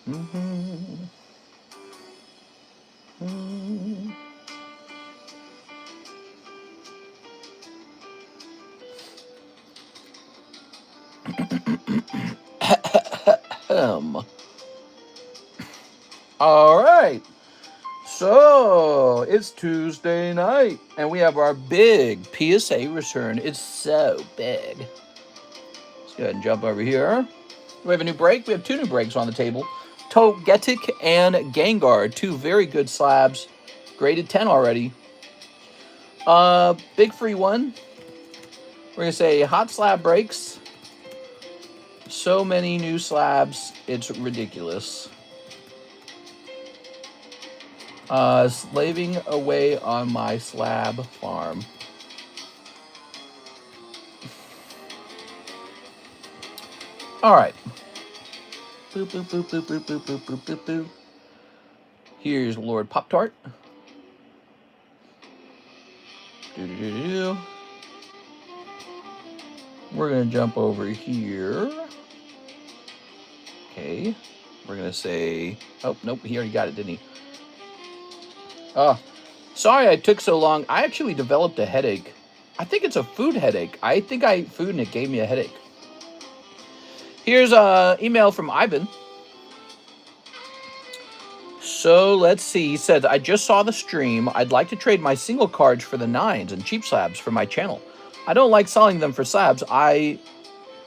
All right. So it's Tuesday night, and we have our big PSA return. It's so big. Let's go ahead and jump over here. We have a new break. We have two new breaks on the table. Togetic and Gengar, two very good slabs. Graded 10 already. Big free one. We're going to say hot slab breaks. So many new slabs, it's ridiculous. Slaving away on my slab farm. All right. Boop, boop, boop, boop, boop, boop, boop, boop, boop, boop. Here's Lord Pop-Tart. Do-do-do-do. We're going to jump over here. Okay. We're going to say... Oh, nope, he already got it, didn't he? Oh, sorry I took so long. I actually developed a headache. I think it's a food headache. I think I ate food and it gave me a headache. Here's an email from Ivan. So let's see. He said, I just saw the stream. I'd like to trade my single cards for the 9s and cheap slabs for my channel. I don't like selling them for slabs. I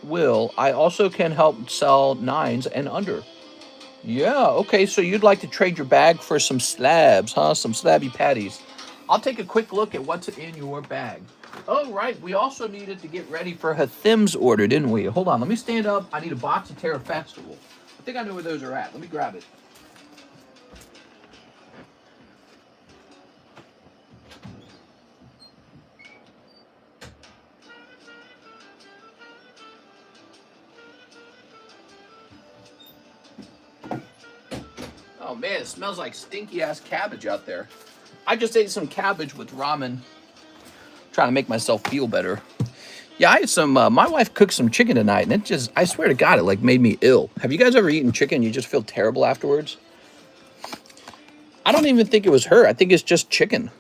will. I also can help sell 9s and under. Yeah, okay, so you'd like to trade your bag for some slabs, huh? Some slabby patties. I'll take a quick look at what's in your bag. Oh, right, we also needed to get ready for Hathim's order, didn't we? Hold on, let me stand up. I need a box of Terra Festival. I think I know where those are at. Let me grab it. Oh, man, it smells like stinky-ass cabbage out there. I just ate some cabbage with ramen. Trying to make myself feel better. Yeah, I had some, my wife cooked some chicken tonight, and it just, I swear to God, it like made me ill. Have you guys ever eaten chicken and you just feel terrible afterwards? I don't even think it was her. I think it's just chicken.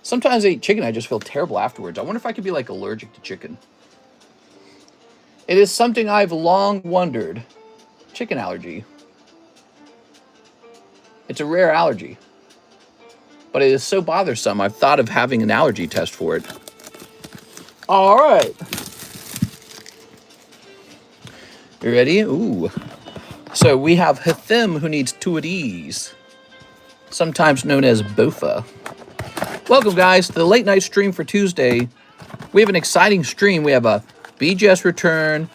Sometimes I eat chicken, I just feel terrible afterwards. I wonder if I could be like allergic to chicken. It is something I've long wondered. Chicken allergy. It's a rare allergy. But it is so bothersome, I've thought of having an allergy test for it. All right. You ready? Ooh. So we have Hathim who needs two of these. Sometimes known as Bofa. Welcome, guys, to the late night stream for Tuesday. We have an exciting stream. We have a BGS return,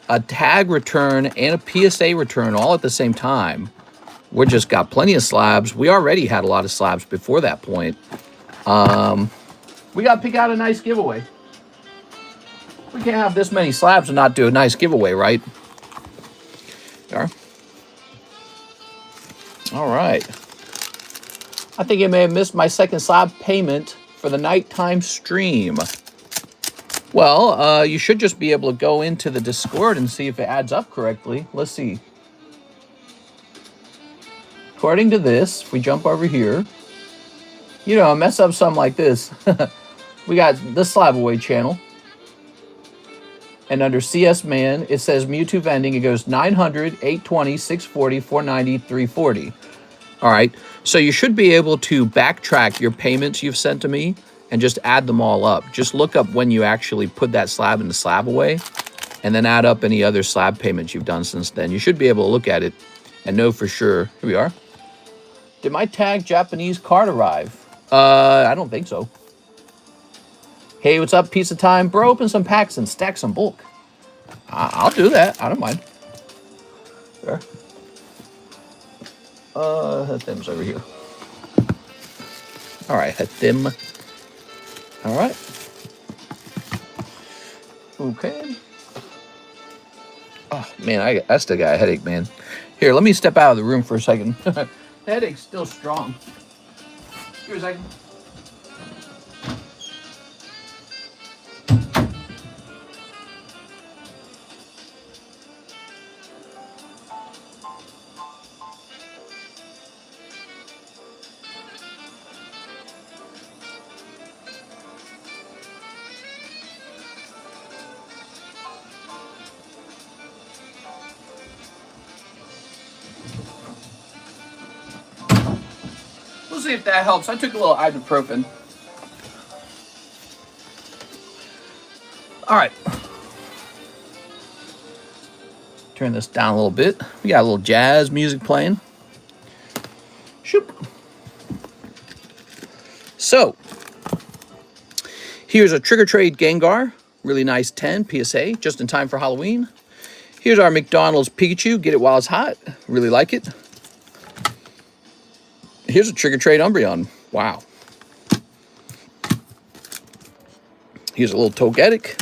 a tag return, and a PSA return all at the same time. We just got plenty of slabs. We already had a lot of slabs before that point. We got to pick out a nice giveaway. We can't have this many slabs and not do a nice giveaway, right? There. All right. I think I may have missed my second slab payment for the nighttime stream. Well, you should just be able to go into the Discord and see if it adds up correctly. Let's see. According to this, if we jump over here, you know, mess up something like this. We got the Slab Away channel. And under CS Man, it says Mewtwo vending. It goes 900, 820, 640, 490, 340. All right. So you should be able to backtrack your payments you've sent to me and just add them all up. Just look up when you actually put that slab in the Slab Away and then add up any other slab payments you've done since then. You should be able to look at it and know for sure. Here we are. Did my tag Japanese card arrive? I don't think so. Hey, what's up, pizza time? Bro, open some packs and stack some bulk. I'll do that. I don't mind. There. Hathim's over here. All right, Hathim. All right. Okay. Oh, man, I still got a headache, man. Here, let me step out of the room for a second. The headache's still strong. Here a second. see if that helps. I took a little ibuprofen. All right. Turn this down a little bit. We got a little jazz music playing. Shoop. So, here's a Trick or Trade Gengar. Really nice 10 PSA, just in time for Halloween. Here's our McDonald's Pikachu. Get it while it's hot. Really like it. Here's a Trick or Trade Umbreon. Wow. Here's a little Togetic.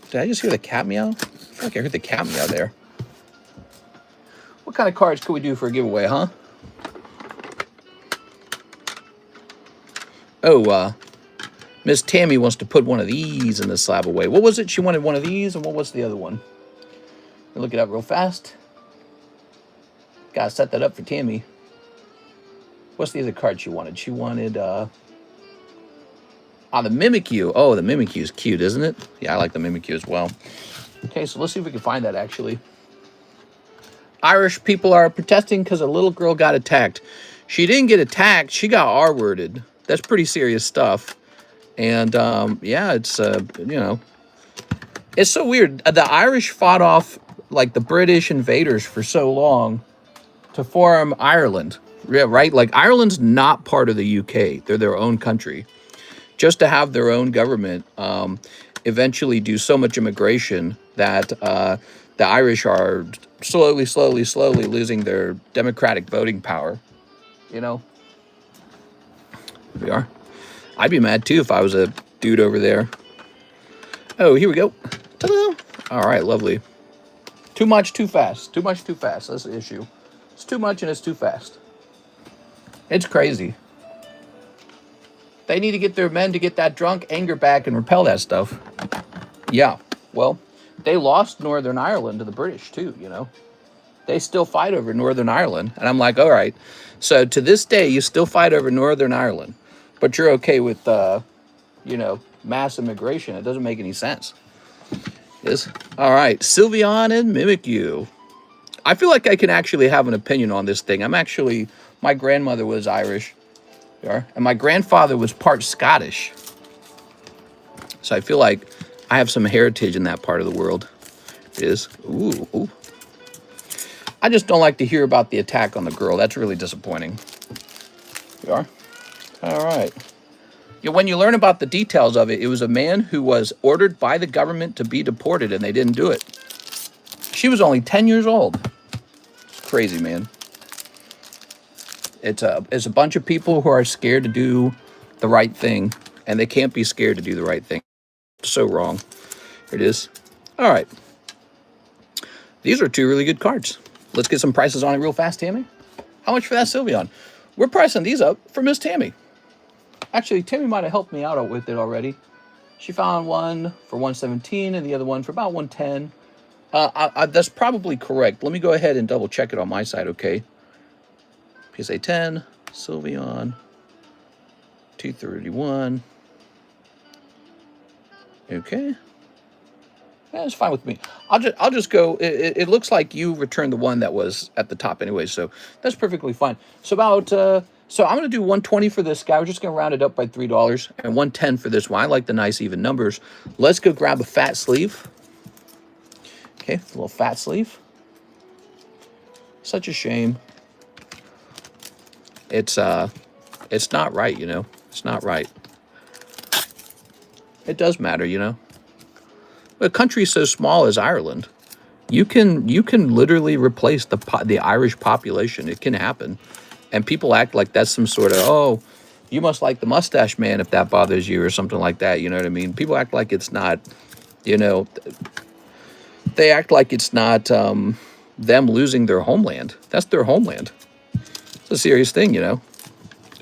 Did I just hear the cat meow? I feel like I heard the cat meow there. What kind of cards could we do for a giveaway, huh? Oh, Miss Tammy wants to put one of these in the slab away. What was it? She wanted one of these, and what was the other one? Look it up real fast. Gotta set that up for Tammy. What's the other card she wanted? She wanted, the Mimikyu. Oh, the Mimikyu is cute, isn't it? Yeah, I like the Mimikyu as well. Okay, so let's see if we can find that, actually. Irish people are protesting because a little girl got attacked. She didn't get attacked. She got R-worded. That's pretty serious stuff. And, yeah, it's, you know, it's so weird. The Irish fought off, like, the British invaders for so long to form Ireland. Yeah, right? Like, Ireland's not part of the UK. They're their own country. Just to have their own government eventually do so much immigration that the Irish are slowly losing their democratic voting power. You know? Here we are. I'd be mad, too, if I was a dude over there. Oh, here we go. Ta-da! All right, lovely. Too much, too fast. Too much, too fast. That's the issue. It's too much and it's too fast. It's crazy. They need to get their men to get that drunk anger back and repel that stuff. Yeah, well, they lost Northern Ireland to the British, too, you know. They still fight over Northern Ireland. And I'm like, all right. So to this day, you still fight over Northern Ireland. But you're okay with, you know, mass immigration. It doesn't make any sense. Yes. All right. Sylveon and Mimikyu. I feel like I can actually have an opinion on this thing. My grandmother was Irish. And my grandfather was part Scottish. So I feel like I have some heritage in that part of the world. It is. Ooh. I just don't like to hear about the attack on the girl. That's really disappointing. You are? All right. Yeah, when you learn about the details of it, it was a man who was ordered by the government to be deported, and they didn't do it. She was only 10 years old. It's crazy, man. It's a bunch of people who are scared to do the right thing, and they can't be scared to do the right thing. So wrong. Here it is. All right. These are two really good cards. Let's get some prices on it real fast, Tammy. How much for that Sylveon? We're pricing these up for Miss Tammy. Actually, Tammy might have helped me out with it already. She found one for $117 and the other one for about $110. That's probably correct. Let me go ahead and double check it on my side, okay? PSA 10, Sylveon, 231. Okay. Yeah, it's fine with me. I'll just go. It looks like you returned the one that was at the top anyway, so that's perfectly fine. So so I'm gonna do 120 for this guy. We're just gonna round it up by $3 and 110 for this one. I like the nice even numbers. Let's go grab a fat sleeve. Okay, a little fat sleeve. Such a shame. It's not right, you know. It's not right. It does matter, you know. A country so small as Ireland, you can literally replace the Irish population. It can happen, and people act like that's some sort of, oh, you must like the mustache man if that bothers you or something like that. You know what I mean? People act like it's not, you know, they act like it's not them losing their homeland. That's their homeland. It's a serious thing, you know.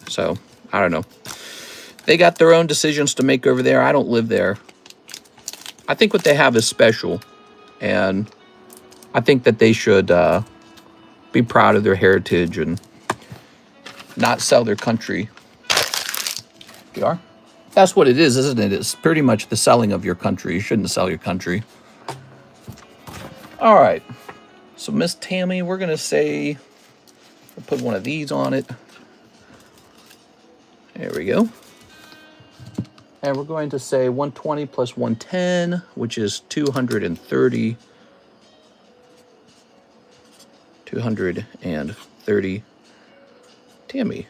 So I don't know. They got their own decisions to make over there. I don't live there. I think what they have is special, and I think that they should be proud of their heritage and not sell their country. You are? That's what it is, isn't it? It's pretty much the selling of your country. You shouldn't sell your country. All right. So, Miss Tammy, we're going to say We'll put one of these on it. There we go. And we're going to say 120 plus 110, which is 230. 230 Tammy.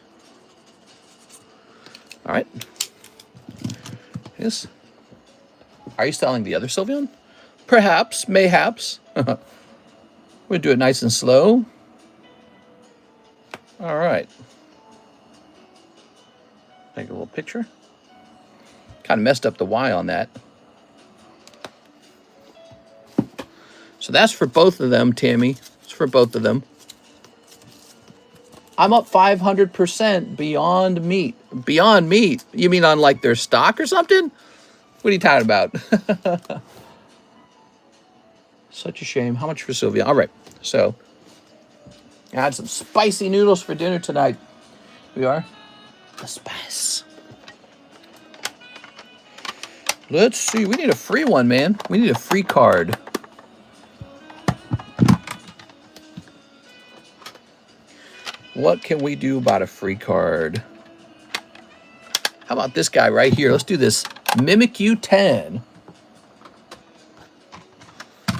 All right. Yes. Are you selling the other Sylveon? Perhaps, mayhaps. We'll do it nice and slow. All right. Take a little picture. Kind of messed up the Y on that. So that's for both of them, Tammy. It's for both of them. I'm up 500% beyond meat. Beyond meat? You mean on like their stock or something? What are you talking about? Such a shame. How much for Sylvia? All right. So, I had some spicy noodles for dinner tonight. We are. The spice. Let's see. We need a free one, man. We need a free card. What can we do about a free card? How about this guy right here? Let's do this. Mimikyu 10.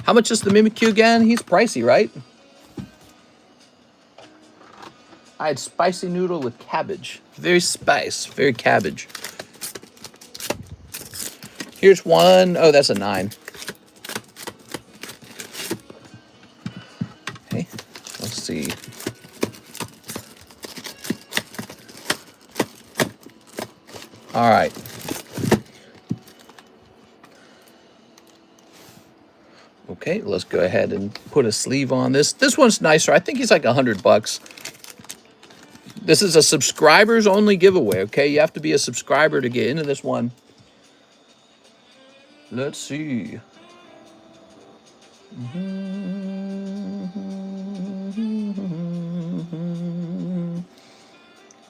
How much is the Mimikyu again? He's pricey, right? I had spicy noodle with cabbage. Very spice, very cabbage. Here's one. Oh, that's a 9. Okay, let's see. All right. Okay, let's go ahead and put a sleeve on this. This one's nicer. I think he's like $100. This is a subscribers only giveaway, okay? You have to be a subscriber to get into this one. Let's see.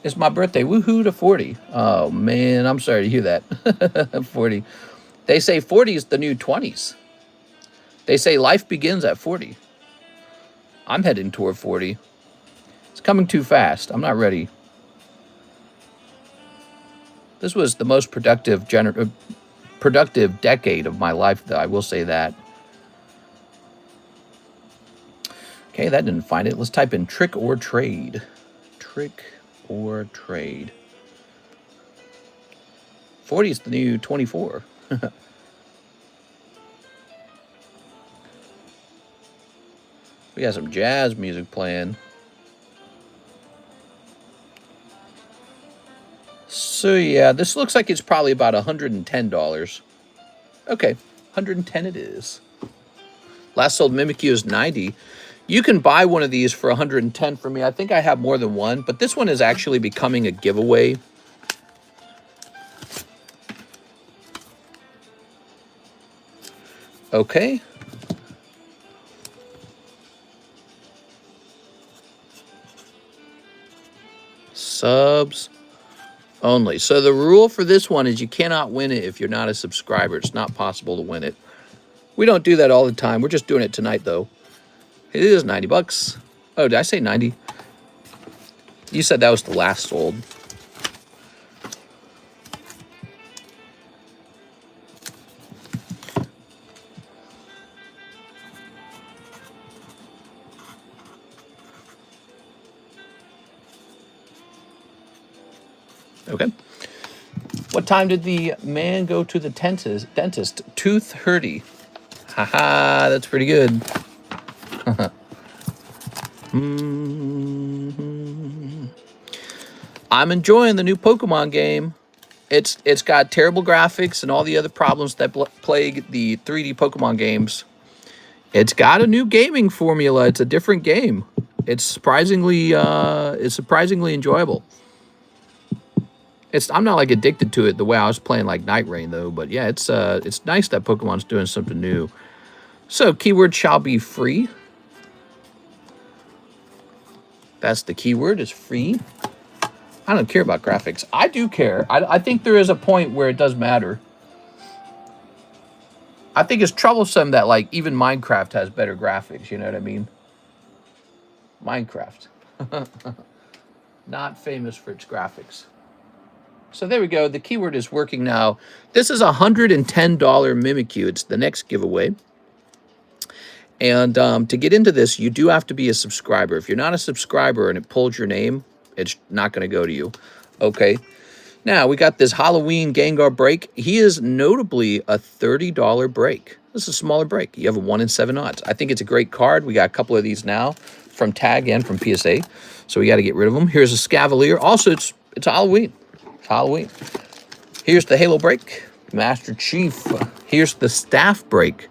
It's my birthday. Woohoo to 40. Oh, man, I'm sorry to hear that. 40. They say 40 is the new 20s. They say life begins at 40. I'm heading toward 40. It's coming too fast. I'm not ready. This was the most productive decade of my life, though. I will say that. Okay, that didn't find it. Let's type in trick or trade. Trick or trade. 40 is the new 24. We got some jazz music playing. So yeah, this looks like it's probably about $110. Okay, 110 it is. Last sold Mimikyu is 90. You can buy one of these for 110 for me. I think I have more than one, but this one is actually becoming a giveaway. Okay. Subs only. So the rule for this one is you cannot win it if you're not a subscriber. It's not possible to win it. We don't do that all the time. We're just doing it tonight, though. It is $90. Oh, did I say 90? You said that was the last sold. Okay. What time did the man go to the dentist? Tooth hurty. Haha, that's pretty good. I'm enjoying the new Pokemon game. It's got terrible graphics and all the other problems that plague the 3D Pokemon games. It's got a new gaming formula. It's a different game. It's surprisingly enjoyable. I'm not like addicted to it the way I was playing like Night Rain though, but yeah, it's nice that Pokemon's doing something new. So keyword shall be free. That's the keyword, is free. I don't care about graphics. I do care. I think there is a point where it does matter. I think it's troublesome that like even Minecraft has better graphics, you know what I mean? Minecraft. Not famous for its graphics. So there we go. The keyword is working now. This is a $110 Mimikyu. It's the next giveaway. And to get into this, you do have to be a subscriber. If you're not a subscriber and it pulls your name, it's not going to go to you. Okay. Now, we got this Halloween Gengar break. He is notably a $30 break. This is a smaller break. You have a 1 in 7 odds. I think it's a great card. We got a couple of these now from Tag and from PSA. So we got to get rid of them. Here's a Scavalier. Also, it's Halloween. It's Halloween. Here's the Halo break. Master Chief. Here's the Staff break.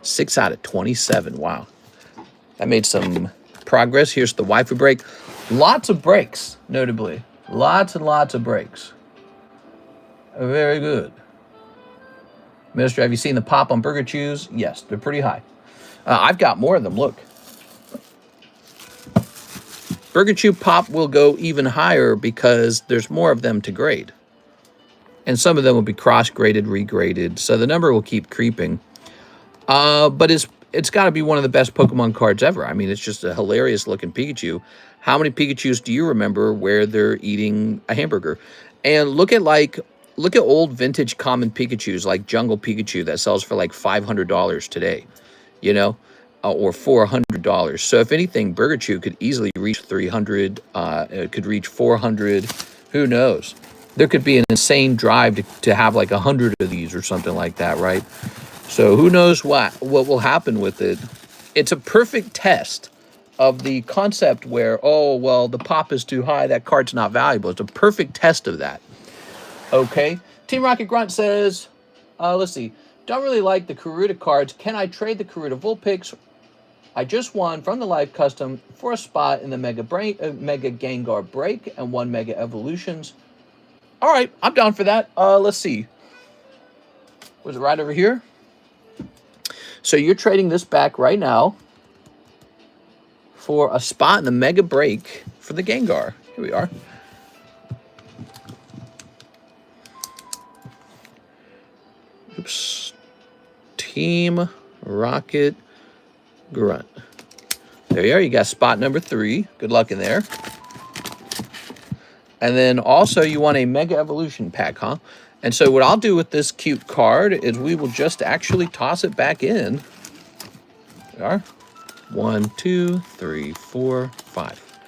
6 out of 27. Wow. I made some progress. Here's the Waifu break. Lots of breaks, notably. Lots and lots of breaks. Very good. Minister, have you seen the pop on Burger Chews? Yes, they're pretty high. I've got more of them. Look. Burger Chew pop will go even higher because there's more of them to grade. And some of them will be cross-graded, regraded. So the number will keep creeping. But it's got to be one of the best Pokemon cards ever. I mean, it's just a hilarious-looking Pikachu. How many Pikachus do you remember where they're eating a hamburger? And look at old vintage common Pikachus like Jungle Pikachu that sells for like $500 today, you know, or $400. So if anything, Burger Chew could easily reach 300. It could reach 400. Who knows? There could be an insane drive to have like 100 of these or something like that, right? So who knows what will happen with it. It's a perfect test of the concept where, oh, well, the pop is too high, that card's not valuable. It's a perfect test of that. Okay. Team Rocket Grunt says, let's see, don't really like the Karuta cards. Can I trade the Karuta Vulpix I just won from the live custom for a spot in the Mega Gengar break and 1 Mega Evolutions? All right, I'm down for that. Let's see. Was it right over here? So you're trading this back right now for a spot in the Mega Break for the Gengar. Here we are. Oops. Team Rocket Grunt. There you are. You got spot number 3. Good luck in there. And then also you want a Mega Evolution pack, huh? And so what I'll do with this cute card is we will just actually toss it back in. There we are. 1, 2, 3, 4, 5.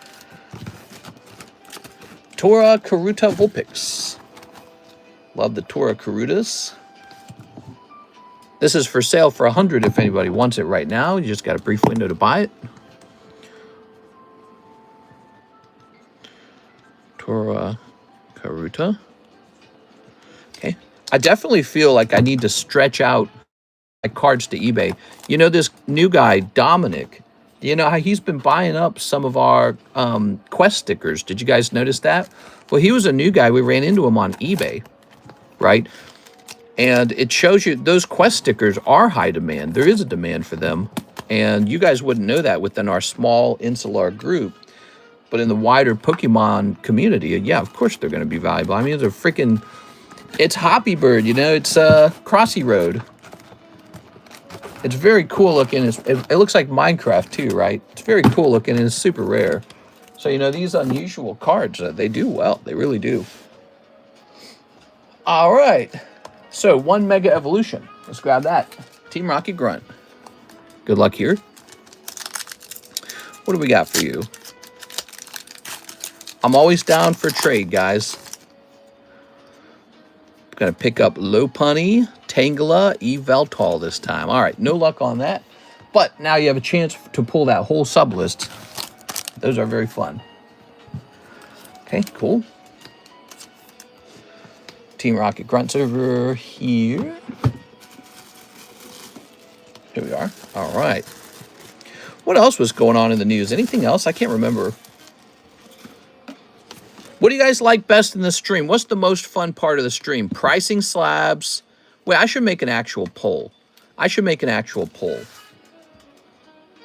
Tora Karuta Vulpix. Love the Tora Karutas. This is for sale for 100 if anybody wants it right now. You just got a brief window to buy it. Tora Karuta. Okay. I definitely feel like I need to stretch out my cards to eBay. You know, this new guy, Dominic, you know how he's been buying up some of our quest stickers. Did you guys notice that? Well, he was a new guy. We ran into him on eBay, right? And it shows you those quest stickers are high demand. There is a demand for them. And you guys wouldn't know that within our small insular group. But in the wider Pokemon community, yeah, of course they're going to be valuable. I mean, it's a freaking... It's Hoppy Bird, you know, it's Crossy Road. It's very cool looking. It looks like Minecraft too, right? It's very cool looking and it's super rare. So, you know, these unusual cards, they do well. They really do. All right. So, 1 Mega Evolution. Let's grab that. Team Rocket Grunt. Good luck here. What do we got for you? I'm always down for trade, guys. Going to pick up Lopunny, Tangela, Yveltal this time. All right, no luck on that. But now you have a chance to pull that whole sub list. Those are very fun. Okay, cool. Team Rocket Grunts over here. Here we are. All right. What else was going on in the news? Anything else? I can't remember. What do you guys like best in the stream? What's the most fun part of the stream? Pricing slabs? Wait, I should make an actual poll. I should make an actual poll.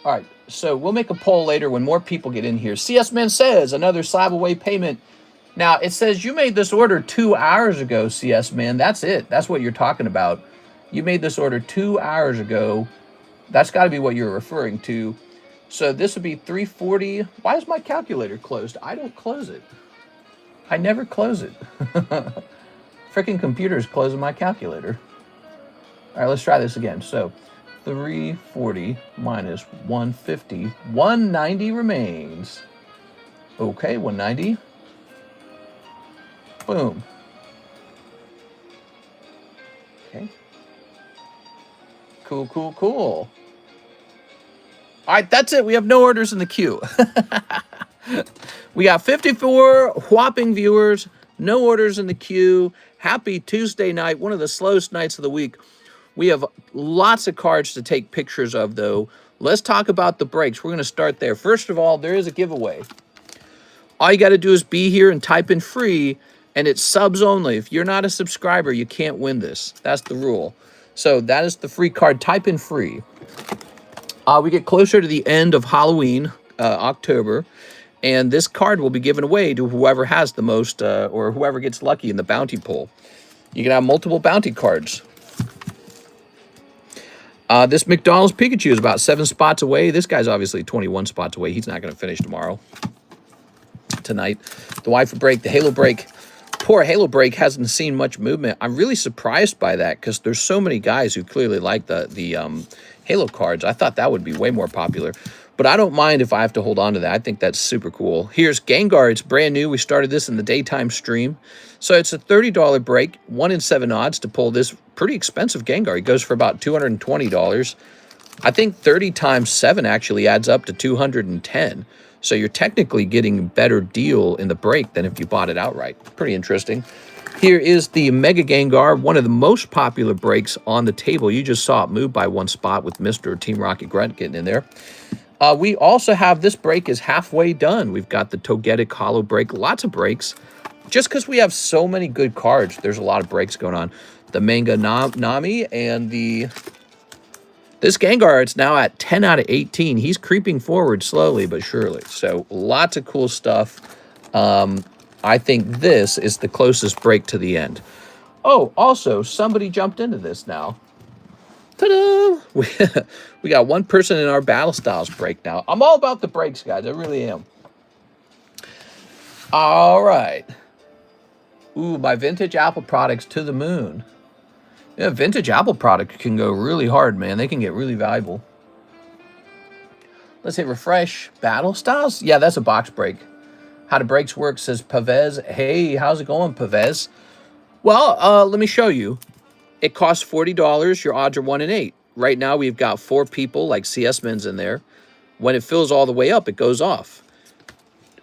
All right, so we'll make a poll later when more people get in here. CS Man says, another slab away payment. Now, it says you made this order 2 hours ago, CS Man. That's it. That's what you're talking about. You made this order 2 hours ago. That's got to be what you're referring to. So this would be 340. Why is my calculator closed? I don't close it. I never close it. Freaking computer's closing my calculator. All right, let's try this again. So 340 minus 150. 190 remains. Okay, 190. Boom. Okay. Cool, cool, cool. All right, that's it. We have no orders in the queue. We got 54 whopping viewers, no orders in the queue. Happy Tuesday night, one of the slowest nights of the week. We have lots of cards to take pictures of, though. Let's talk about the breaks. We're going to start there. First of all, there is a giveaway. All you got to do is be here and type in free, and it's subs only. If you're not a subscriber, you can't win this. That's the rule. So that is the free card. Type in free. We get closer to the end of Halloween, October, and this card will be given away to whoever has the most or whoever gets lucky in the bounty pool. You can have multiple bounty cards. This McDonald's Pikachu is about 7 spots away. This guy's obviously 21 spots away. He's not going to finish tonight. The Waifu break, the Halo break. Poor Halo break hasn't seen much movement. I'm really surprised by that because there's so many guys who clearly like the Halo cards. I thought that would be way more popular. But I don't mind if I have to hold on to that. I think that's super cool. Here's Gengar. It's brand new. We started this in the daytime stream. So it's a $30 break. 1 in 7 odds to pull this pretty expensive Gengar. It goes for about $220. I think 30 times 7 actually adds up to 210. So you're technically getting a better deal in the break than if you bought it outright. Pretty interesting. Here is the Mega Gengar, one of the most popular breaks on the table. You just saw it move by 1 spot with Mr. Team Rocket Grunt getting in there. We also have this break is halfway done. We've got the Togetic Hollow break, lots of breaks. Just because we have so many good cards, there's a lot of breaks going on. The Manga Nami and this Gengar, it's now at 10 out of 18. He's creeping forward slowly but surely. So lots of cool stuff. I think this is the closest break to the end. Oh, also, somebody jumped into this now. Ta-da! We got one person in our Battle Styles break now. I'm all about the breaks, guys. I really am. All right. Ooh, my vintage Apple products to the moon. Yeah, vintage Apple product can go really hard, man. They can get really valuable. Let's hit refresh. Battle Styles? Yeah, that's a box break. How the breaks work, says Pavez. Hey, how's it going, Pavez? Well, let me show you. It costs $40. Your odds are 1 in 8. Right now, we've got 4 people, like CS Men's in there. When it fills all the way up, it goes off.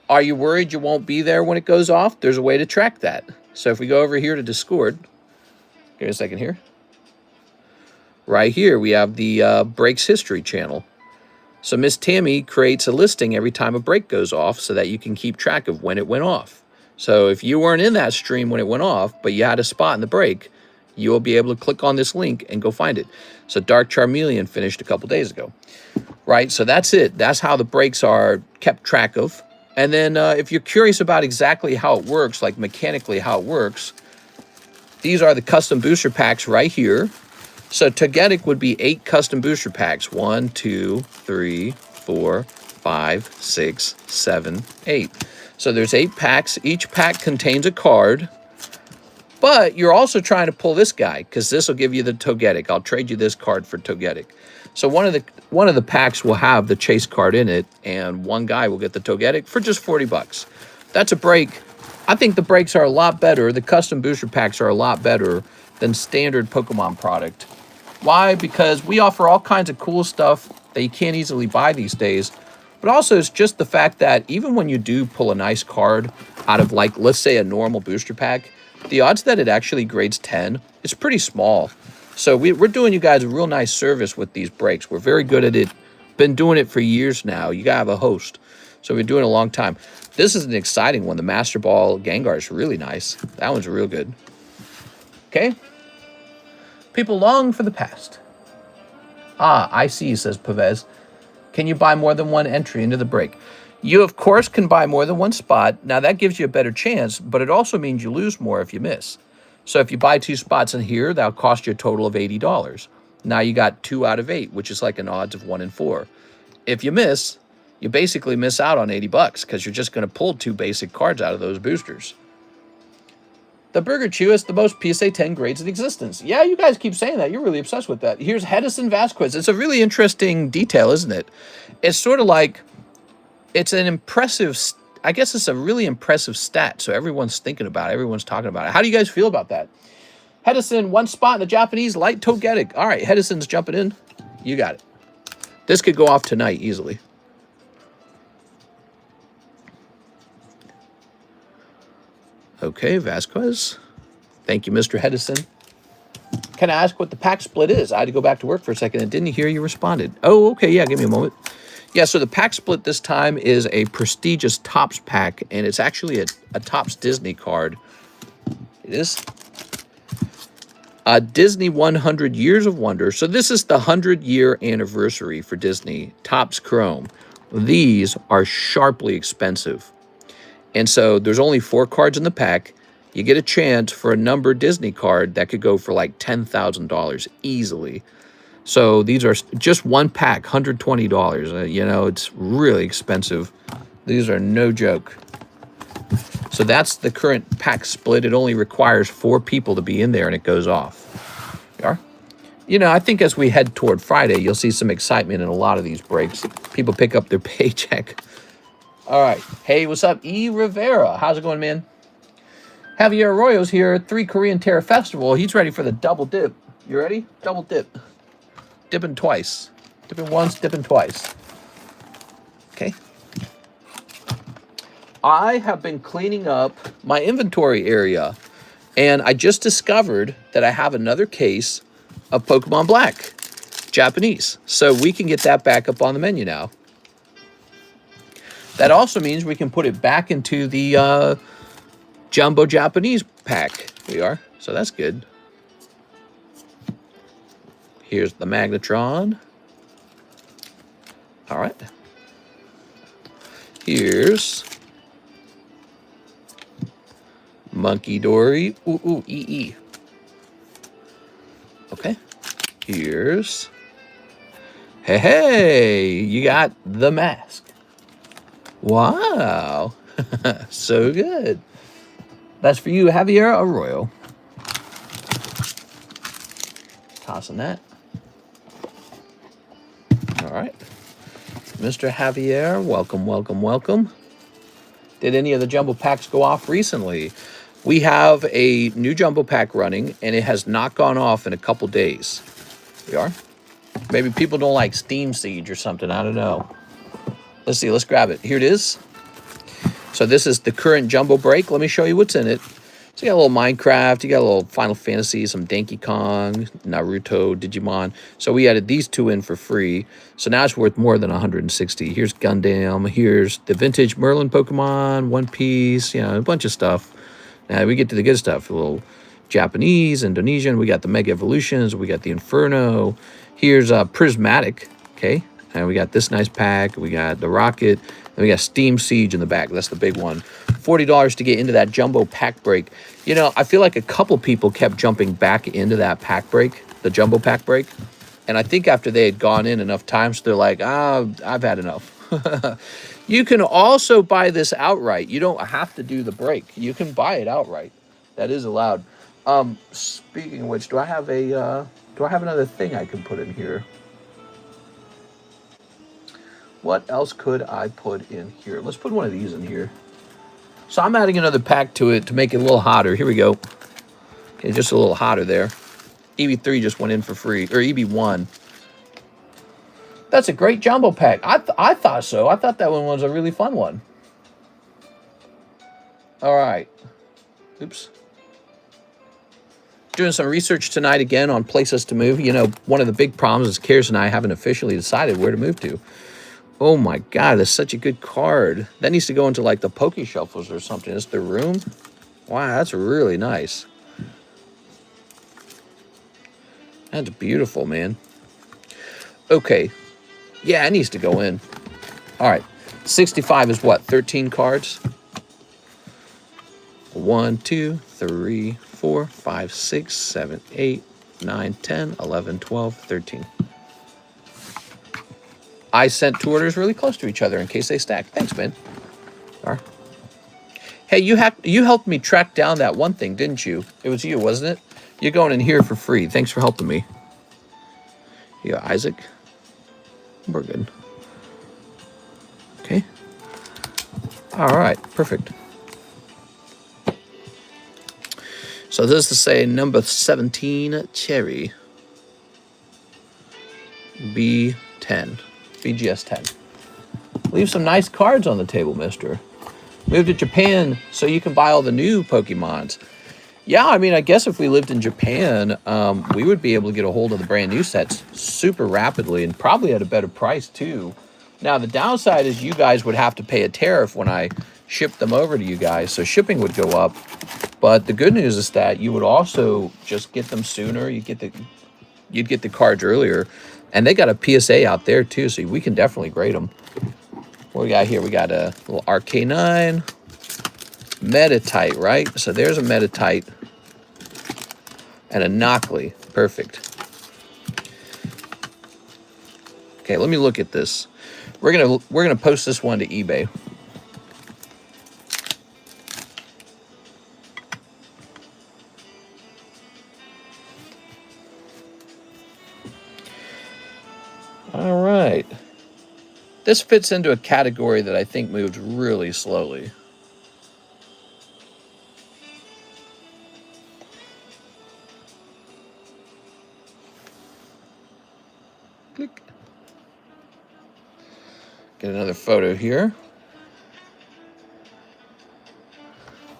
Are you worried you won't be there when it goes off? There's a way to track that. So if we go over here to Discord, give me a second here. Right here, we have the breaks history channel. So Miss Tammy creates a listing every time a break goes off so that you can keep track of when it went off. So if you weren't in that stream when it went off, but you had a spot in the break, you will be able to click on this link and go find it. So Dark Charmeleon finished a couple days ago, right? So that's it. That's how the breaks are kept track of. And then if you're curious about exactly how it works, like mechanically how it works, these are the custom booster packs right here. So Togetic would be 8 custom booster packs. 1, 2, 3, 4, 5, 6, 7, 8. So there's 8 packs. Each pack contains a card. But you're also trying to pull this guy because this will give you the Togetic. I'll trade you this card for Togetic. So one of the packs will have the chase card in it, and one guy will get the Togetic for just $40. That's a break. I think the breaks are a lot better. The custom booster packs are a lot better than standard Pokemon product. Why? Because we offer all kinds of cool stuff that you can't easily buy these days. But also it's just the fact that even when you do pull a nice card out of, like, let's say a normal booster pack, the odds that it actually grades 10 is pretty small. So we're doing you guys a real nice service with these breaks. We're very good at it. Been doing it for years now. You gotta have a host. So we've been doing it a long time. This is an exciting one. The Master Ball Gengar is really nice. That one's real good. Okay. People long for the past. Ah, I see, says Pavez. Can you buy more than one entry into the break? You, of course, can buy more than one spot. Now, that gives you a better chance, but it also means you lose more if you miss. So if you buy 2 spots in here, that'll cost you a total of $80. Now you got 2 out of 8, which is like an odds of 1 in 4. if you miss, you basically miss out on 80 bucks because you're just going to pull 2 basic cards out of those boosters. The Burger Chew is the most PSA 10 grades in existence. Yeah, you guys keep saying that. You're really obsessed with that. Here's Hedison Vasquez. It's a really interesting detail, isn't it? It's sort of like, it's an impressive, I guess it's a really impressive stat. So everyone's thinking about it. Everyone's talking about it. How do you guys feel about that? Hedison, 1 spot in the Japanese light togetic. All right, Hedison's jumping in. You got it. This could go off tonight easily. Okay, Vasquez. Thank you, Mr. Hedison. Can I ask what the pack split is? I had to go back to work for a second and didn't hear you responded. Oh, okay, yeah, give me a moment. Yeah, so the pack split this time is a prestigious Topps pack, and it's actually a Topps Disney card. It is Disney 100 Years of Wonder. So this is the 100-year anniversary for Disney. Topps Chrome. These are sharply expensive. And so there's only 4 cards in the pack. You get a chance for a numbered Disney card that could go for like $10,000 easily. So these are just 1 pack, $120. You know, it's really expensive. These are no joke. So that's the current pack split. It only requires 4 people to be in there and it goes off. You know, I think as we head toward Friday, you'll see some excitement in a lot of these breaks. People pick up their paycheck. All right. Hey, what's up? E. Rivera. How's it going, man? Javier Arroyo's here. 3 Korean Terror Festival. He's ready for the double dip. You ready? Double dip. Dipping twice. Dipping once, dipping twice. Okay. I have been cleaning up my inventory area, and I just discovered that I have another case of Pokemon Black, Japanese. So we can get that back up on the menu now. That also means we can put it back into the Jumbo Japanese pack. We are. So that's good. Here's the Magnetron. All right. Here's Monkey Dory. Ooh, EE. Okay. Here's... Hey, you got the mask. Wow. So good. That's for you, Javier Arroyo. Tossing that. All right. Mr. Javier, welcome, welcome, welcome. Did any of the jumbo packs go off recently? We have a new jumbo pack running, and it has not gone off in a couple days. We are. Maybe people don't like Steam Siege or something. I don't know. Let's see. Let's grab it. Here it is. So this is the current jumbo break. Let me show you what's in it. So you got a little Minecraft. You got a little Final Fantasy, some Donkey Kong, Naruto, Digimon. So we added these 2 in for free. So now it's worth more than 160. Here's Gundam. Here's the vintage Merlin Pokemon, One Piece, you know, a bunch of stuff. Now we get to the good stuff. A little Japanese, Indonesian. We got the Mega Evolutions. We got the Inferno. Here's Prismatic. Okay. And we got this nice pack. We got the Rocket. And we got Steam Siege in the back. That's the big one. $40 to get into that jumbo pack break. You know, I feel like a couple people kept jumping back into that pack break, the jumbo pack break. And I think after they had gone in enough times, they're like, I've had enough. You can also buy this outright. You don't have to do the break. You can buy it outright. That is allowed. Speaking of which, do I have another thing I can put in here? What else could I put in here? Let's put one of these in here. So I'm adding another pack to it to make it a little hotter. Here we go. Okay, just a little hotter there. EV3 just went in for free, or EV1. That's a great jumbo pack. I thought so. I thought that one was a really fun one. All right. Oops. Doing some research tonight again on places to move. You know, one of the big problems is Karis and I haven't officially decided where to move to. Oh my God, that's such a good card. That needs to go into like the Poke Shuffles or something. It's the room. Wow, that's really nice. That's beautiful, man. Okay. Yeah, it needs to go in. All right. 65 is what? 13 cards? 1, 2, 3, 4, 5, 6, 7, 8, 9, 10, 11, 12, 13. I sent 2 orders really close to each other in case they stack. Thanks, man. All right. Hey, you helped me track down that one thing, didn't you? It was you, wasn't it? You're going in here for free. Thanks for helping me. Yeah, Isaac. We're good. Okay. All right, perfect. So this is say number 17, Cherry. B10. BGS 10. Leave some nice cards on the table, mister. Move to Japan so you can buy all the new Pokemons. Yeah, I mean, I guess if we lived in Japan, we would be able to get a hold of the brand new sets super rapidly and probably at a better price, too. Now, the downside is you guys would have to pay a tariff when I ship them over to you guys, so shipping would go up. But the good news is that you would also just get them sooner. You'd get the cards earlier. And they got a PSA out there, too, so we can definitely grade them. What we got here? We got a little RK9. Metatite, right? So there's a Metatite. And a Knockley. Perfect. Okay, let me look at this. We're gonna post this one to eBay. All right. This fits into a category that I think moves really slowly. Click. Get another photo here.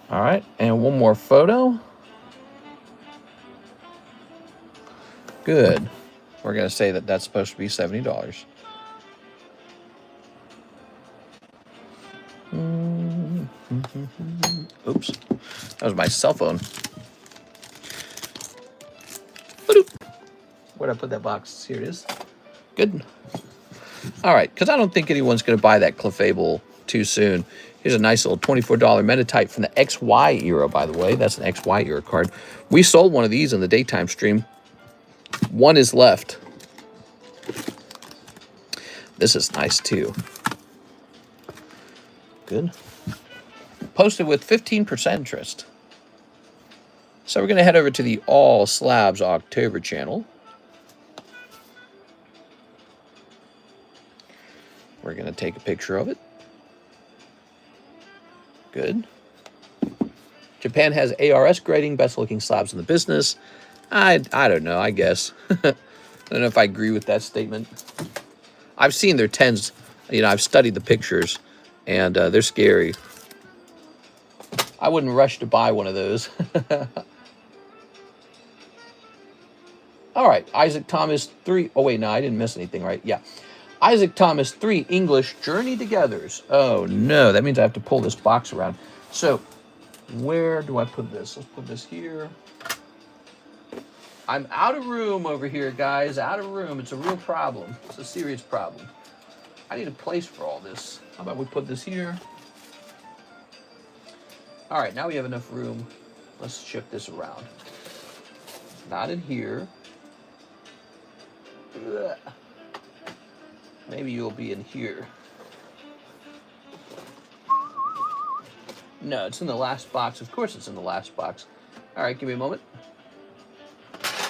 All right, and one more photo. Good. We're going to say that that's supposed to be $70. Oops. That was my cell phone. Where'd I put that box? Here it is. Good. All right, because I don't think anyone's going to buy that Clefable too soon. Here's a nice little $24 Metatite from the XY era, by the way. That's an XY era card. We sold one of these in the daytime stream. One is left. This is nice, too. Good. Posted with 15% interest. So we're going to head over to the All Slabs October channel. We're going to take a picture of it. Good. Japan has ARS grading, best looking slabs in the business. I don't know, I guess. I don't know if I agree with that statement. I've seen their 10s. You know, I've studied the pictures, and they're scary. I wouldn't rush to buy one of those. All right, Isaac Thomas 3. Oh, wait, no, I didn't miss anything, right? Yeah. Isaac Thomas 3, English, Journey Togethers. Oh, no, that means I have to pull this box around. So, where do I put this? Let's put this here. I'm out of room over here, guys. Out of room. It's a real problem. It's a serious problem. I need a place for all this. How about we put this here? All right, now we have enough room. Let's shift this around. Not in here. Ugh. Maybe you'll be in here. No, it's in the last box. Of course it's in the last box. All right, give me a moment.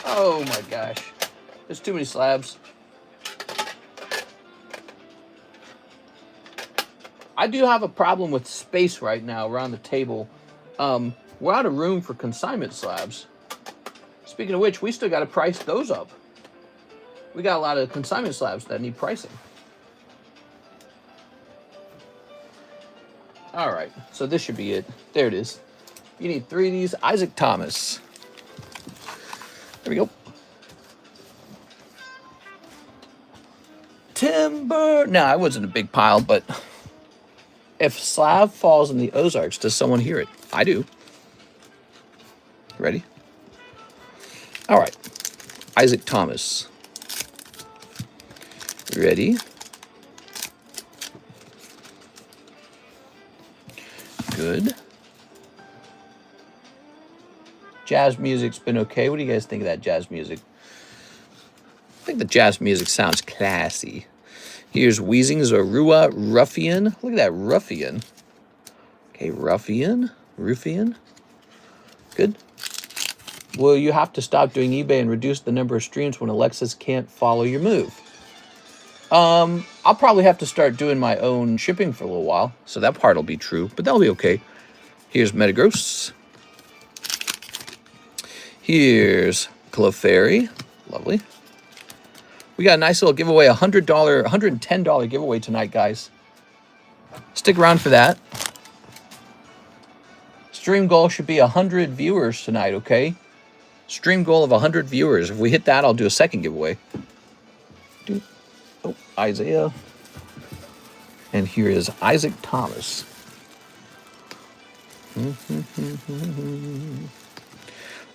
Oh my gosh. There's too many slabs. I do have a problem with space right now around the table. We're out of room for consignment slabs. Speaking of which, we still got to price those up. We got a lot of consignment slabs that need pricing. All right, so this should be it. There it is. You need 3 of these. Isaac Thomas. There we go. Timber. No, I wasn't a big pile, but if Slab falls in the Ozarks, does someone hear it? I do. Ready? All right. Isaac Thomas. Ready? Good. Jazz music's been okay. What do you guys think of that jazz music? I think the jazz music sounds classy. Here's Wheezing Zorua Ruffian. Look at that Ruffian. Okay, Ruffian. Good. Will you have to stop doing eBay and reduce the number of streams when Alexis can't follow your move? I'll probably have to start doing my own shipping for a little while, so that part will be true, but that'll be okay. Here's Metagross. Here's Clefairy. Lovely. We got a nice little giveaway, $100, $110 giveaway tonight, guys. Stick around for that. Stream goal should be 100 viewers tonight, okay? Stream goal of 100 viewers. If we hit that, I'll do a second giveaway. Oh, Isaiah. And here is Isaac Thomas.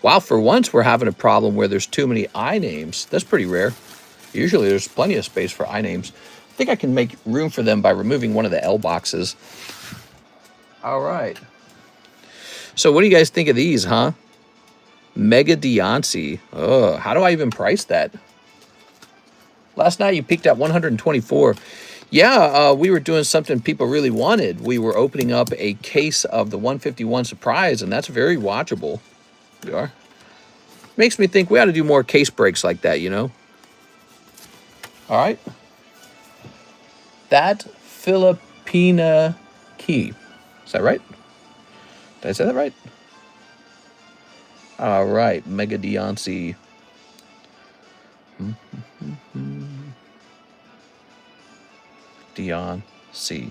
Wow, for once we're having a problem where there's too many I names. That's pretty rare. Usually there's plenty of space for I names. I think I can make room for them by removing one of the L boxes. All right. So what do you guys think of these, huh? Mega Deontay. Oh, how do I even price that? Last night you peaked at 124. Yeah, we were doing something people really wanted. We were opening up a case of the 151 Surprise, and that's very watchable. We are. Makes me think we ought to do more case breaks like that, you know? All right. That Filipina key. Is that right? Did I say that right? All right. Mega Deontay. Deontay.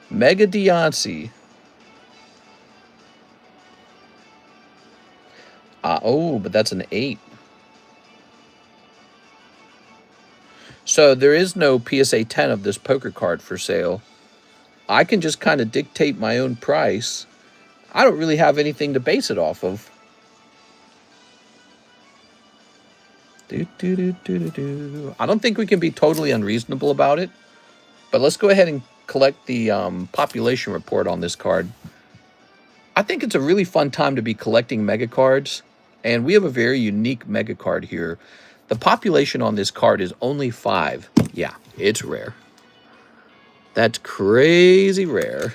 Mega Deontay. Oh, but that's an 8. So there is no PSA 10 of this poker card for sale. I can just kind of dictate my own price. I don't really have anything to base it off of. I don't think we can be totally unreasonable about it. But let's go ahead and collect the population report on this card. I think it's a really fun time to be collecting mega cards. And we have a very unique mega card here. The population on this card is only 5. Yeah, it's rare. That's crazy rare.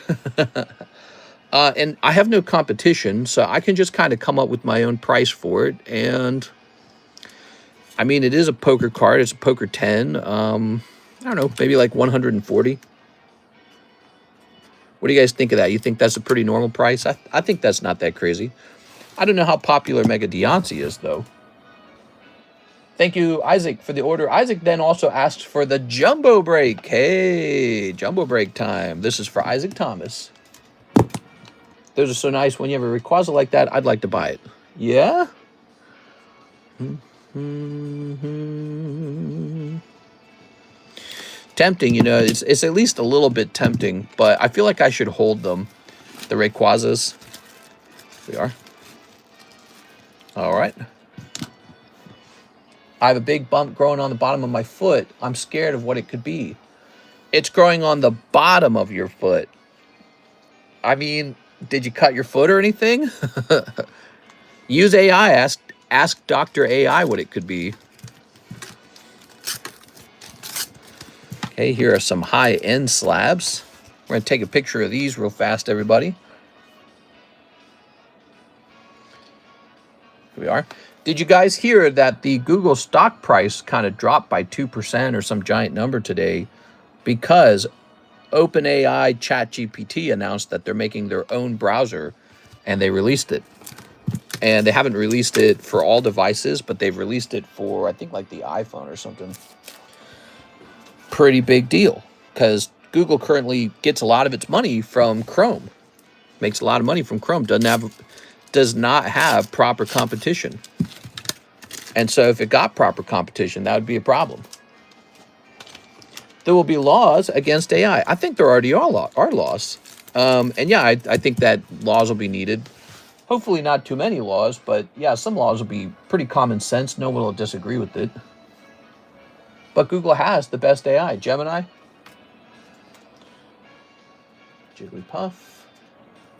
And I have no competition, so I can just kind of come up with my own price for it. And, I mean, it is a poker card. It's a poker 10. I don't know, maybe like 140. What do you guys think of that? You think that's a pretty normal price? I think that's not that crazy. I don't know how popular Mega Deontay is, though. Thank you, Isaac, for the order. Isaac then also asked for the Jumbo Break. Hey, Jumbo Break time. This is for Isaac Thomas. Those are so nice. When you have a Rayquaza like that, I'd like to buy it. Yeah? Tempting, you know. It's at least a little bit tempting, but I feel like I should hold them. The Rayquazas. Here we are. All right. I have a big bump growing on the bottom of my foot. I'm scared of what it could be. It's growing on the bottom of your foot. I mean, did you cut your foot or anything? Use AI. Ask Dr. AI what it could be. Okay, here are some high-end slabs. We're going to take a picture of these real fast, everybody. Here we are. Did you guys hear that the Google stock price kind of dropped by 2% or some giant number today because OpenAI ChatGPT announced that they're making their own browser and they released it. And they haven't released it for all devices, but they've released it for, I think, like the iPhone or something. Pretty big deal because Google currently gets a lot of its money from Chrome. Makes a lot of money from Chrome. Does not have proper competition. And so if it got proper competition, that would be a problem. There will be laws against AI. I think there already are laws. And yeah, I think that laws will be needed. Hopefully not too many laws, but yeah, some laws will be pretty common sense. No one will disagree with it. But Google has the best AI. Gemini. Jigglypuff.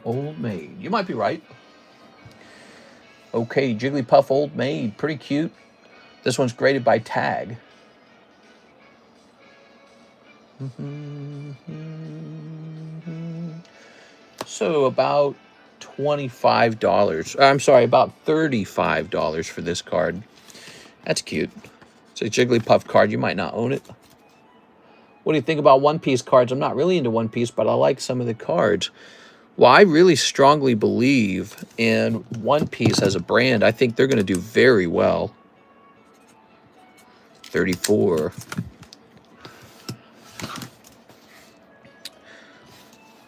Old Maid. You might be right. Okay, Jigglypuff Old Maid. Pretty cute. This one's graded by Tag. So about $25. I'm sorry, about $35 for this card. That's cute. It's a Jigglypuff card. You might not own it. What do you think about One Piece cards? I'm not really into One Piece, but I like some of the cards. Well, I really strongly believe in One Piece as a brand. I think they're going to do very well. 34.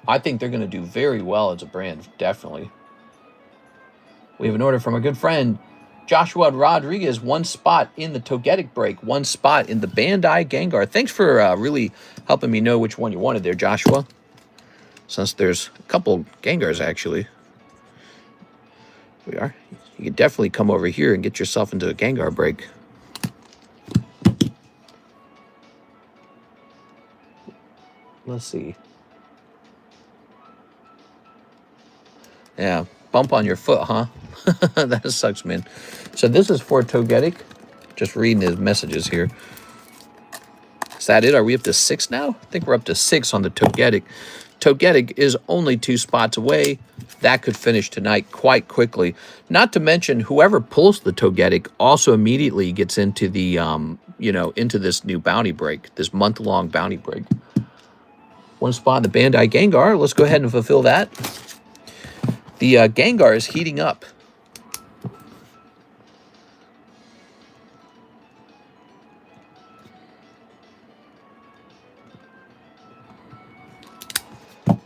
I think they're going to do very well as a brand, definitely. We have an order from a good friend, Joshua Rodriguez. One spot in the Togetic break, one spot in the Bandai Gengar. Thanks for really helping me know which one you wanted there, Joshua. Since there's a couple Gengars, actually. We are. You can definitely come over here and get yourself into a Gengar break. Let's see. Yeah, bump on your foot, huh? That sucks, man. So this is for Togetic. Just reading his messages here. Is that it? Are we up to 6 now? I think we're up to 6 on the Togetic. Togetic is only 2 spots away. That could finish tonight quite quickly. Not to mention, whoever pulls the Togetic also immediately gets into the, into this new bounty break, this month-long bounty break. One spot in the Bandai Gengar. Let's go ahead and fulfill that. The Gengar is heating up.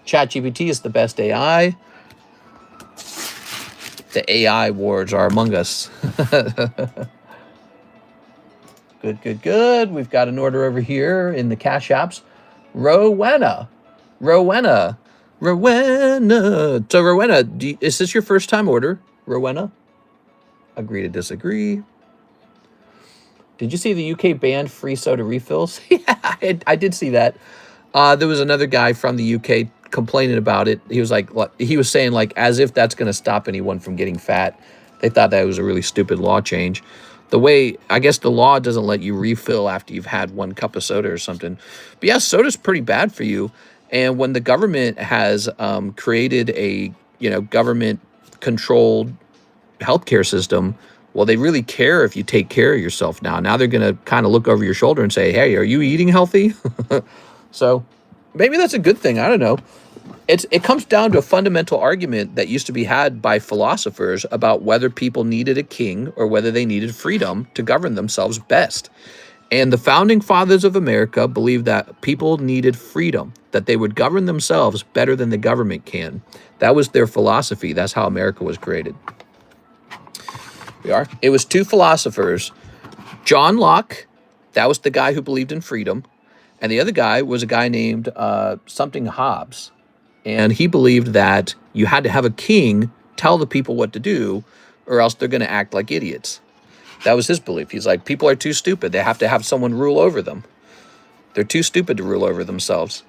ChatGPT is the best AI. The AI wars are among us. Good, good, good. We've got an order over here in the Cash Apps. Rowena. So, Rowena, is this your first time order? Rowena? Agree to disagree. Did you see the UK banned free soda refills? Yeah, I did see that. There was another guy from the UK complaining about it. He was saying like as if that's going to stop anyone from getting fat. They thought that was a really stupid law change. The way, I guess the law doesn't let you refill after you've had 1 cup of soda or something. But yeah, soda's pretty bad for you. And when the government has created a, government-controlled healthcare system, well, they really care if you take care of yourself now. Now they're going to kind of look over your shoulder and say, hey, are you eating healthy? So maybe that's a good thing. I don't know. It comes down to a fundamental argument that used to be had by philosophers about whether people needed a king or whether they needed freedom to govern themselves best. And the founding fathers of America believed that people needed freedom, that they would govern themselves better than the government can. That was their philosophy. That's how America was created. We are. It was 2 philosophers. John Locke, that was the guy who believed in freedom. And the other guy was a guy named something Hobbes. And he believed that you had to have a king tell the people what to do, or else they're going to act like idiots. That was his belief. He's like, people are too stupid. They have to have someone rule over them. They're too stupid to rule over themselves.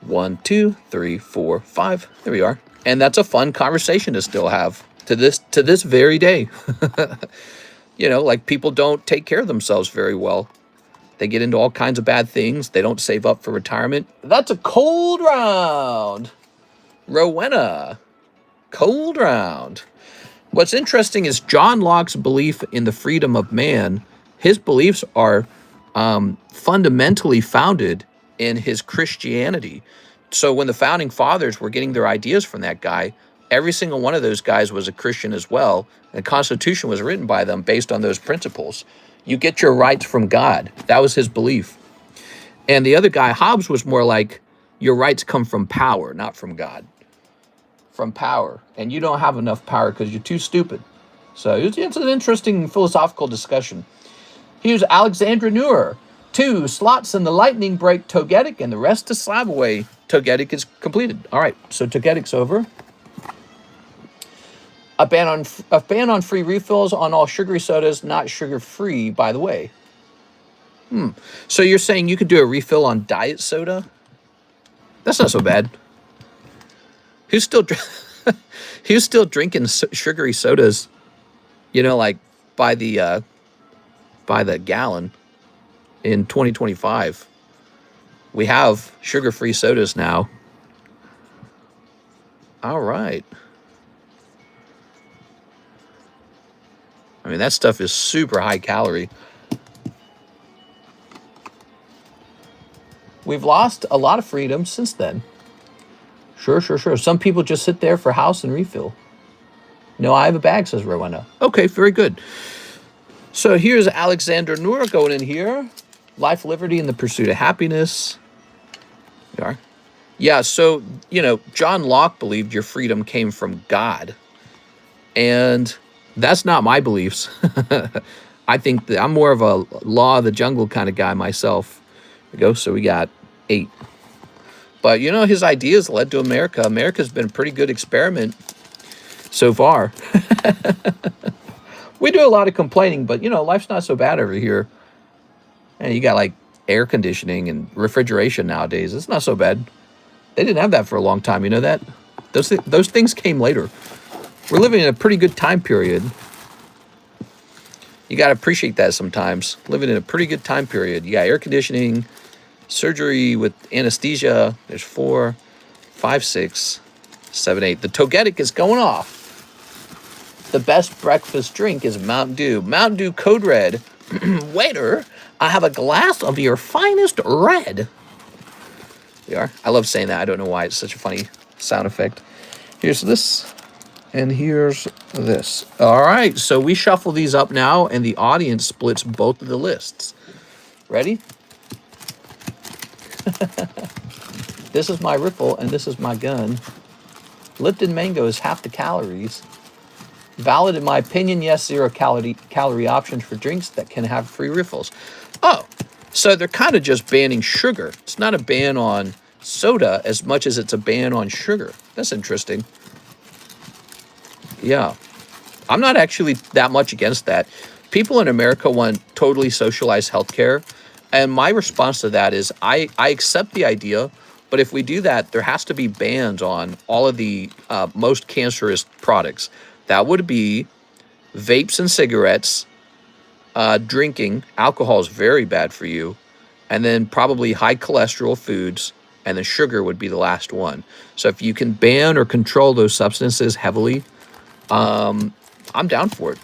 1, 2, 3, 4, 5. There we are. And that's a fun conversation to still have to this very day. Like people don't take care of themselves very well. They get into all kinds of bad things. They don't save up for retirement. That's a cold round. Rowena. Cold round. What's interesting is John Locke's belief in the freedom of man. His beliefs are fundamentally founded in his Christianity. So when the founding fathers were getting their ideas from that guy, every single one of those guys was a Christian as well. The Constitution was written by them based on those principles. You get your rights from God. That was his belief. And the other guy, Hobbes, was more like, your rights come from power, not from God. From power. And you don't have enough power because you're too stupid. So it's an interesting philosophical discussion. Here's Alexandra Neuer. 2 slots in the lightning break Togetic, and the rest to slab away. Togetic is completed. All right, so Togetic's over. A ban on free refills on all sugary sodas, not sugar-free, by the way. So you're saying you could do a refill on diet soda? That's not so bad. Who's still drinking sugary sodas? Like by the gallon in 2025. we have sugar-free sodas now. All right. I mean, that stuff is super high calorie. We've lost a lot of freedom since then. Sure. Some people just sit there for house and refill. No, I have a bag, says Rowena. Okay, very good. So here's Alexander Noor going in here. Life, liberty, and the pursuit of happiness. There are. Yeah, so, you know, John Locke believed your freedom came from God. And that's not my beliefs. I think that I'm more of a law of the jungle kind of guy myself. There we go. So we got 8. But, you know, his ideas led to America. America's been a pretty good experiment so far. We do a lot of complaining, but, you know, life's not so bad over here. And you got, like, air conditioning and refrigeration nowadays. It's not so bad. They didn't have that for a long time. You know that? Those things came later. We're living in a pretty good time period. You got to appreciate that sometimes. Living in a pretty good time period. You got air conditioning, surgery with anesthesia. There's 4, 5, 6, 7, 8. The Togetic is going off. The best breakfast drink is Mountain Dew. Mountain Dew Code Red. Waiter, I have a glass of your finest red. They are. I love saying that. I don't know why. It's such a funny sound effect. Here's this. And here's this. All right. So we shuffle these up now, and the audience splits both of the lists. Ready? This is my riffle, and this is my gun. Lipton Mango is half the calories. Valid in my opinion, yes, 0 calorie options for drinks that can have free riffles. Oh, so they're kind of just banning sugar. It's not a ban on soda as much as it's a ban on sugar. That's interesting. Yeah. I'm not actually that much against that. People in America want totally socialized healthcare. And my response to that is I accept the idea, but if we do that, there has to be bans on all of the most cancerous products. That would be vapes and cigarettes, drinking. Alcohol is very bad for you. And then probably high cholesterol foods. And then sugar would be the last one. So if you can ban or control those substances heavily, I'm down for it.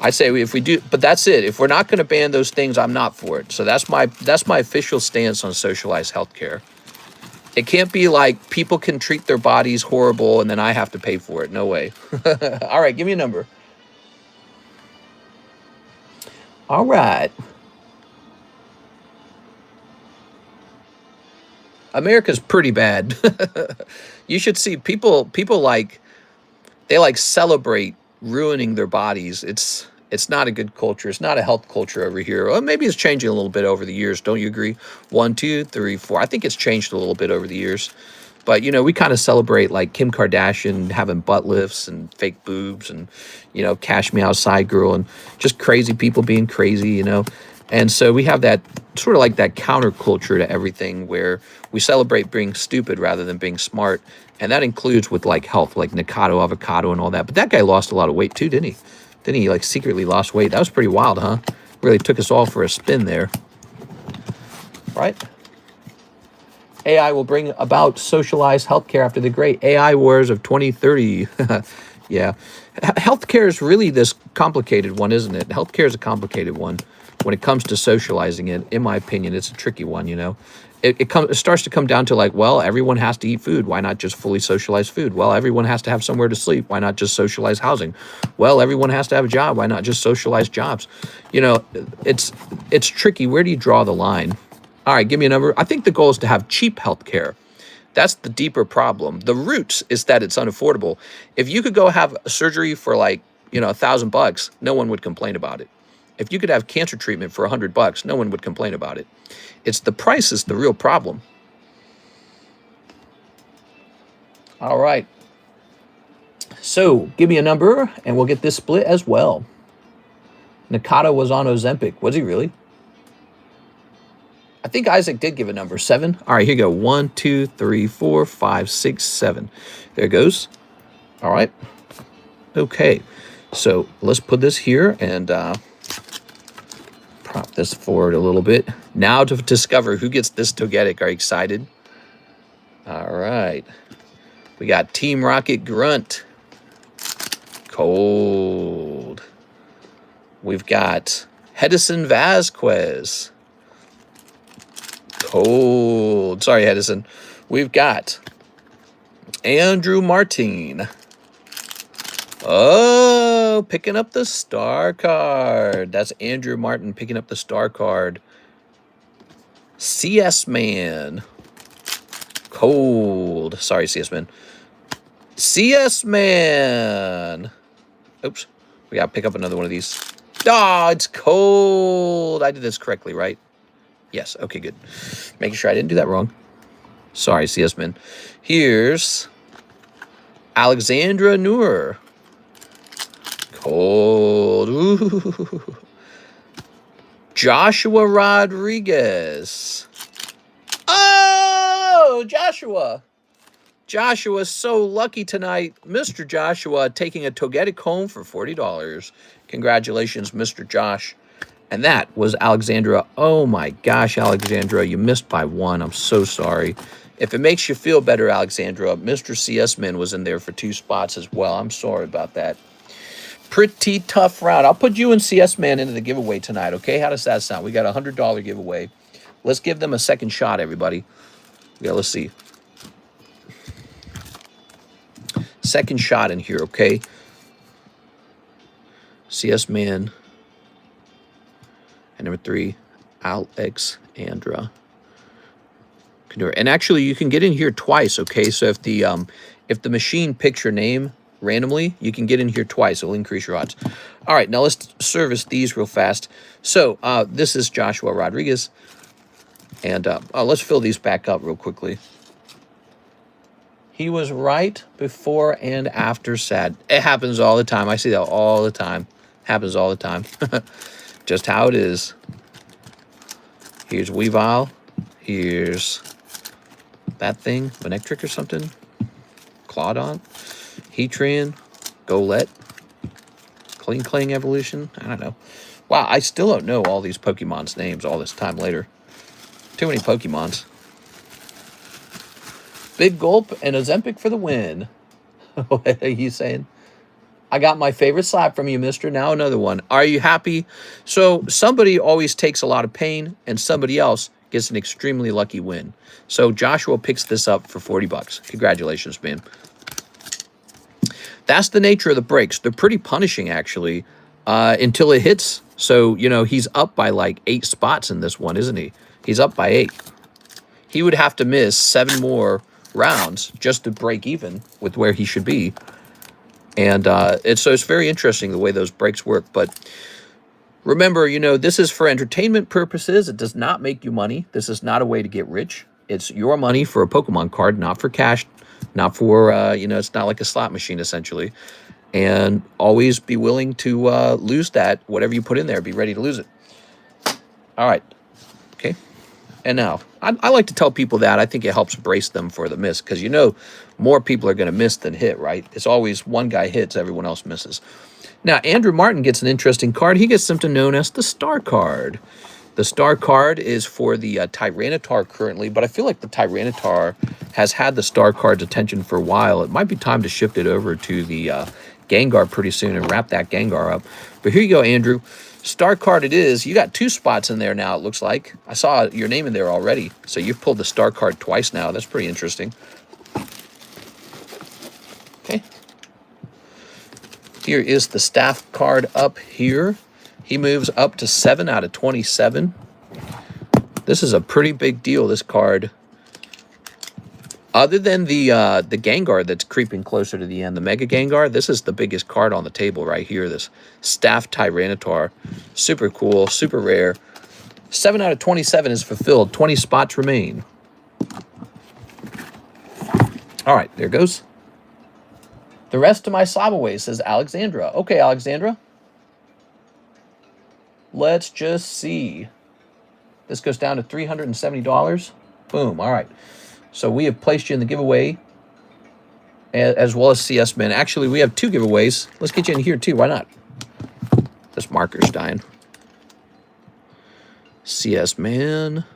I say if we do, but that's it. If we're not going to ban those things, I'm not for it. So that's my official stance on socialized healthcare. It can't be like people can treat their bodies horrible and then I have to pay for it. No way. All right, give me a number. All right. America's pretty bad. You should see people like, they like celebrate ruining their bodies. It's not a good culture. It's not a health culture over here. Well, maybe it's changing a little bit over the years. Don't you agree? 1, 2, 3, 4. I think it's changed a little bit over the years. But, you know, we kind of celebrate like Kim Kardashian having butt lifts and fake boobs and, you know, Cash Me Outside girl and just crazy people being crazy, you know. And so we have that sort of like that counterculture to everything where we celebrate being stupid rather than being smart. And that includes with like health, like Nikado avocado and all that. But that guy lost a lot of weight too, didn't he? Didn't he like secretly lost weight? That was pretty wild, huh? Really took us all for a spin there. Right? AI will bring about socialized healthcare after the great AI wars of 2030. Yeah. Healthcare is really this complicated one, isn't it? Healthcare is a complicated one. When it comes to socializing it, in my opinion, it's a tricky one, you know. It starts to come down to like, well, everyone has to eat food. Why not just fully socialize food? Well, everyone has to have somewhere to sleep. Why not just socialize housing? Well, everyone has to have a job. Why not just socialize jobs? You know, it's tricky. Where do you draw the line? All right, give me a number. I think the goal is to have cheap healthcare. That's the deeper problem. The roots is that it's unaffordable. If you could go have a surgery for like, you know, $1,000, no one would complain about it. If you could have cancer treatment for $100, no one would complain about it. It's the price is the real problem. All right. So give me a number and we'll get this split as well. Nakata was on Ozempic. Was he really? I think Isaac did give a number, 7. All right, here you go. 1, 2, 3, 4, 5, 6, 7. There it goes. All right. Okay. So let's put this here and Prop this forward a little bit. Now to discover who gets this togetic. Are you excited? All right. We got Team Rocket Grunt. Cold. We've got Hedison Vasquez. Cold. Sorry, Hedison. We've got Andrew Martin. Oh, picking up the star card. That's Andrew Martin picking up the star card. CS Man. Cold. Sorry, CS Man. CS Man. Oops. We got to pick up another one of these. Ah, it's cold. I did this correctly, right? Yes. Okay, good. Making sure I didn't do that wrong. Sorry, CS Man. Here's Alexandra Noor. Cold. Ooh. Joshua Rodriguez. Oh, Joshua. Joshua's so lucky tonight. Mr. Joshua taking a togetic home for $40. Congratulations, Mr. Josh. And that was Alexandra. Oh my gosh, Alexandra, you missed by one. I'm so sorry. If it makes you feel better, Alexandra, Mr. CS Man was in there for 2 spots as well. I'm sorry about that. Pretty tough round. I'll put you and CS Man into the giveaway tonight, okay? How does that sound? We got a $100 giveaway. Let's give them a second shot, everybody. Yeah, let's see. Second shot in here, okay? CS Man. And number 3, Alexandra. And actually, you can get in here twice, okay? So if the machine picks your name randomly, you can get in here twice. It'll increase your odds. All right, now let's service these real fast. So this is Joshua Rodriguez. And let's fill these back up real quickly. He was right before and after sad. It happens all the time. I see that all the time. Happens all the time. Just how it is. Here's Weavile. Here's that thing. Manectric or something. Claudon. Heatran. Golett. Kling Evolution. I don't know. Wow, I still don't know all these Pokemon's names all this time later. Too many Pokemons. Big gulp and Ozempic for the win. What are you saying? I got my favorite slap from you, mister. Now another one. Are you happy? So somebody always takes a lot of pain and somebody else gets an extremely lucky win. So Joshua picks this up for $40. Congratulations, man. That's the nature of the breaks. They're pretty punishing, actually, until it hits. So, you know, he's up by like 8 spots in this one, isn't he? He's up by 8. He would have to miss 7 more rounds just to break even with where he should be. And so it's very interesting the way those breaks work. But remember, you know, this is for entertainment purposes. It does not make you money. This is not a way to get rich. It's your money for a Pokemon card, not for cash, not for, you know, it's not like a slot machine, essentially. And always be willing to lose that. Whatever you put in there, be ready to lose it. All right. Okay. And now, I like to tell people that. I think it helps brace them for the miss. Because, you know, more people are going to miss than hit, right? It's always one guy hits, everyone else misses. Now, Andrew Martin gets an interesting card. He gets something known as the Star Card. The Star Card is for the Tyranitar currently. But I feel like the Tyranitar has had the Star Card's attention for a while. It might be time to shift it over to the Gengar pretty soon and wrap that Gengar up. But here you go, Andrew. Star Card it is. You got 2 spots in there now, it looks like. I saw your name in there already. So you've pulled the Star Card twice now. That's pretty interesting. Okay. Here is the Staff Card up here. He moves up to 7 out of 27. This is a pretty big deal, this card. Other than the Gengar that's creeping closer to the end, the Mega Gengar, this is the biggest card on the table right here, this Staff Tyranitar. Super cool, super rare. 7 out of 27 is fulfilled. 20 spots remain. All right, there goes. The rest of my Slabaway, says Alexandra. Okay, Alexandra. Let's just see. This goes down to $370. Boom, all right. So we have placed you in the giveaway, as well as CS Man. Actually, we have 2 giveaways. Let's get you in here, too. Why not? This marker's dying. CS Man.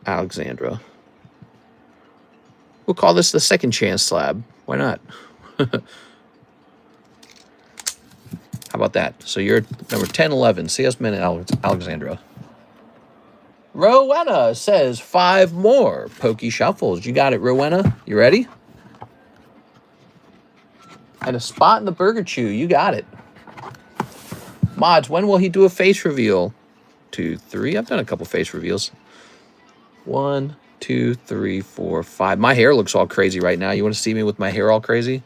Alexandra. We'll call this the second chance slab. Why not? How about that? So you're number 10, 11. CS Man and Alexandra. Rowena says 5 more Pokey Shuffles. You got it, Rowena. You ready? And a spot in the Burger Chew. You got it. Mods, when will he do a face reveal? 2, 3. I've done a couple face reveals. 1, 2, 3, 4, 5. My hair looks all crazy right now. You want to see me with my hair all crazy?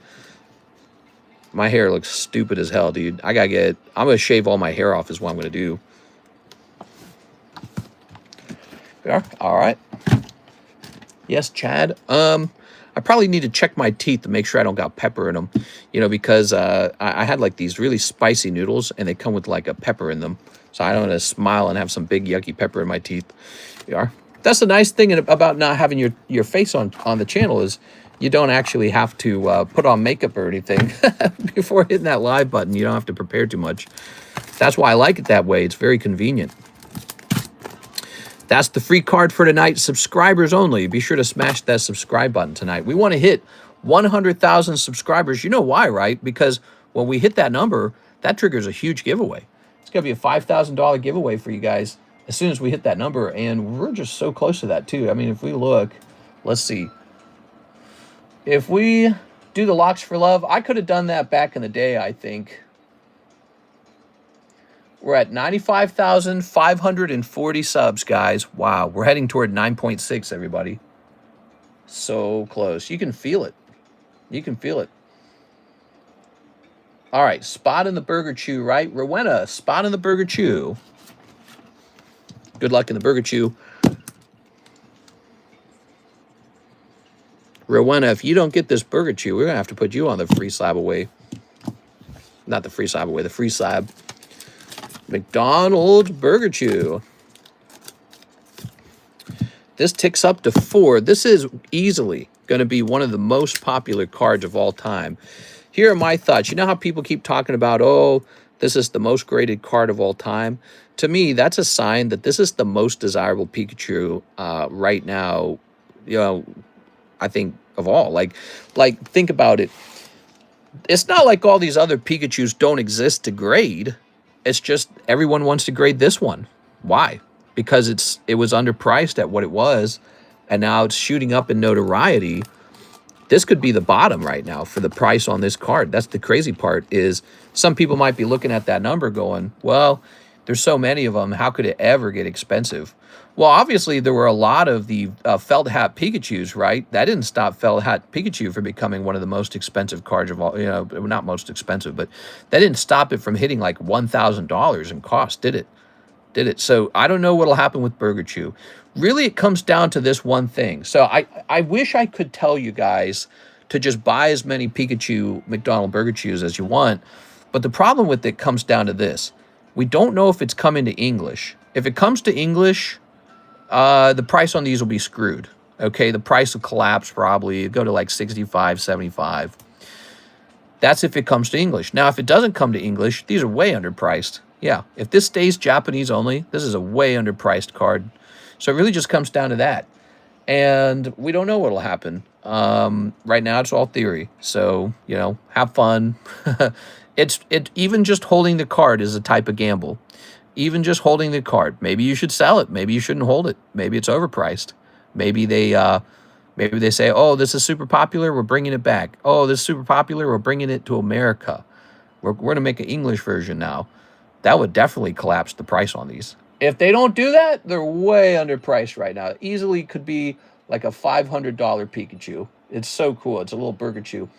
My hair looks stupid as hell, dude. I'm going to shave all my hair off is what I'm going to do. Yeah, all right. Yes, Chad. I probably need to check my teeth to make sure I don't got pepper in them. You know, because I had like these really spicy noodles and they come with like a pepper in them. So I don't want to smile and have some big yucky pepper in my teeth. Yeah. That's the nice thing about not having your face on the channel is you don't actually have to put on makeup or anything before hitting that live button. You don't have to prepare too much. That's why I like it that way. It's very convenient. That's the free card for tonight. Subscribers only. Be sure to smash that subscribe button tonight. We want to hit 100,000 subscribers. You know why, right? Because when we hit that number, that triggers a huge giveaway. It's going to be a $5,000 giveaway for you guys as soon as we hit that number. And we're just so close to that, too. I mean, if we look, let's see. If we do the locks for love, I could have done that back in the day, I think. We're at 95,540 subs, guys. Wow, we're heading toward 9.6, everybody. So close. You can feel it. You can feel it. All right, spot in the Burger Chew, right? Rowena, spot in the Burger Chew. Good luck in the Burger Chew. Rowena, if you don't get this Burger Chew, we're going to have to put you on the free slab away. Not the free slab away, the free slab. McDonald's Burger Chew. This ticks up to 4. This is easily going to be one of the most popular cards of all time. Here are my thoughts. You know how people keep talking about, oh, this is the most graded card of all time? To me, that's a sign that this is the most desirable Pikachu right now, you know, I think, of all. Like, think about it. It's not like all these other Pikachus don't exist to grade. It's just everyone wants to grade this one. Why? Because it was underpriced at what it was, and now it's shooting up in notoriety. This could be the bottom right now for the price on this card. That's the crazy part is some people might be looking at that number going, well, there's so many of them. How could it ever get expensive? Well, obviously, there were a lot of the felt hat Pikachus, right? That didn't stop felt hat Pikachu from becoming one of the most expensive cards of all, you know, not most expensive, but that didn't stop it from hitting like $1,000 in cost, did it? Did it? So I don't know what'll happen with Burger Chew. Really, it comes down to this one thing. So I wish I could tell you guys to just buy as many Pikachu McDonald Burger Chews as you want, but the problem with it comes down to this. We don't know if it's coming to English. If it comes to English, the price on these will be screwed. Okay, the price will collapse probably. It'll go to like 65, 75. That's if it comes to English. Now, if it doesn't come to English, these are way underpriced. Yeah, if this stays Japanese only, this is a way underpriced card. So it really just comes down to that. And we don't know what will happen. Right now, it's all theory. So, you know, have fun. Even just holding the card is a type of gamble. Even just holding the card. Maybe you should sell it. Maybe you shouldn't hold it. Maybe it's overpriced. Maybe they say, oh, this is super popular. We're bringing it back. Oh, this is super popular. We're bringing it to America. We're going to make an English version now. That would definitely collapse the price on these. If they don't do that, they're way underpriced right now. Easily could be like a $500 Pikachu. It's so cool. It's a little Burger Chew.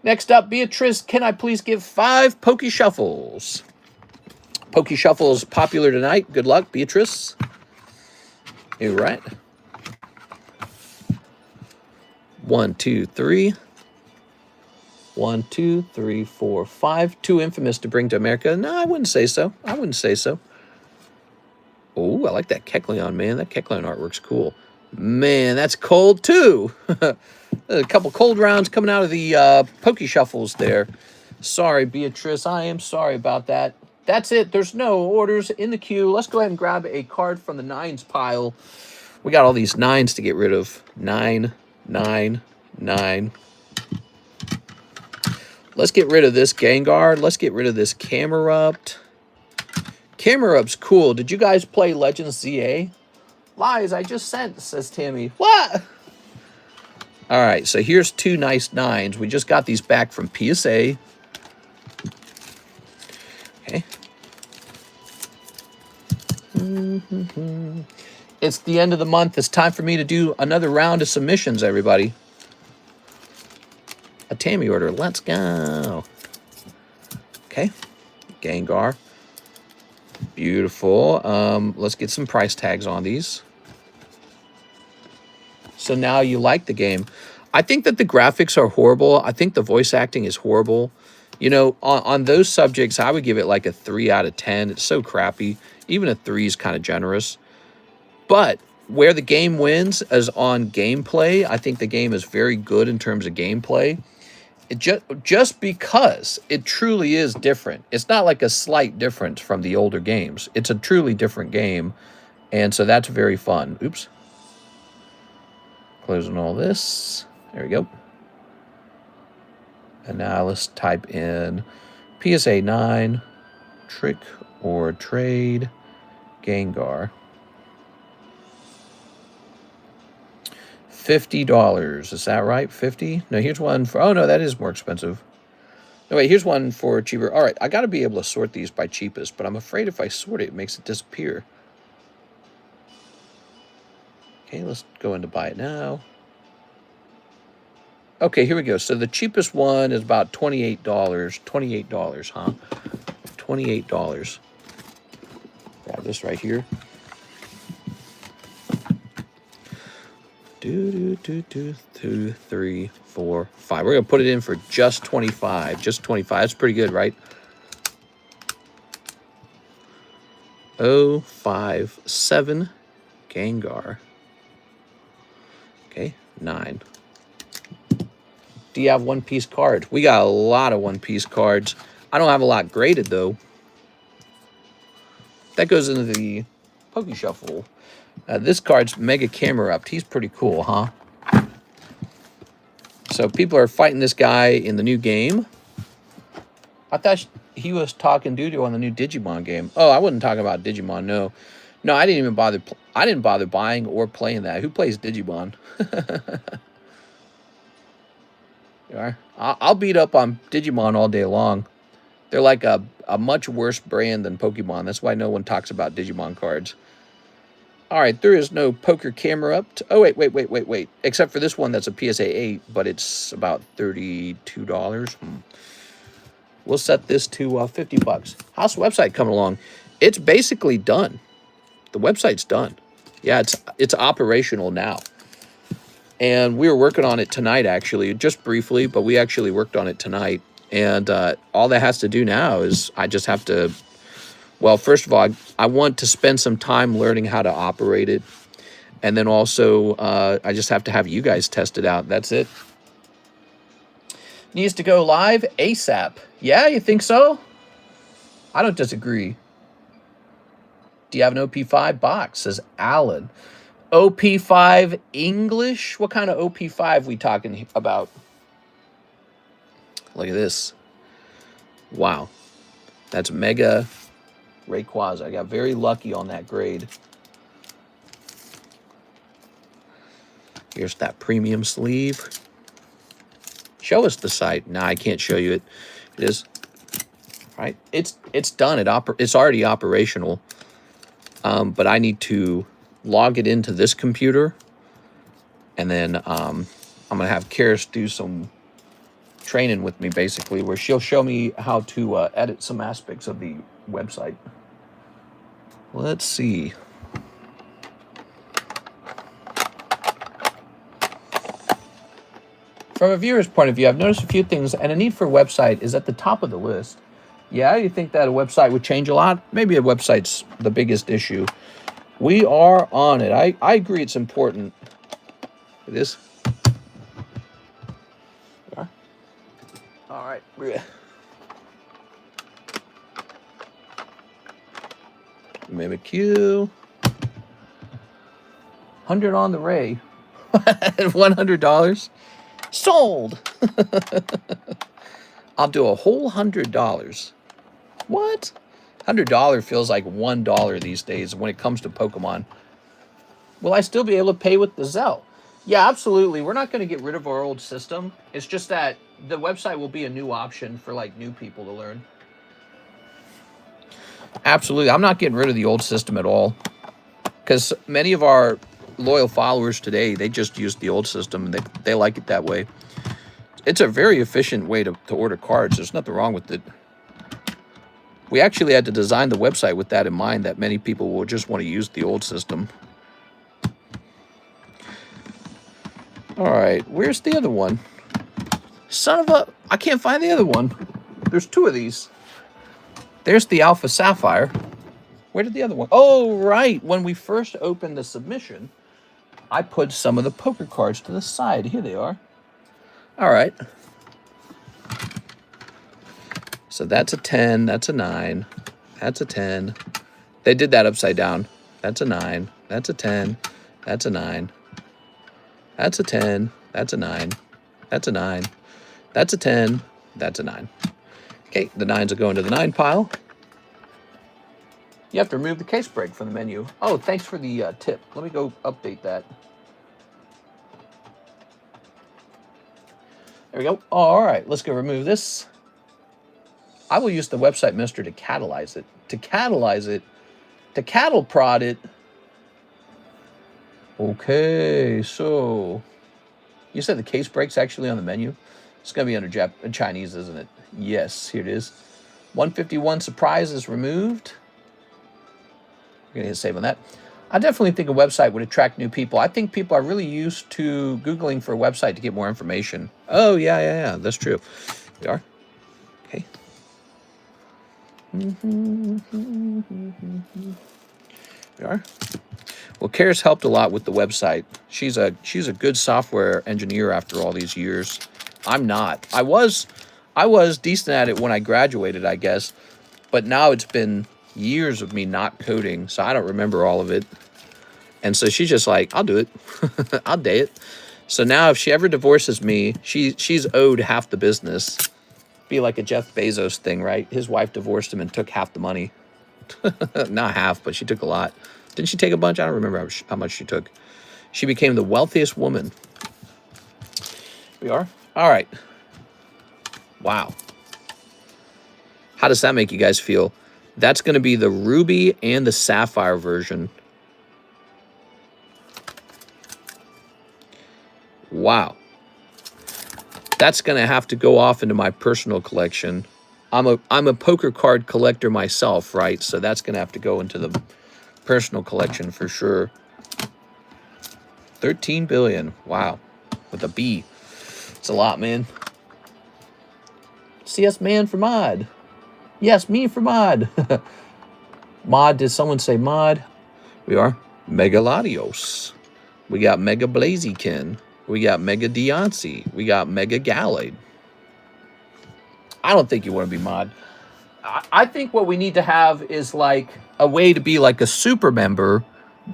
Next up, Beatrice, can I please give 5 Pokey Shuffles? Pokey Shuffles popular tonight. Good luck, Beatrice. You're right. 1, 2, 3. 1, 2, 3, 4, 5. Too infamous to bring to America. No, I wouldn't say so. I wouldn't say so. Oh, I like that Kecleon, man. That Kecleon artwork's cool. Man, that's cold, too. A couple cold rounds coming out of the Pokey Shuffles there. Sorry, Beatrice. I am sorry about that. That's it. There's no orders in the queue. Let's go ahead and grab a card from the 9s pile. We got all these 9s to get rid of. 9, 9, 9. Let's get rid of this Gengar. Let's get rid of this Camerupt. Camerupt's cool. Did you guys play Legends ZA? Lies, I just sent, says Tammy. What? All right, so here's 2 nice 9s. We just got these back from PSA. Okay. It's the end of the month. It's time for me to do another round of submissions, everybody. A Tammy order. Let's go. Okay. Gengar. Beautiful. Let's get some price tags on these. So now you like the game. I think that the graphics are horrible. I think the voice acting is horrible. You know, on those subjects, I would give it like a 3 out of 10. It's so crappy. Even a 3 is kind of generous. But where the game wins is on gameplay. I think the game is very good in terms of gameplay. It just because it truly is different. It's not like a slight difference from the older games. It's a truly different game. And so that's very fun. Oops. Closing all this. There we go. And now let's type in PSA 9, Trick or Trade, Gengar. $50. Is that right? 50? No, here's one for... Oh, no, that is more expensive. No, wait, here's one for cheaper. All right, I got to be able to sort these by cheapest, but I'm afraid if I sort it, it makes it disappear. Okay, let's go into buy it now. Okay, here we go. So the cheapest one is about $28. $28, huh? $28. Grab this right here. Two, 3, 4, 5. We're gonna put it in for just 25. Just 25. That's pretty good, right? 057 Gengar. Okay, 9. Do you have one-piece cards? We got a lot of one-piece cards. I don't have a lot graded though. That goes into the Poke Shuffle. This card's Mega Camerupt. He's pretty cool, huh? So people are fighting this guy in the new game. I thought he was talking doo-doo on the new Digimon game. Oh, I wasn't talking about Digimon, no. No, I didn't even bother. I didn't bother buying or playing that. Who plays Digimon? You are? I'll beat up on Digimon all day long. They're like a much worse brand than Pokemon. That's why no one talks about Digimon cards. All right, there is no Poker Camerupt. Oh, wait. Except for this one that's a PSA 8, but it's about $32. We'll set this to 50 bucks. How's the website coming along? It's basically done. The website's done. Yeah, it's operational now. And we were working on it tonight, actually, just briefly, but we actually worked on it tonight. And all that has to do now is I just have to... Well, first of all, I want to spend some time learning how to operate it. And then also, I just have to have you guys test it out. That's it. Needs to go live ASAP. Yeah, you think so? I don't disagree. Do you have an OP5 box? Says Alan. OP5 English? What kind of OP5 we talking about? Look at this. Wow. That's Mega Rayquaza. I got very lucky on that grade. Here's that premium sleeve. Show us the site. Nah, I can't show you it. It is right. It's done. It's already operational. But I need to log it into this computer, and then I'm gonna have Karis do some training with me, basically, where she'll show me how to edit some aspects of the website. Let's see. From a viewer's point of view, I've noticed a few things, and a need for a website is at the top of the list. Yeah, you think that a website would change a lot? Maybe a website's the biggest issue. We are on it. I agree it's important. It is. All right. Mimikyu. 100 on the Ray. $100. Sold. I'll do a whole $100. What? $100 feels like $1 these days when it comes to Pokemon. Will I still be able to pay with the ZELLE? Yeah, absolutely. We're not going to get rid of our old system. It's just that the website will be a new option for like new people to learn. Absolutely. I'm not getting rid of the old system at all. Because many of our loyal followers today, they just use the old system. They like it that way. It's a very efficient way to order cards. There's nothing wrong with it. We actually had to design the website with that in mind, that many people will just want to use the old system. All right, where's the other one? Son of a... I can't find the other one. There's two of these. There's the Alpha Sapphire. Where did the other one? Oh, right. When we first opened the submission, I put some of the poker cards to the side. Here they are. All right. So that's a 10. That's a 9. That's a 10. They did that upside down. That's a 9. That's a 10. That's a 9. That's a 10. That's a 9. That's a 9. That's a 10. That's a 9. Okay, the 9s will go into the 9 pile. You have to remove the case break from the menu. Oh, thanks for the tip. Let me go update that. There we go. All right, let's go remove this. I will use the website mister to catalyze it. To catalyze it. To cattle prod it. Okay, so you said the case break's actually on the menu. It's going to be under Chinese, isn't it? Yes, here it is. 151 surprise is removed. We're going to hit save on that. I definitely think a website would attract new people. I think people are really used to Googling for a website to get more information. Oh, yeah. That's true. We are. Okay. We are. Well, Kara's helped a lot with the website. She's a good software engineer after all these years. I'm not. I was decent at it when I graduated, I guess. But now it's been years of me not coding, so I don't remember all of it. And so she's just like, I'll do it. I'll day it. So now if she ever divorces me, she's owed half the business. Be like a Jeff Bezos thing, right? His wife divorced him and took half the money. Not half, but she took a lot. Didn't she take a bunch? I don't remember how much she took. She became the wealthiest woman. We are? All right. Wow. How does that make you guys feel? That's going to be the ruby and the sapphire version. Wow. That's going to have to go off into my personal collection. I'm a poker card collector myself, right? So that's going to have to go into the personal collection for sure. 13 billion. Wow. With a B. It's a lot, man. CS man for mod. Yes, me for mod. Mod, did someone say mod? We are. Megaladios. We got Mega Blaziken. We got Mega Deontay. We got Mega Gallade. I don't think you want to be mod. I think what we need to have is like a way to be like a super member.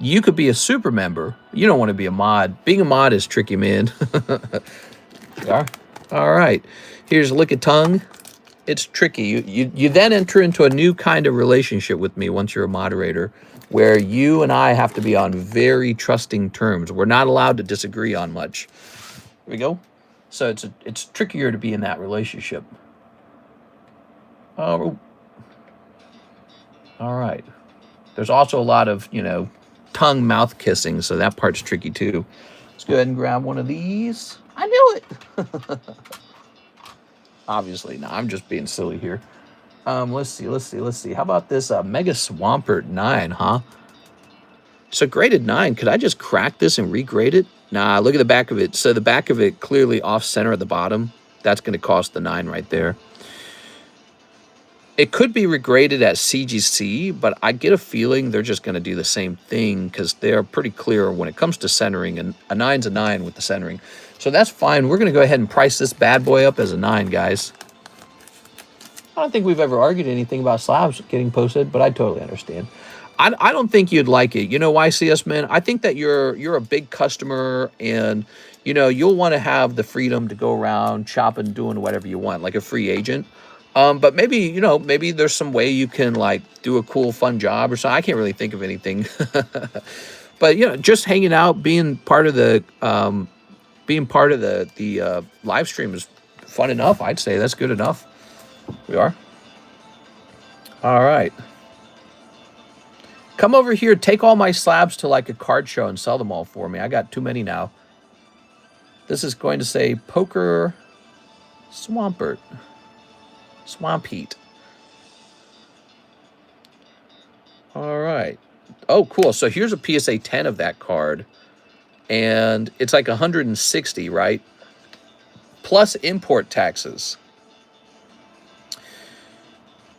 You could be a super member. You don't want to be a mod. Being a mod is tricky, man. Yeah. All right. Here's Lick a Tongue. It's tricky. You then enter into a new kind of relationship with me once you're a moderator, where you and I have to be on very trusting terms. We're not allowed to disagree on much. Here we go. So it's trickier to be in that relationship. Oh. All right. There's also a lot of, tongue mouth kissing, so that part's tricky too. Let's go ahead and grab one of these. I knew it. Obviously, no, I'm just being silly here. Let's see. How about this Mega Swampert 9, huh? So graded 9. Could I just crack this and regrade it? Nah, look at the back of it. So the back of it clearly off center at the bottom. That's going to cost the 9 right there. It could be regraded at CGC, but I get a feeling they're just going to do the same thing because they're pretty clear when it comes to centering, and a 9's a 9 with the centering. So that's fine. We're going to go ahead and price this bad boy up as a 9, guys. I don't think we've ever argued anything about slabs getting posted, but I totally understand. I don't think you'd like it. You know why, CS Man? I think that you're a big customer, and you know you'll want to have the freedom to go around shopping, doing whatever you want, like a free agent. But maybe maybe there's some way you can like do a cool, fun job or something. I can't really think of anything. But just hanging out, being part of the live stream is fun enough. I'd say that's good enough. We are. All right. Come over here, take all my slabs to like a card show and sell them all for me. I got too many now. This is going to say Poker Swampert. Swamp Heat. All right. Oh, cool. So here's a PSA 10 of that card. And it's like 160, right? Plus import taxes.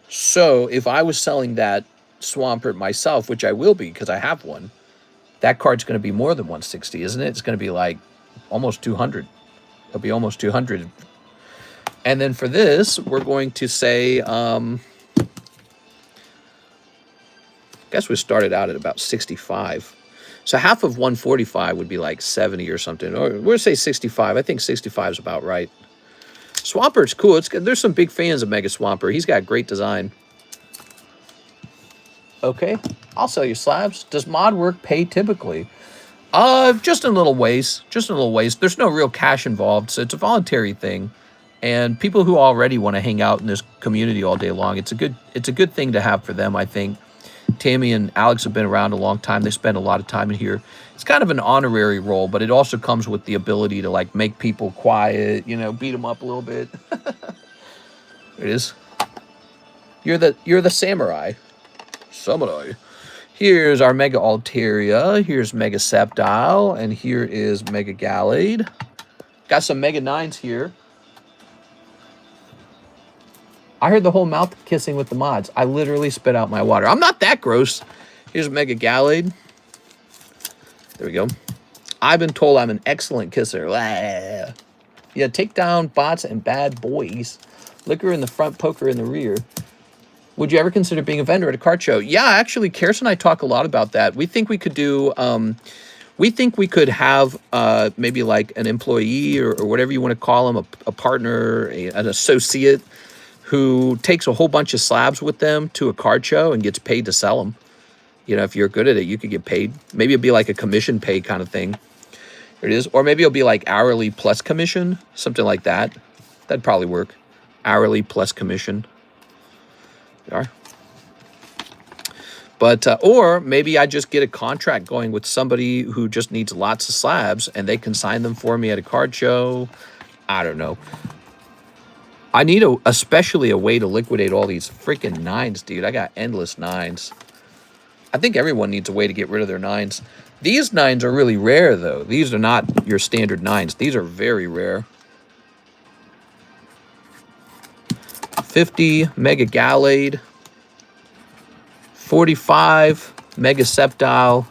So if I was selling that Swampert myself, which I will be because I have one, that card's going to be more than 160, isn't it? It's going to be like almost 200. It'll be almost 200. And then for this, we're going to say, I guess we started out at about 65. So half of 145 would be like 70 or something. Or we'll say 65. I think 65 is about right. Swampert's cool. There's some big fans of Mega Swampert. He's got great design. Okay, I'll sell you slabs. Does mod work pay typically? Just in little ways. Just in little ways. There's no real cash involved, so it's a voluntary thing. And people who already want to hang out in this community all day long, it's a good thing to have for them, I think. Tammy and Alex have been around a long time. They spend a lot of time in here. It's kind of an honorary role, but it also comes with the ability to like make people quiet, beat them up a little bit. It is. You're the samurai. Samurai. Here's our Mega Altaria. Here's Mega Septile. And here is Mega Gallade. Got some Mega 9s here. I heard the whole mouth kissing with the mods. I literally spit out my water. I'm not that gross. Here's Mega Gallade. There we go. I've been told I'm an excellent kisser. Yeah, take down bots and bad boys. Liquor in the front, poker in the rear. Would you ever consider being a vendor at a card show? Yeah, actually, Karis and I talk a lot about that. We think we could do, we think we could have maybe like an employee or whatever you want to call them, a partner, an associate who takes a whole bunch of slabs with them to a card show and gets paid to sell them. If you're good at it, you could get paid. Maybe it'd be like a commission pay kind of thing. There it is. Or maybe it'll be like hourly plus commission, something like that. That'd probably work. Hourly plus commission. There are. But, or maybe I just get a contract going with somebody who just needs lots of slabs and they consign them for me at a card show. I don't know. I need especially a way to liquidate all these freaking 9s, dude. I got endless 9s. I think everyone needs a way to get rid of their 9s. These 9s are really rare, though. These are not your standard 9s. These are very rare. 50 Mega Gallade. 45 Mega Septile.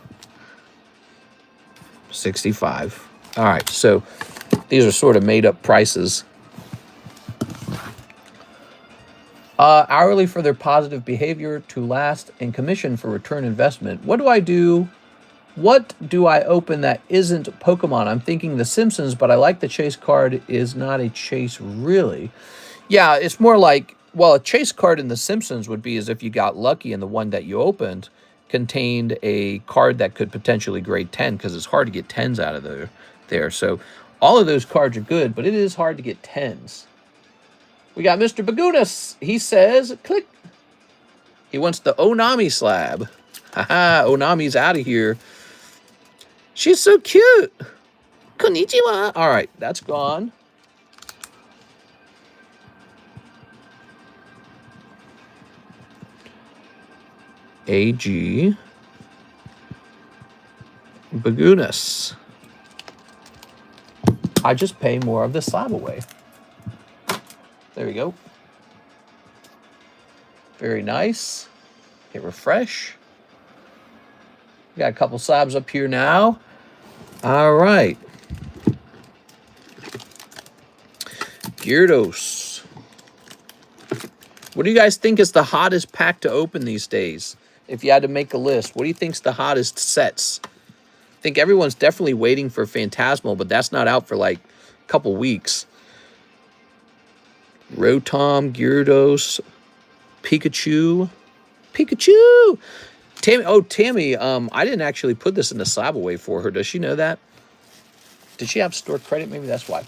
65. All right, so these are sort of made-up prices. Hourly for their positive behavior to last, and commission for return investment. What do I do? What do I open that isn't Pokemon? I'm thinking The Simpsons, but I like the chase card is not a chase, really. Yeah, it's more like, well, a chase card in The Simpsons would be as if you got lucky and the one that you opened contained a card that could potentially grade 10, because it's hard to get 10s out of there. So all of those cards are good, but it is hard to get 10s. We got Mr. Bagunas. He says, click. He wants the Onami slab. Haha, Onami's out of here. She's so cute. Konnichiwa. All right, that's gone. AG Bagunas. I just pay more of the slab away. There we go. Very nice. Hit refresh. We got a couple slabs up here now. All right. Gyarados. What do you guys think is the hottest pack to open these days? If you had to make a list, what do you think's the hottest sets? I think everyone's definitely waiting for Phantasmal, but that's not out for like a couple weeks. Rotom, Gyarados, Pikachu. Tammy, oh, Tammy, I didn't actually put this in the slab away for her. Does she know that? Did she have store credit? Maybe that's why.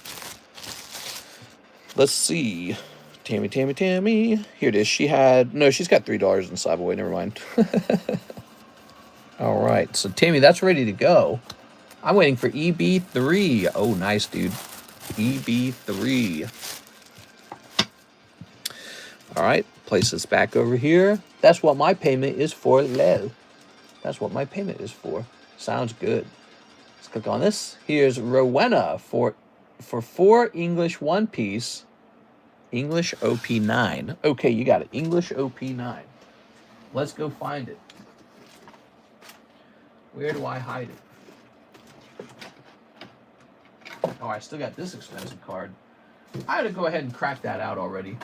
Let's see. Tammy. Here it is. She's got $3 in slab away. Never mind. All right. So, Tammy, that's ready to go. I'm waiting for EB3. Oh, nice, dude. EB3. All right. Place this back over here. That's what my payment is for, lol. That's what my payment is for. Sounds good. Let's click on this. Here's Rowena for 4 English One Piece. English OP9. Okay, you got it. English OP9. Let's go find it. Where do I hide it? Oh, I still got this expensive card. I had to go ahead and crack that out already.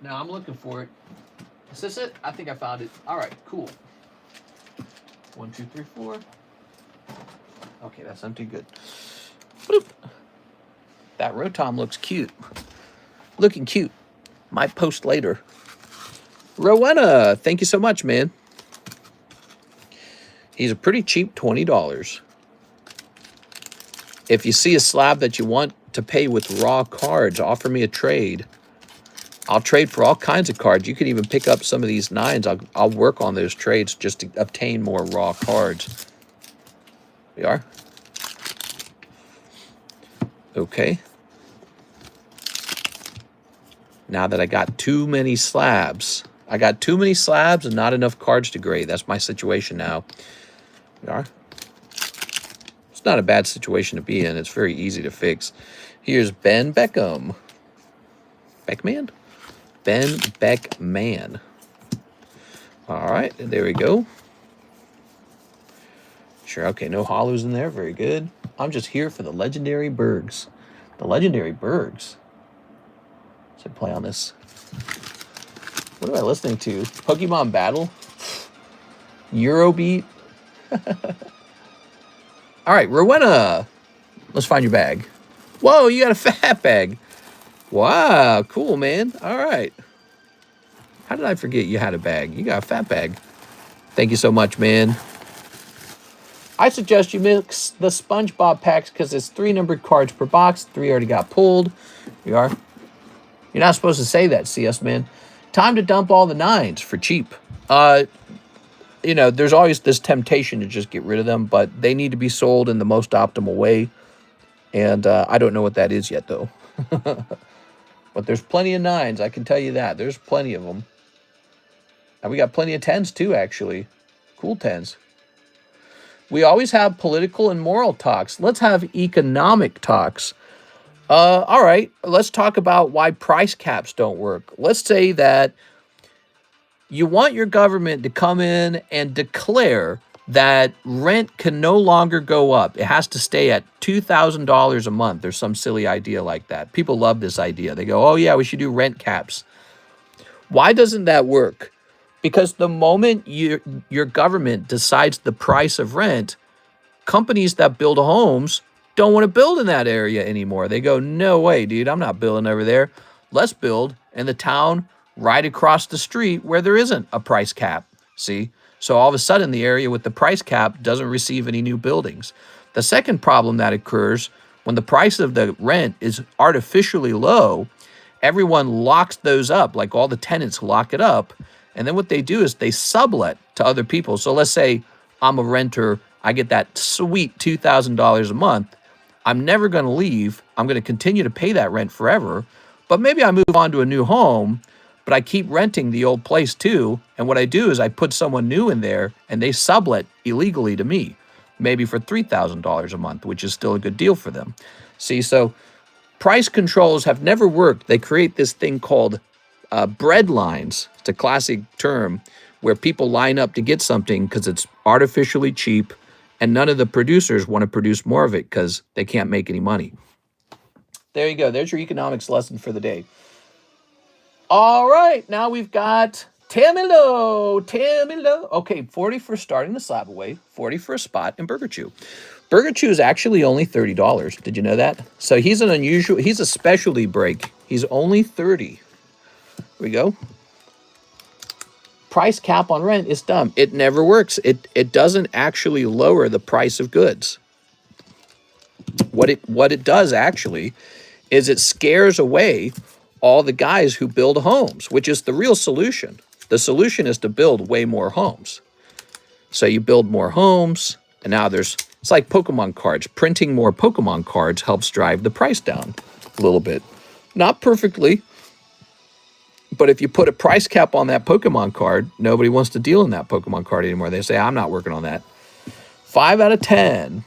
Now I'm looking for it. Is this it? I think I found it. All right, cool. 1, 2, 3, 4. Okay, that's empty. Good. Bloop. That Rotom looks cute. Looking cute. Might post later. Rowena, thank you so much, man. He's a pretty cheap $20. If you see a slab that you want to pay with raw cards, offer me a trade. I'll trade for all kinds of cards. You can even pick up some of these 9s. I'll work on those trades just to obtain more raw cards. We are. Okay. Now that I got too many slabs. I got too many slabs and not enough cards to grade. That's my situation now. We are. It's not a bad situation to be in. It's very easy to fix. Here's Ben Beckham. Beckman? Ben Beckman. All right, there we go. Sure, okay, no hollows in there. Very good. I'm just here for the legendary Bergs. The legendary Bergs. So play on this. What am I listening to? Pokemon Battle? Eurobeat? All right, Rowena. Let's find your bag. Whoa, you got a fat bag. Wow, cool, man. All right. How did I forget you had a bag? You got a fat bag. Thank you so much, man. I suggest you mix the SpongeBob packs because it's 3 numbered cards per box. 3 already got pulled. We are. You're not supposed to say that, CS, man. Time to dump all the 9s for cheap. You know, there's always this temptation to just get rid of them, but they need to be sold in the most optimal way. And I don't know what that is yet, though. But there's plenty of 9s, I can tell you that. There's plenty of them. And we got plenty of 10s, too, actually. Cool 10s. We always have political and moral talks. Let's have economic talks. All right, let's talk about why price caps don't work. Let's say that you want your government to come in and declare that rent can no longer go up. It has to stay at $2,000 a month. There's some silly idea like that. People love this idea. They go, oh, yeah, we should do rent caps. Why doesn't that work? Because the moment your government decides the price of rent, companies that build homes don't want to build in that area anymore. They go, no way, dude, I'm not building over there. Let's build in the town right across the street where there isn't a price cap. See? So all of a sudden, the area with the price cap doesn't receive any new buildings. The second problem that occurs when the price of the rent is artificially low, everyone locks those up, like all the tenants lock it up. And then what they do is they sublet to other people. So let's say I'm a renter. I get that sweet $2,000 a month. I'm never going to leave. I'm going to continue to pay that rent forever. But maybe I move on to a new home, but I keep renting the old place too. And what I do is I put someone new in there and they sublet illegally to me, maybe for $3,000 a month, which is still a good deal for them. See, so price controls have never worked. They create this thing called bread lines. It's a classic term where people line up to get something because it's artificially cheap and none of the producers want to produce more of it because they can't make any money. There you go. There's your economics lesson for the day. All right, now we've got Tammy Low. Okay, 40 for starting the slab away, 40 for a spot, and Burger Chew. Burger Chew is actually only $30. Did you know that? So he's a specialty break. He's only 30. Here we go. Price cap on rent is dumb. It never works. It doesn't actually lower the price of goods. What it does actually is it scares away all the guys who build homes, which is the real solution. The solution is to build way more homes. So you build more homes, and now it's like Pokemon cards. Printing more Pokemon cards helps drive the price down a little bit. Not perfectly, but if you put a price cap on that Pokemon card, nobody wants to deal in that Pokemon card anymore. They say, I'm not working on that. 5 out of 10.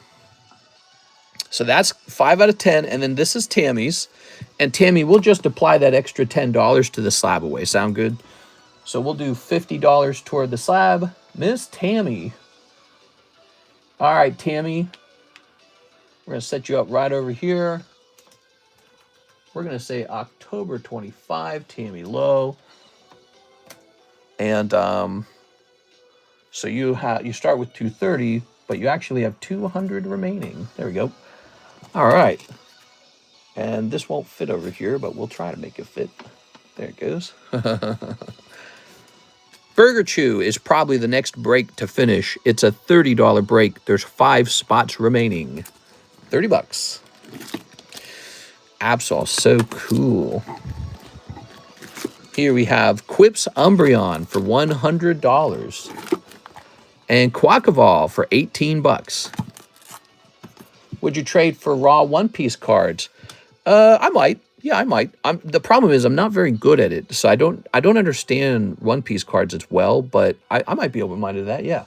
So that's 5 out of 10, and then this is Tammy's. And Tammy, we'll just apply that extra $10 to the slab away. Sound good? So we'll do $50 toward the slab. Miss Tammy. All right, Tammy. We're going to set you up right over here. We're going to say October 25, Tammy Low. And so you start with 230, but you actually have 200 remaining. There we go. All right. And this won't fit over here, but we'll try to make it fit. There it goes. Burger Chew is probably the next break to finish. It's a $30 break. There's 5 spots remaining. $30. Absol, so cool. Here we have Quips Umbreon for $100. And Quackavall for $18. Would you trade for raw One Piece cards? I might. Yeah, I might. The problem is I'm not very good at it, so I don't understand One Piece cards as well, but I might be open-minded to that, yeah.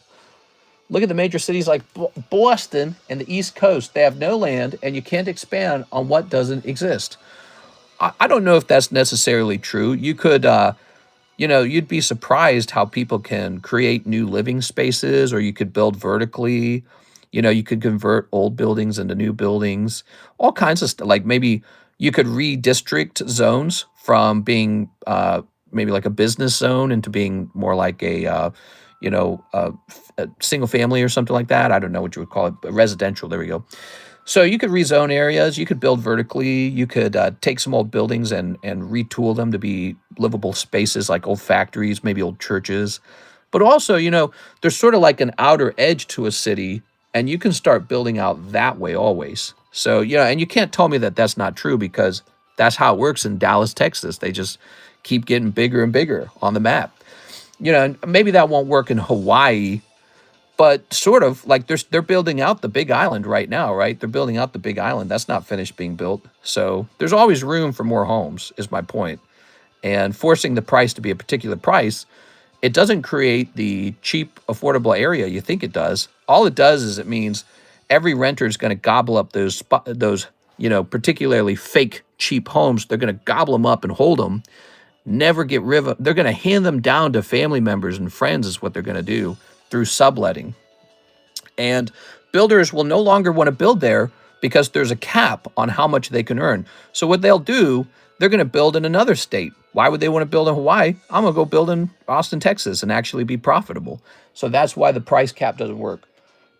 Look at the major cities like Boston and the East Coast. They have no land, and you can't expand on what doesn't exist. I don't know if that's necessarily true. You could, you'd be surprised how people can create new living spaces, or you could build vertically. You could convert old buildings into new buildings, all kinds of stuff. Like maybe you could redistrict zones from being maybe like a business zone into being more like a single family or something like that. I don't know what you would call it, but residential. There we go. So you could rezone areas. You could build vertically. You could take some old buildings and retool them to be livable spaces like old factories, maybe old churches. But also, there's sort of like an outer edge to a city, and you can start building out that way always. So, and you can't tell me that that's not true, because that's how it works in Dallas, Texas. They just keep getting bigger and bigger on the map. And maybe that won't work in Hawaii, but sort of like they're building out the Big Island right now, right? They're building out the Big Island. That's not finished being built. So there's always room for more homes, is my point. And forcing the price to be a particular price, it doesn't create the cheap, affordable area you think it does. All it does is it means every renter is going to gobble up those particularly fake cheap homes. They're going to gobble them up and hold them, never get rid of them. They're going to hand them down to family members and friends is what they're going to do through subletting. And builders will no longer want to build there because there's a cap on how much they can earn. So what they'll do, they're going to build in another state. Why would they want to build in Hawaii? I'm going to go build in Austin, Texas, and actually be profitable. So that's why the price cap doesn't work.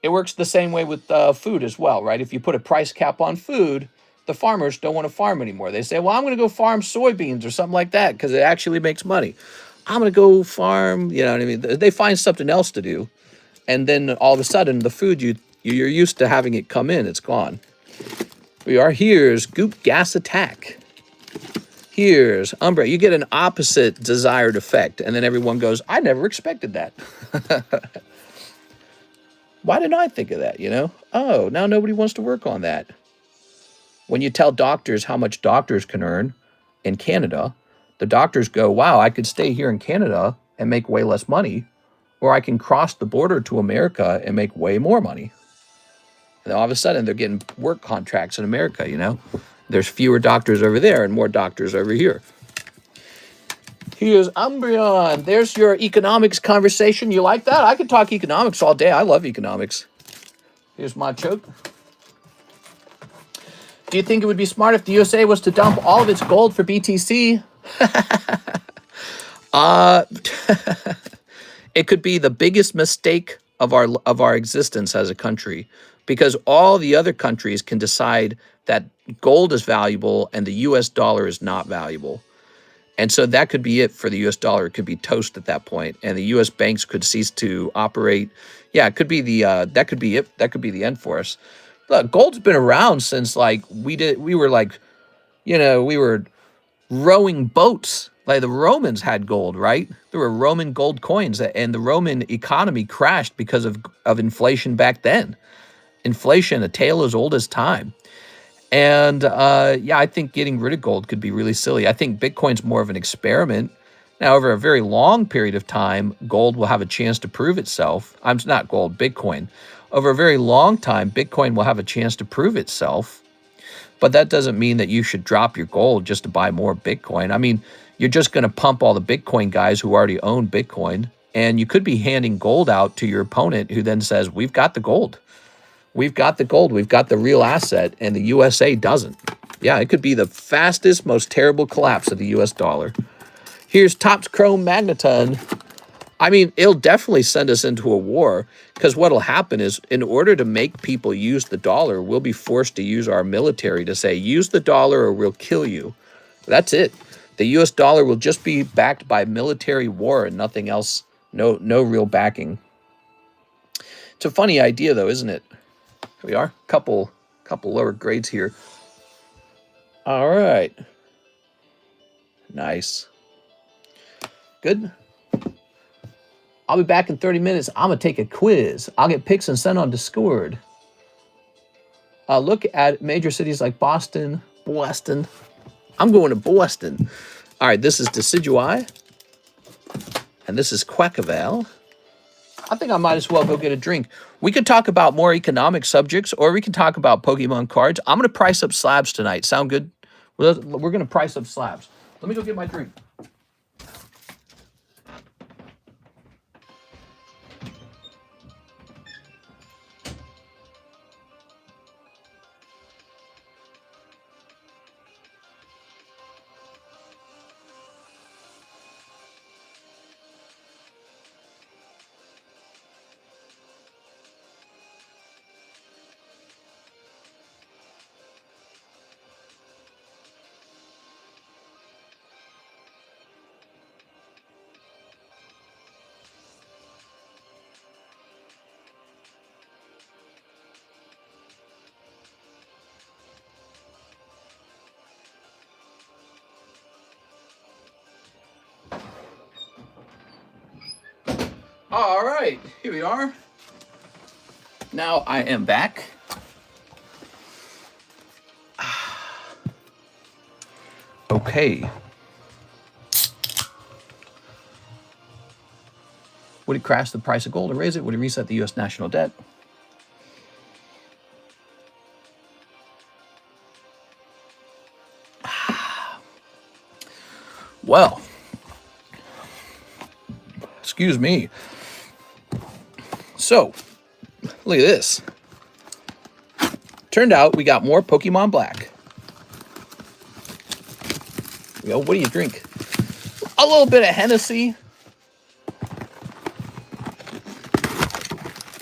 It works the same way with food as well, right? If you put a price cap on food, the farmers don't want to farm anymore. They say, well, I'm going to go farm soybeans or something like that because it actually makes money. I'm going to go farm, you know what I mean? They find something else to do. And then all of a sudden, the food you're used to having it come in, it's gone. Here's Goop Gas Attack. Here's Umbra. You get an opposite desired effect. And then everyone goes, I never expected that. Why didn't I think of that, Oh, now nobody wants to work on that. When you tell doctors how much doctors can earn in Canada, the doctors go, wow, I could stay here in Canada and make way less money, or I can cross the border to America and make way more money. And all of a sudden, they're getting work contracts in America, There's fewer doctors over there and more doctors over here. Here's Umbreon. There's your economics conversation. You like that? I could talk economics all day. I love economics. Here's my choke. Do you think it would be smart if the USA was to dump all of its gold for BTC? Uh, it could be the biggest mistake of our existence as a country, because all the other countries can decide that gold is valuable and the US dollar is not valuable. And so that could be it for the US dollar. It could be toast at that point, and the US banks could cease to operate. Yeah, it could be the that could be it. That could be the end for us. Look, gold's been around since like we were like, we were rowing boats. Like the Romans had gold, right? There were Roman gold coins, and the Roman economy crashed because of inflation back then. Inflation, a tale as old as time. And yeah, I think getting rid of gold could be really silly. I think Bitcoin's more of an experiment. Now, over a very long period of time, gold will have a chance to prove itself. I'm not gold, Bitcoin. Over a very long time, Bitcoin will have a chance to prove itself. But that doesn't mean that you should drop your gold just to buy more Bitcoin. I mean, you're just going to pump all the Bitcoin guys who already own Bitcoin. And you could be handing gold out to your opponent who then says, we've got the gold. We've got the gold. We've got the real asset. And the USA doesn't. Yeah, it could be the fastest, most terrible collapse of the US dollar. Here's Topps Chrome Magneton. I mean, it'll definitely send us into a war, because what'll happen is, in order to make people use the dollar, we'll be forced to use our military to say, use the dollar or we'll kill you. That's it. The US dollar will just be backed by military war and nothing else. No real backing. It's a funny idea, though, isn't it? Here we are. Couple lower grades here. All right. Nice. Good. I'll be back in 30 minutes. I'm going to take a quiz. I'll get picks and sent on Discord. Look at major cities like Boston. I'm going to Boston. All right, this is Decidui. And this is Quackaval. I think I might as well go get a drink. We could talk about more economic subjects, or we can talk about Pokemon cards. I'm going to price up slabs tonight. Sound good? We're going to price up slabs. Let me go get my drink. All right, here we are. Now I am back. Okay. Would it crash the price of gold or raise it? Would it reset the U.S. national debt? Well, excuse me. So, look at this. Turned out we got more Pokemon Black. What do you drink? A little bit of Hennessy.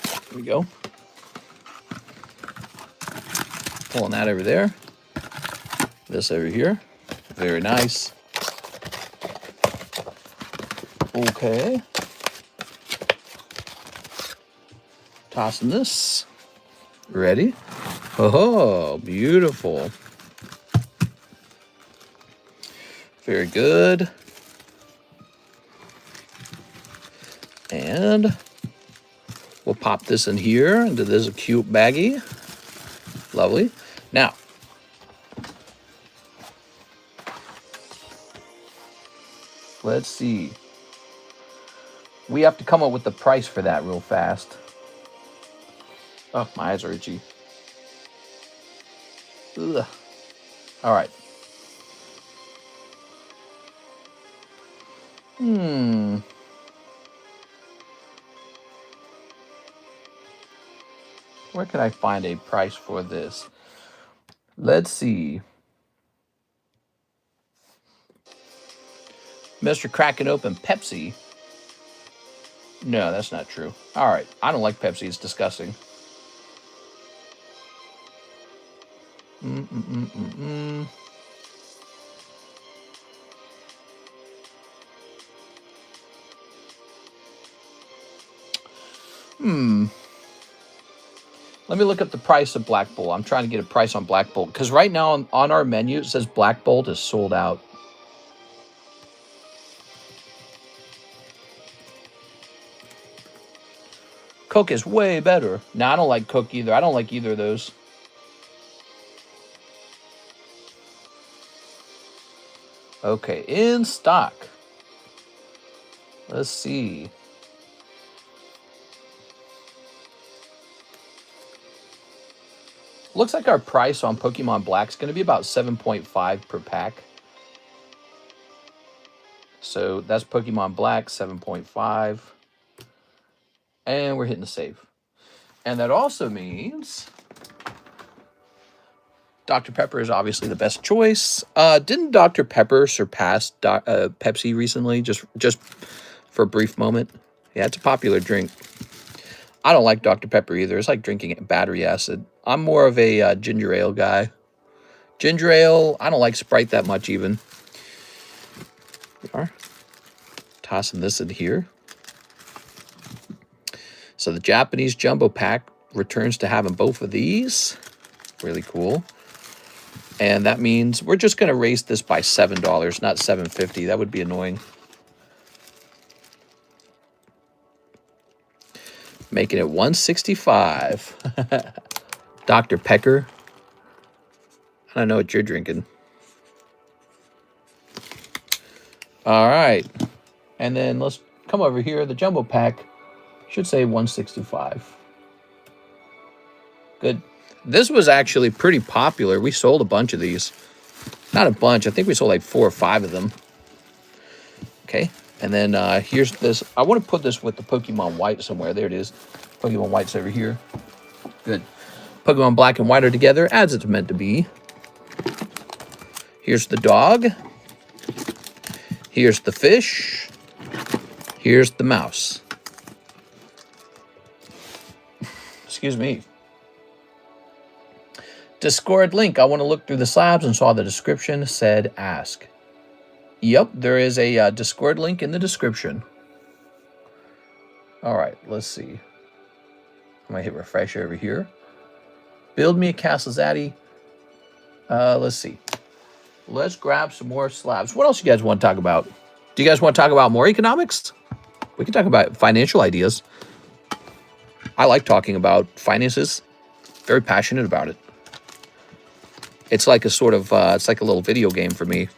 There we go. Pulling that over there. This over here. Very nice. Okay. Tossing this. Ready? Oh, beautiful. Very good. And we'll pop this in here into this cute baggie. Lovely. Now, let's see. We have to come up with the price for that real fast. Oh, my eyes are itchy. Ugh. All right. Where can I find a price for this? Let's see. Mr. Cracking Open Pepsi. No, that's not true. All right. I don't like Pepsi. It's disgusting. Let me look up the price of Black Bull. I'm trying to get a price on Black Bull. Because right now on our menu, it says Black Bolt is sold out. Coke is way better. No, I don't like Coke either. I don't like either of those. Okay, in stock. Let's see. Looks like our price on Pokemon Black is going to be about 7.5 per pack. So that's Pokemon Black, 7.5. And we're hitting the save. And that also means Dr. Pepper is obviously the best choice. Didn't Dr. Pepper surpass Pepsi recently, just for a brief moment? Yeah, it's a popular drink. I don't like Dr. Pepper either. It's like drinking battery acid. I'm more of a ginger ale guy. Ginger ale, I don't like Sprite that much even. We are tossing this in here. So the Japanese jumbo pack returns to having both of these. Really cool. And that means we're just going to raise this by $7, not $7.50. That would be annoying. Making it $165. Dr. Pecker. I don't know what you're drinking. All right. And then let's come over here. The jumbo pack should say $165. Good. This was actually pretty popular. We sold a bunch of these. Not a bunch. I think we sold like 4 or 5 of them. Okay. And then here's this. I want to put this with the Pokemon White somewhere. There it is. Pokemon White's over here. Good. Pokemon Black and White are together as it's meant to be. Here's the dog. Here's the fish. Here's the mouse. Excuse me. Discord link. I want to look through the slabs and saw the description said ask. Yep, there is a Discord link in the description. All right, let's see. I'm going to hit refresh over here. Build me a Castle Zaddy. Let's see. Let's grab some more slabs. What else you guys want to talk about? Do you guys want to talk about more economics? We can talk about financial ideas. I like talking about finances. Very passionate about it. It's like a sort of, it's like a little video game for me.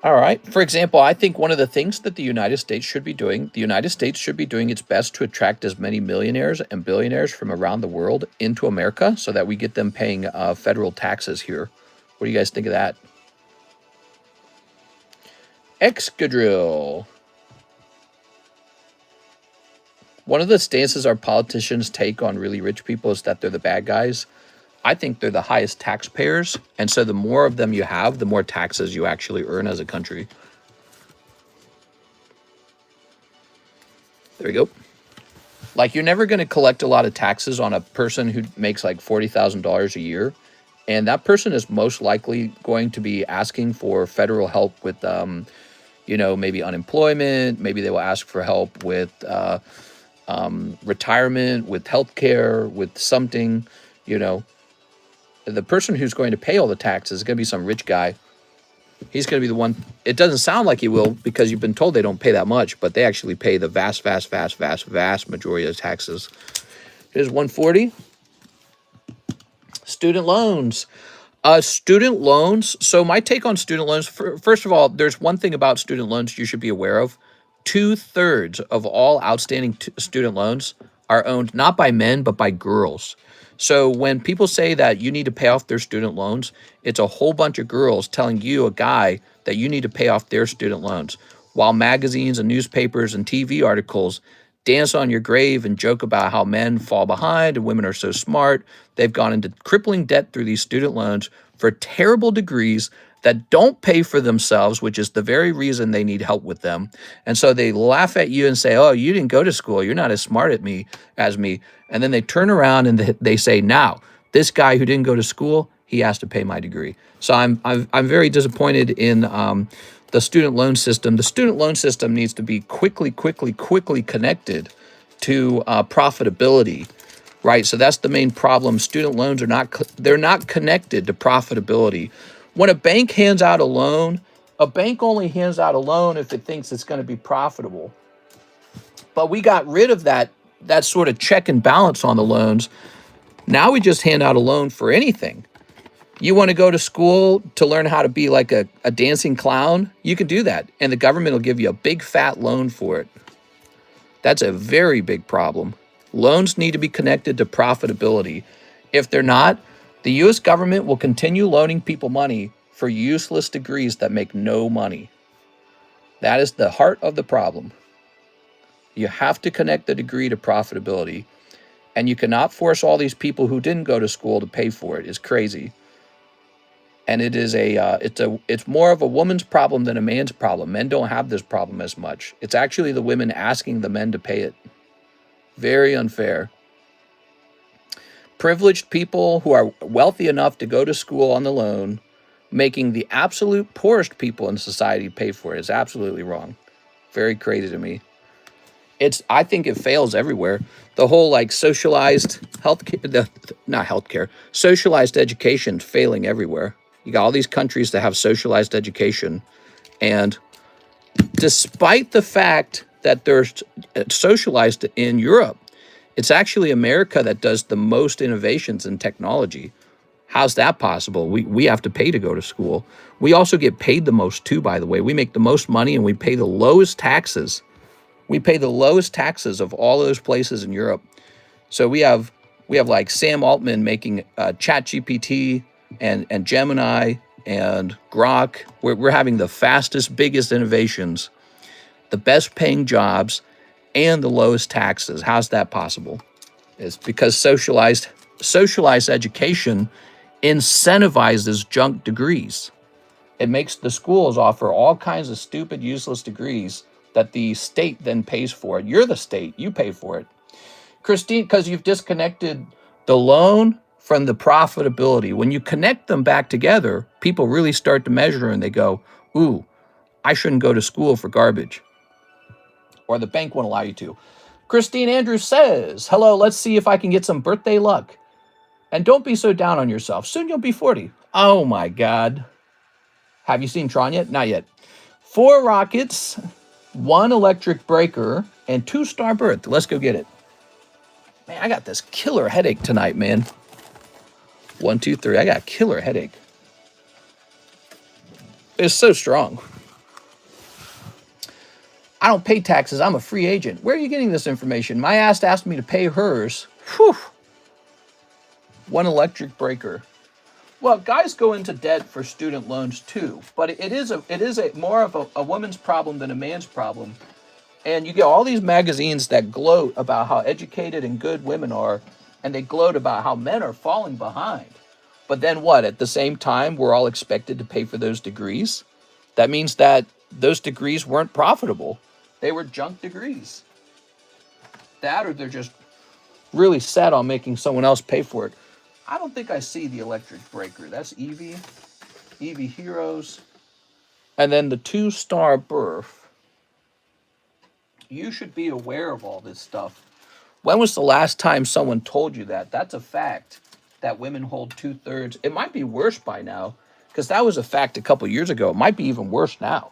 All right. For example, I think one of the things that the United States should be doing, its best to attract as many millionaires and billionaires from around the world into America so that we get them paying federal taxes here. What do you guys think of that? Excadrill. One of the stances our politicians take on really rich people is that they're the bad guys. I think they're the highest taxpayers, and so the more of them you have, the more taxes you actually earn as a country. There we go. Like, you're never going to collect a lot of taxes on a person who makes like $40,000 a year, and that person is most likely going to be asking for federal help with, you know, maybe unemployment. Maybe they will ask for help with retirement, with healthcare, with something, you know. The person who's going to pay all the taxes is going to be some rich guy. He's going to be the one. It doesn't sound like he will because you've been told they don't pay that much, but they actually pay the vast majority of taxes. Here's 140. Student loans. Student loans. So my take on student loans, first of all, there's one thing about student loans you should be aware of. 2/3 of all outstanding student loans are owned not by men, but by girls. So when people say that you need to pay off their student loans, it's a whole bunch of girls telling you, a guy, that you need to pay off their student loans, while magazines and newspapers and TV articles dance on your grave and joke about how men fall behind and women are so smart. They've gone into crippling debt through these student loans for terrible degrees that don't pay for themselves, which is the very reason they need help with them. And so they laugh at you and say, oh, you didn't go to school. You're not as smart as me. And then they turn around and they say, now, this guy who didn't go to school, he has to pay my degree. So I'm very disappointed in the student loan system. The student loan system needs to be quickly connected to profitability, right? So that's the main problem. Student loans are they're not connected to profitability. When a bank hands out a loan, a bank only hands out a loan if it thinks it's going to be profitable. But we got rid of that sort of check and balance on the loans. Now we just hand out a loan for anything. You want to go to school to learn how to be like a dancing clown? You can do that. And the government will give you a big fat loan for it. That's a very big problem. Loans need to be connected to profitability. If they're not, the U.S. government will continue loaning people money for useless degrees that make no money. That is the heart of the problem. You have to connect the degree to profitability, and you cannot force all these people who didn't go to school to pay for it. It's crazy. And it is it's more of a woman's problem than a man's problem. Men don't have this problem as much. It's actually the women asking the men to pay it. Very unfair. Privileged people who are wealthy enough to go to school on the loan, making the absolute poorest people in society pay for it, is absolutely wrong. Very crazy to me. I think it fails everywhere. The whole like socialized socialized education is failing everywhere. You got all these countries that have socialized education, and despite the fact that they're socialized in Europe, it's actually America that does the most innovations in technology. How's that possible? We have to pay to go to school. We also get paid the most too, by the way. We make the most money and we pay the lowest taxes. We pay the lowest taxes of all those places in Europe. So we have like Sam Altman making ChatGPT and Gemini and Grok. We're having the fastest, biggest innovations, the best paying jobs, and the lowest taxes. How's that possible? It's because socialized education incentivizes junk degrees. It makes the schools offer all kinds of stupid, useless degrees that the state then pays for. You're the state. You pay for it. Christine, because you've disconnected the loan from the profitability. When you connect them back together, people really start to measure and they go, ooh, I shouldn't go to school for garbage. Or the bank won't allow you to. Christine Andrews says, hello, let's see if I can get some birthday luck. And don't be so down on yourself. Soon you'll be 40. Oh my God. Have you seen Tron yet? Not yet. 4 rockets, 1 electric breaker, and 2 star birth. Let's go get it. Man, I got this killer headache tonight, man. 1, 2, 3. I got a killer headache. It's so strong. I don't pay taxes. I'm a free agent. Where are you getting this information? My ass asked me to pay hers. Whew. 1 electric breaker. Well, guys go into debt for student loans too, but it is more of a woman's problem than a man's problem. And you get all these magazines that gloat about how educated and good women are, and they gloat about how men are falling behind. But then what? At the same time, we're all expected to pay for those degrees? That means that those degrees weren't profitable. They were junk degrees. That, or they're just really set on making someone else pay for it. I don't think I see the electric breaker. That's Evie Heroes. And then the 2 star birth. You should be aware of all this stuff. When was the last time someone told you that? That's a fact, that women hold 2/3. It might be worse by now, because that was a fact a couple years ago. It might be even worse now.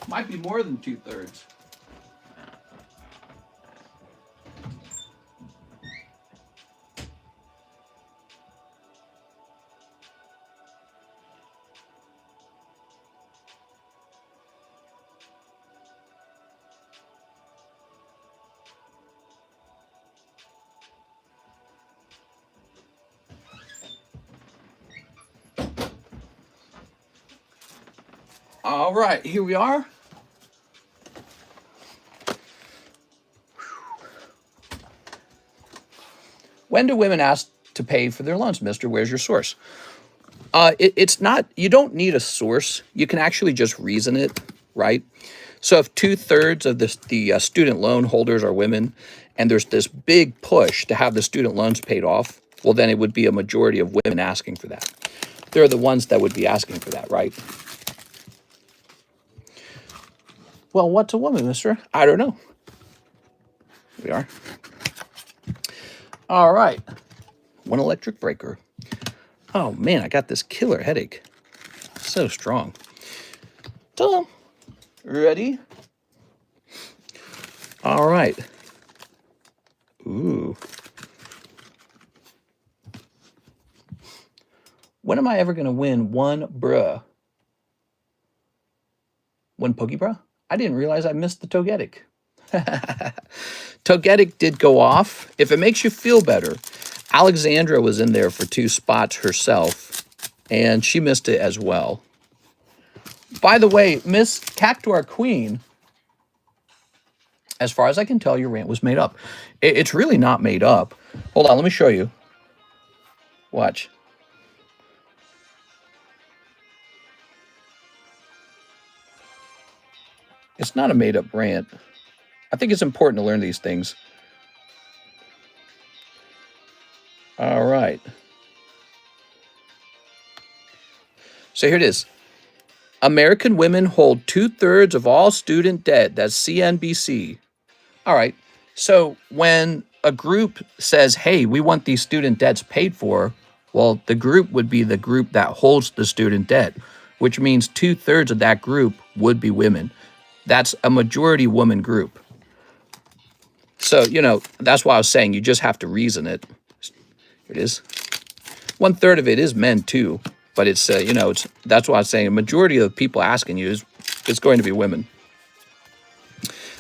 Might be more than 2/3. All right, here we are. When do women ask to pay for their loans, mister? Where's your source? It's not, you don't need a source. You can actually just reason it, right? So if 2/3 of the student loan holders are women, and there's this big push to have the student loans paid off, well, then it would be a majority of women asking for that. They're the ones that would be asking for that, right? Well, what's a woman, mister? I don't know. Here we are. All right. One electric breaker. Oh, man, I got this killer headache. So strong. Tom, ready? All right. Ooh. When am I ever going to win one bruh? One Pokey Bruh? I didn't realize I missed the Togetic. Togetic did go off. If it makes you feel better, Alexandra was in there for 2 spots herself, and she missed it as well. By the way, Miss Cactuar Queen, as far as I can tell, your rant was made up. It's really not made up. Hold on, let me show you. Watch. It's not a made-up rant. I think it's important to learn these things. All right. So here it is. American women hold 2/3 of all student debt. That's CNBC. All right. So when a group says, hey, we want these student debts paid for, well, the group would be the group that holds the student debt, which means 2/3 of that group would be women. That's a majority woman group. So, you know, that's why I was saying you just have to reason it. Here it is. 1/3 of it is men too, but it's, you know, that's why I was saying a majority of the people asking you is going to be women.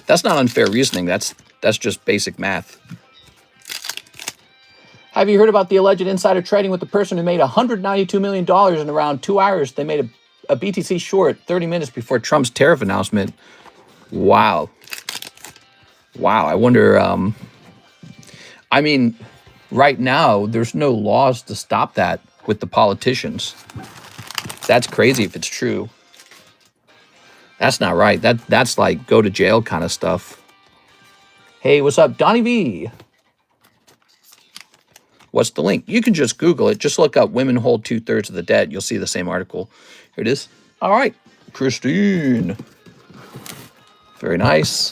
That's not unfair reasoning. That's just basic math. Have you heard about the alleged insider trading with the person who made $192 million in around 2 hours? They made a BTC short 30 minutes before Trump's tariff announcement. Wow. Wow. I wonder, I mean, right now, there's no laws to stop that with the politicians. That's crazy if it's true. That's not right. That's like go to jail kind of stuff. Hey, what's up, Donnie V? What's the link? You can just Google it. Just look up women hold 2/3 of the debt. You'll see the same article. Here it is. All right, Christine. Very nice.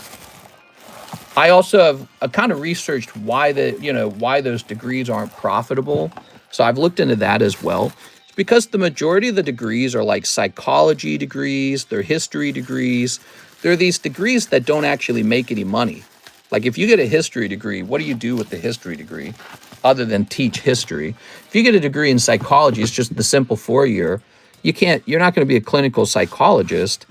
I also have kind of researched why why those degrees aren't profitable. So I've looked into that as well. It's because the majority of the degrees are like psychology degrees, they're history degrees. They're these degrees that don't actually make any money. Like if you get a history degree, what do you do with the history degree other than teach history? If you get a degree in psychology, it's just the simple 4-year. You're not going to be a clinical psychologist.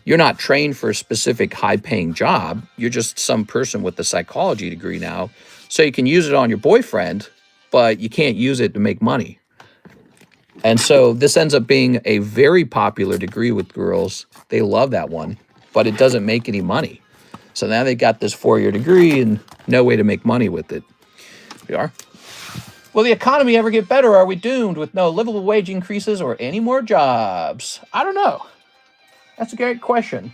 You're not trained for a specific high-paying job. You're just some person with a psychology degree now. So you can use it on your boyfriend, but you can't use it to make money. And so this ends up being a very popular degree with girls. They love that one, but it doesn't make any money. So now they got this 4-year degree and no way to make money with it. Here we are. Will the economy ever get better? Are we doomed with no livable wage increases or any more jobs? I don't know. That's a great question.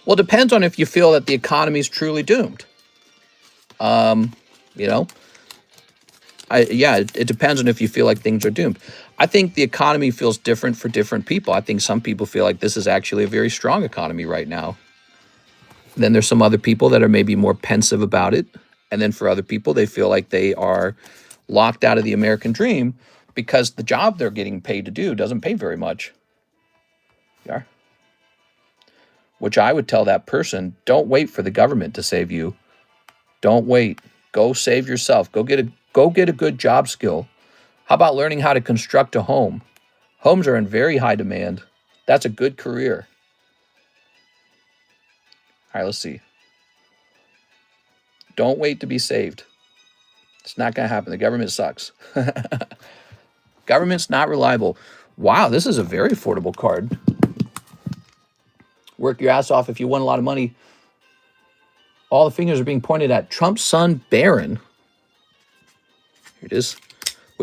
Well, it depends on if you feel that the economy is truly doomed. You know, it depends on if you feel like things are doomed. I think the economy feels different for different people. I think some people feel like this is actually a very strong economy right now. Then there's some other people that are maybe more pensive about it. And then for other people, they feel like they are locked out of the American dream because the job they're getting paid to do doesn't pay very much. Yeah. Which I would tell that person, don't wait for the government to save you. Don't wait. Go save yourself. Go get a good job skill. How about learning how to construct a home? Homes are in very high demand. That's a good career. All right, let's see. Don't wait to be saved. It's not going to happen. The government sucks. Government's not reliable. Wow, this is a very affordable card. Work your ass off if you want a lot of money. All the fingers are being pointed at Trump's son, Barron. Here it is.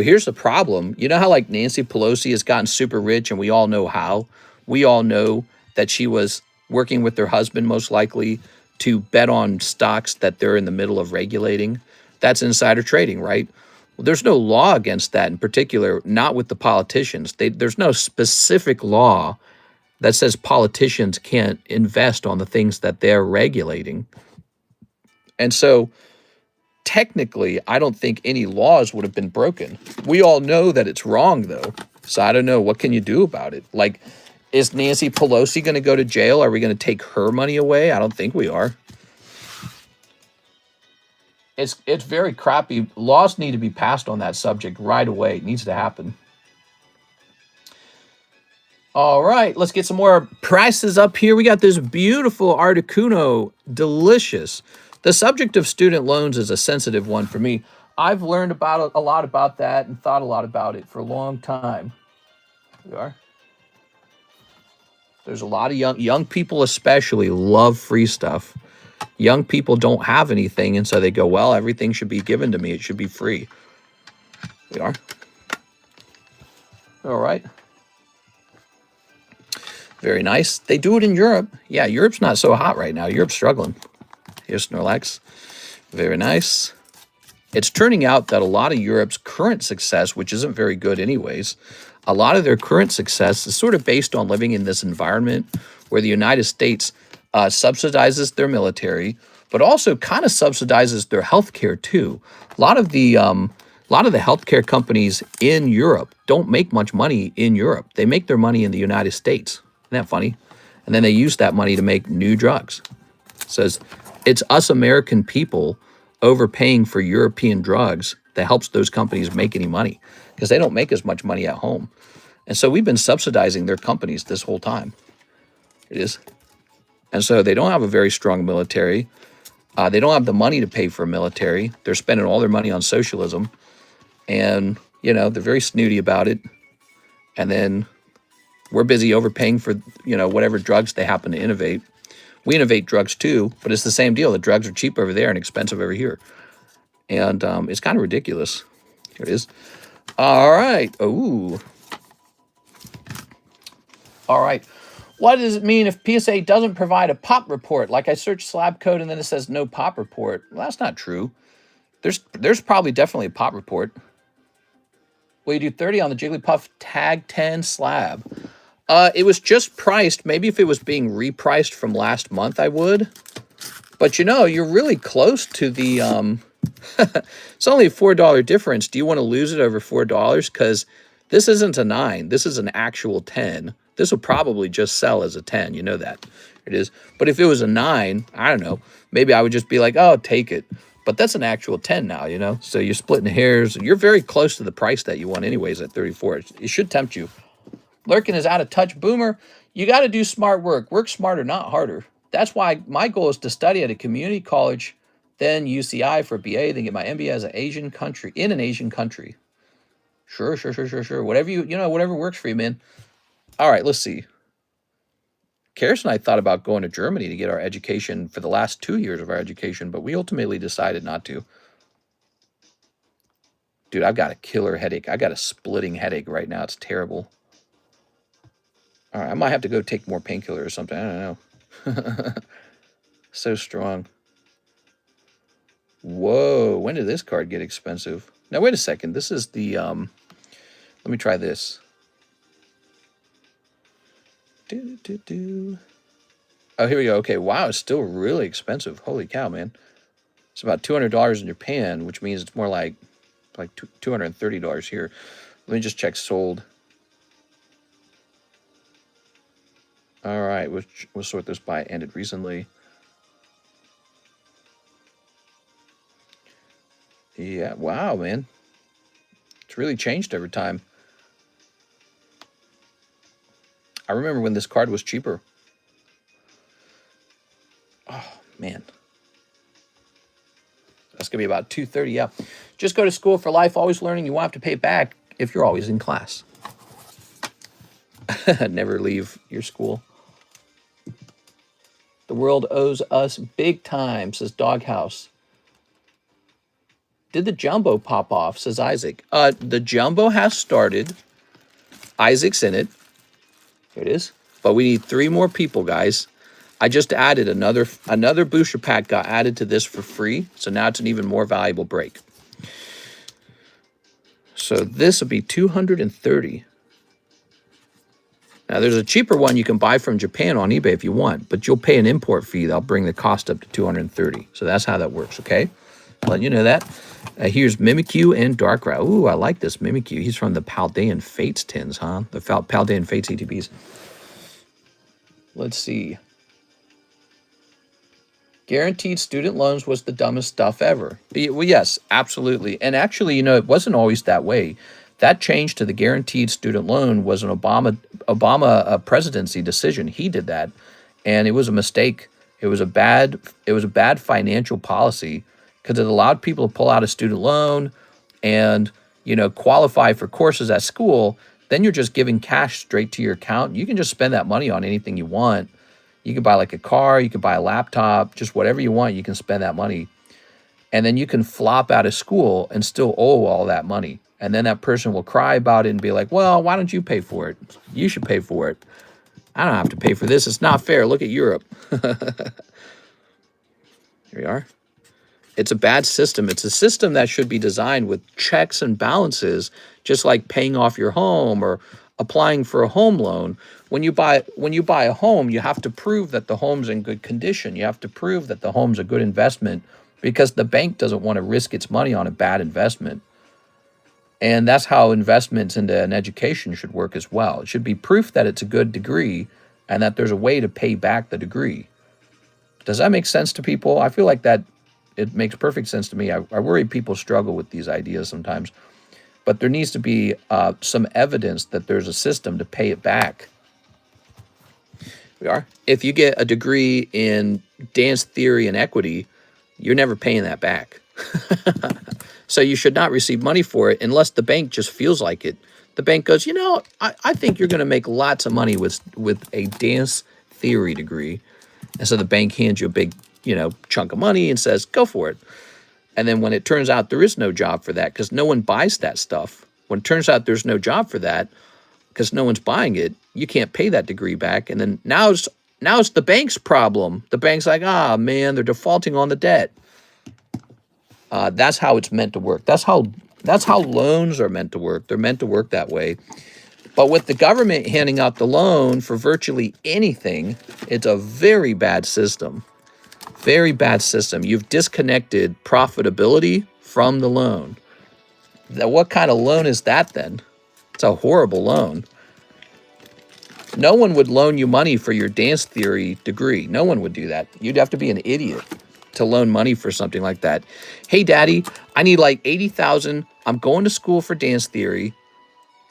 Well, here's the problem. You know how like Nancy Pelosi has gotten super rich and we all know how? We all know that she was working with her husband most likely to bet on stocks that they're in the middle of regulating. That's insider trading, right? Well, there's no law against that in particular, not with the politicians. There's no specific law that says politicians can't invest on the things that they're regulating. And so technically, I don't think any laws would have been broken. We all know that it's wrong, though. So I don't know. What can you do about it? Like, is Nancy Pelosi going to go to jail? Are we going to take her money away? I don't think we are. It's very crappy. Laws need to be passed on that subject right away. It needs to happen. All right, let's get some more prices up here. We got this beautiful Articuno, delicious. The subject of student loans is a sensitive one for me. I've learned about a lot about that and thought a lot about it for a long time. There we are. There's a lot of young people especially love free stuff. Young people don't have anything, and so they go, well, everything should be given to me. It should be free. There we are. All right. Very nice. They do it in Europe. Yeah, Europe's not so hot right now. Europe's struggling. Here's Snorlax. Very nice. It's turning out that a lot of Europe's current success, which isn't very good anyways, a lot of their current success is sort of based on living in this environment where the United States subsidizes their military, but also kind of subsidizes their healthcare too. A lot of the healthcare companies in Europe don't make much money in Europe. They make their money in the United States. Isn't that funny? And then they use that money to make new drugs. It says it's us American people overpaying for European drugs that helps those companies make any money because they don't make as much money at home. And so we've been subsidizing their companies this whole time. It is. And so they don't have a very strong military. They don't have the money to pay for a military. They're spending all their money on socialism. And, you know, they're very snooty about it. And then we're busy overpaying for, you know, whatever drugs they happen to innovate. We innovate drugs too, but it's the same deal. The drugs are cheap over there and expensive over here. And it's kind of ridiculous. Here it is. All right. Ooh. All right. What does it mean if PSA doesn't provide a pop report? Like I search slab code and then it says no pop report. Well, that's not true. There's probably definitely a pop report. Will you do 30 on the Jigglypuff Tag 10 slab? It was just priced. Maybe if it was being repriced from last month, I would. But you know, you're really close to the... it's only a $4 difference. Do you want to lose it over $4? Because this isn't a 9. This is an actual 10. This will probably just sell as a 10. You know that. It is. But if it was a 9, I don't know. Maybe I would just be like, oh, take it. But that's an actual 10 now, you know? So you're splitting hairs. You're very close to the price that you want anyways at 34. It should tempt you. Lurkin is out of touch. Boomer, you got to do smart work. Work smarter, not harder. That's why my goal is to study at a community college, then UCI for a BA, then get my MBA as an Asian country, in an Asian country. Sure. Whatever whatever works for you, man. All right, let's see. Karis and I thought about going to Germany to get our education for the last 2 years of our education, but we ultimately decided not to. Dude, I've got a killer headache. I got a splitting headache right now. It's terrible. All right, I might have to go take more painkiller or something. I don't know. So strong. Whoa, when did this card get expensive? Now, wait a second. This is the... let me try this. Oh, here we go. Okay, wow, it's still really expensive. Holy cow, man. It's about $200 in Japan, which means it's more like $230 here. Let me just check sold. All right, we'll sort this by ended recently. Yeah, wow, man. It's really changed over time. I remember when this card was cheaper. Oh, man. That's going to be about $230, yeah. Just go to school for life, always learning. You won't have to pay back if you're always in class. Never leave your school. The world owes us big time, says Doghouse. Did the jumbo pop off, says Isaac. The jumbo has started. Isaac's in it. Here it is. But we need 3 more people, guys. I just added another booster pack got added to this for free. So now it's an even more valuable break. So this will be 230. Now there's a cheaper one you can buy from Japan on eBay if you want, but you'll pay an import fee that'll bring the cost up to 230. So that's how that works, okay? Letting you know that. Here's Mimikyu and Darkrai. Ooh, I like this Mimikyu. He's from the Paldean Fates tins, huh? The Paldean Fates ETBs. Let's see. Guaranteed student loans was the dumbest stuff ever. Well, yes, absolutely. And actually, you know, it wasn't always that way. That change to the guaranteed student loan was an Obama presidency decision. He did that, and it was a mistake. It was a bad financial policy because it allowed people to pull out a student loan and, you know, qualify for courses at school. Then you're just giving cash straight to your account. You can just spend that money on anything you want. You can buy like a car, you can buy a laptop, just whatever you want, you can spend that money. And then you can flop out of school and still owe all that money. And then that person will cry about it and be like, well, why don't you pay for it? You should pay for it. I don't have to pay for this. It's not fair. Look at Europe. Here we are. It's a bad system. It's a system that should be designed with checks and balances, just like paying off your home or applying for a home loan. When you buy a home, you have to prove that the home's in good condition. You have to prove that the home's a good investment because the bank doesn't want to risk its money on a bad investment. And that's how investments into an education should work as well. It should be proof that it's a good degree and that there's a way to pay back the degree. Does that make sense to people? I feel like that it makes perfect sense to me. I worry people struggle with these ideas sometimes. But there needs to be some evidence that there's a system to pay it back. We are. If you get a degree in dance theory and equity, you're never paying that back. So you should not receive money for it unless the bank just feels like it. The bank goes, you know, I think you're going to make lots of money with a dance theory degree. And so the bank hands you a big, you know, chunk of money and says, go for it. And then when it turns out there is no job for that because no one buys that stuff, when it turns out there's no job for that because no one's buying it, you can't pay that degree back. And then now it's the bank's problem. The bank's like, ah, man, they're defaulting on the debt. That's how it's meant to work. That's how loans are meant to work. They're meant to work that way. But with the government handing out the loan for virtually anything, it's a very bad system. Very bad system. You've disconnected profitability from the loan. Now, what kind of loan is that then? It's a horrible loan. No one would loan you money for your dance theory degree. No one would do that. You'd have to be an idiot to loan money for something like that. Hey, Daddy, I need like $80,000. I'm going to school for dance theory,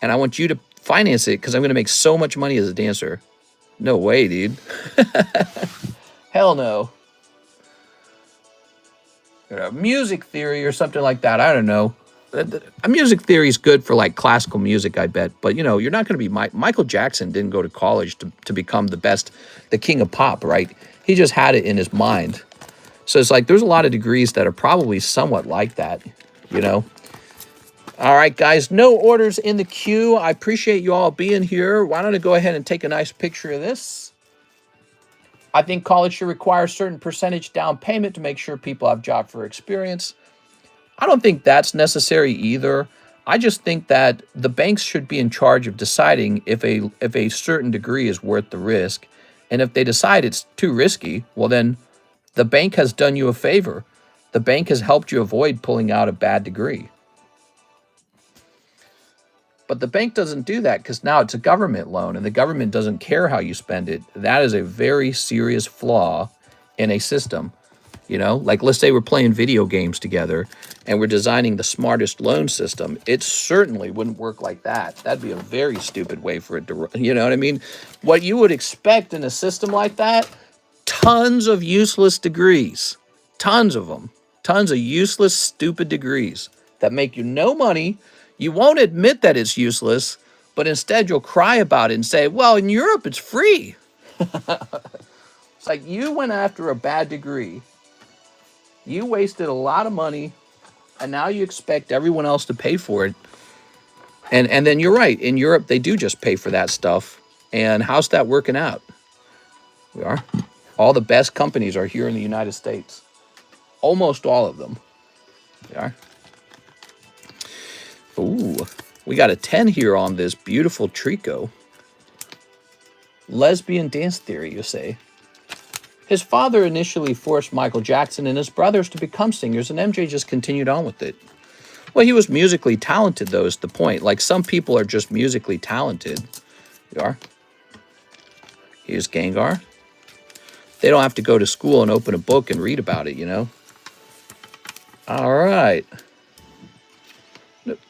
and I want you to finance it because I'm going to make so much money as a dancer. No way, dude. Hell no. Music theory or something like that. I don't know. A music theory is good for like classical music, I bet. But, you know, you're not going to be Michael Jackson didn't go to college to become the king of pop, right? He just had it in his mind. So it's like there's a lot of degrees that are probably somewhat like that, you know. All right, guys, no orders in the queue. I appreciate you all being here. Why don't I go ahead and take a nice picture of this? I think college should require a certain percentage down payment to make sure people have job for experience. I don't think that's necessary either. I just think that the banks should be in charge of deciding if a certain degree is worth the risk. And if they decide it's too risky, well then the bank has done you a favor. The bank has helped you avoid pulling out a bad degree. But the bank doesn't do that because now it's a government loan and the government doesn't care how you spend it. That is a very serious flaw in a system. You know, like let's say we're playing video games together and we're designing the smartest loan system. It certainly wouldn't work like that. That'd be a very stupid way for it to, you know what I mean? What you would expect in a system like that, tons of useless degrees, tons of them, tons of useless, stupid degrees that make you no money. You won't admit that it's useless, but instead you'll cry about it and say, well, in Europe, it's free. It's like you went after a bad degree. You wasted a lot of money And now you expect everyone else to pay for it. And then you're right. In Europe, they do just pay for that stuff. And how's that working out? We are. All the best companies are here in the United States. Almost all of them. We are. Ooh, we got a 10 here on this beautiful Trico. Lesbian dance theory, you say? His father initially forced Michael Jackson and his brothers to become singers, and MJ just continued on with it. Well, he was musically talented, though, is the point. Like, some people are just musically talented. You are. Here's Gengar. They don't have to go to school and open a book and read about it, you know? All right.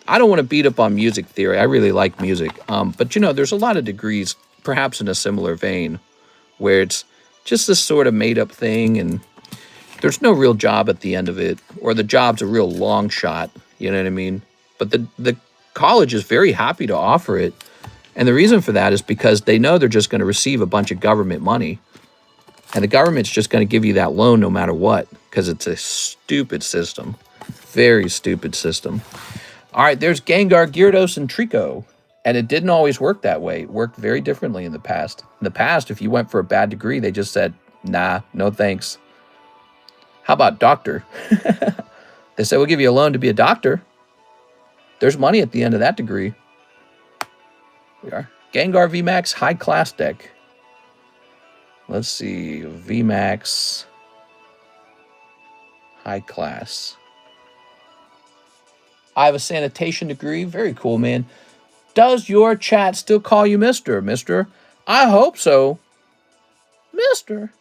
I don't want to beat up on music theory. I really like music. But, you know, there's a lot of degrees, perhaps in a similar vein, where it's just this sort of made-up thing, and there's no real job at the end of it, or the job's a real long shot, you know what I mean? But the college is very happy to offer it, and the reason for that is because they know they're just going to receive a bunch of government money, and the government's just going to give you that loan no matter what, because it's a stupid system. Very stupid system. All right, there's Gengar, Gyarados, and Trico. And it didn't always work that way. It worked very differently in the past. In the past, if you went for a bad degree, they just said, nah, no thanks. How about doctor? They said, we'll give you a loan to be a doctor. There's money at the end of that degree. We are. Gengar VMAX high class deck. Let's see. VMAX high class. I have a sanitation degree. Very cool, man. Does your chat still call you Mr.? Mister? I hope so. Mister.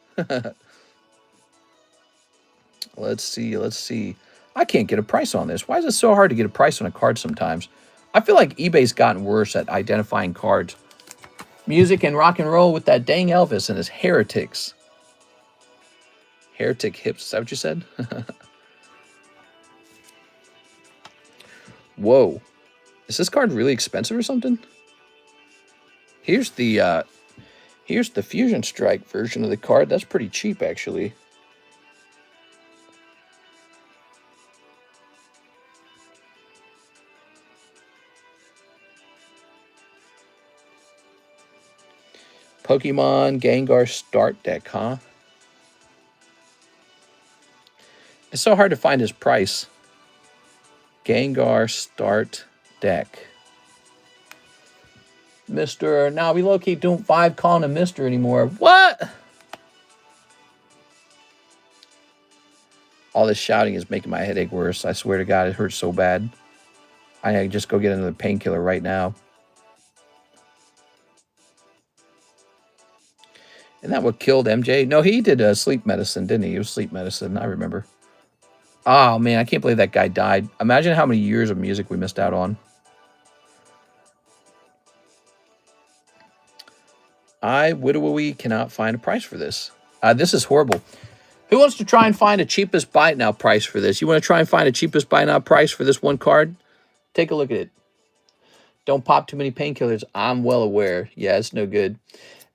Let's see. I can't get a price on this. Why is it so hard to get a price on a card sometimes? I feel like eBay's gotten worse at identifying cards. Music and rock and roll with that dang Elvis and his heretics. Heretic hips, is that what you said? Whoa. Is this card really expensive or something? Here's the Fusion Strike version of the card. That's pretty cheap, actually. Pokemon Gengar Start Deck, huh? It's so hard to find his price. Gengar Start Deck. Mr. Now we low-key don't vibe calling him Mr. anymore. What? All this shouting is making my headache worse. I swear to God, it hurts so bad. I gotta just go get another painkiller right now. Isn't that what killed MJ? No, he did sleep medicine, didn't he? It was sleep medicine, I remember. Oh, man, I can't believe that guy died. Imagine how many years of music we missed out on. I, Widowy, cannot find a price for this. This is horrible. Who wants to try and find a cheapest buy it now price for this? You want to try and find a cheapest buy now price for this one card? Take a look at it. Don't pop too many painkillers. I'm well aware. Yeah, it's no good.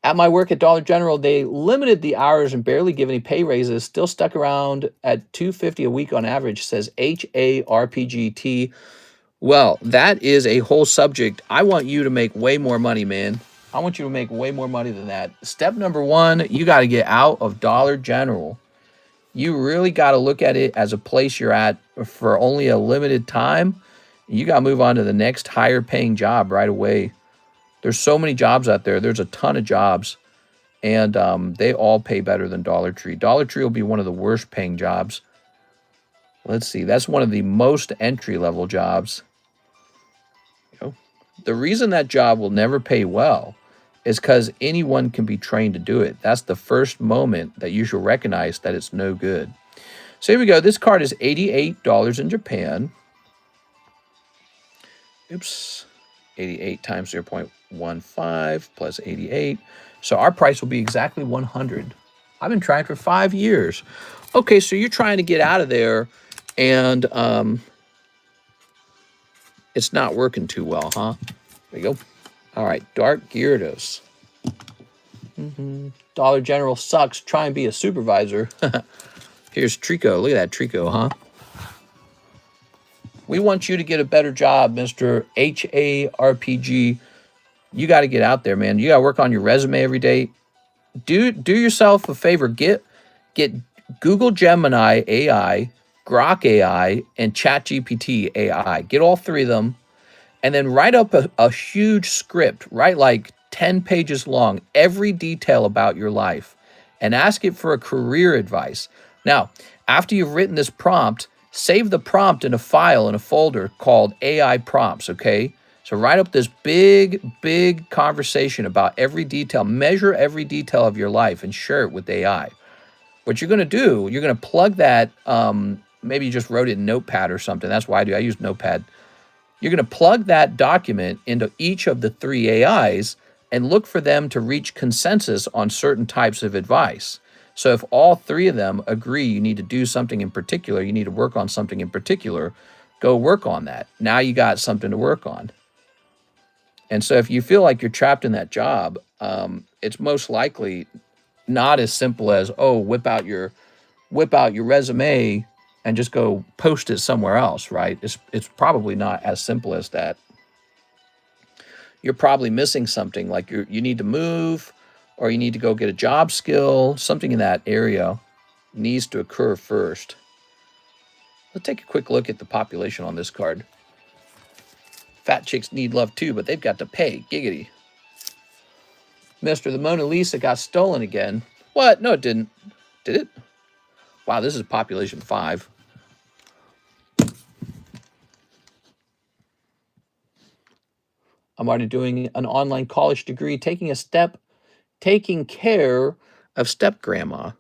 At my work at Dollar General, they limited the hours and barely give any pay raises. Still stuck around at $250 a week on average, says HARPGT. Well, that is a whole subject. I want you to make way more money, man. I want you to make way more money than that. Step number one, you got to get out of Dollar General. You really got to look at it as a place you're at for only a limited time. You got to move on to the next higher paying job right away. There's so many jobs out there. There's a ton of jobs, and they all pay better than Dollar Tree. Dollar Tree will be one of the worst paying jobs. Let's see. That's one of the most entry-level jobs. You know, the reason that job will never pay well is because anyone can be trained to do it. That's the first moment that you should recognize that it's no good. So here we go. This card is $88 in Japan. Oops. 88 times 0.15 plus 88. So our price will be exactly 100. I've been trying for 5 years. Okay, so you're trying to get out of there, and it's not working too well, huh? There you go. All right, Dark Gyarados. Dollar General sucks. Try and be a supervisor. Here's Trico. Look at that Trico, huh? We want you to get a better job, Mr. HARPG. You got to get out there, man. You got to work on your resume every day. Do yourself a favor. Get Google Gemini AI, Grok AI, and ChatGPT AI. Get all three of them, and then write up a huge script. Write like 10 pages long, every detail about your life, and ask it for a career advice. Now, after you've written this prompt, save the prompt in a file in a folder called AI prompts, okay? So write up this big conversation about every detail, measure every detail of your life and share it with AI. What you're going to do, you're going to plug that, maybe you just wrote it in Notepad or something. That's why I use Notepad. You're going to plug that document into each of the three AIs and look for them to reach consensus on certain types of advice. So if all three of them agree you need to do something in particular, you need to work on something in particular, go work on that. Now you got something to work on. And so if you feel like you're trapped in that job, it's most likely not as simple as, oh, whip out your resume and just go post it somewhere else, right? It's probably not as simple as that. You're probably missing something, like you need to move, or you need to go get a job skill. Something in that area needs to occur first. Let's take a quick look at the population on this card. Fat chicks need love too, but they've got to pay. Giggity. Mister, the Mona Lisa got stolen again. What? No, it didn't. Did it? Wow, this is population 5. I'm already doing an online college degree, taking care of step grandma.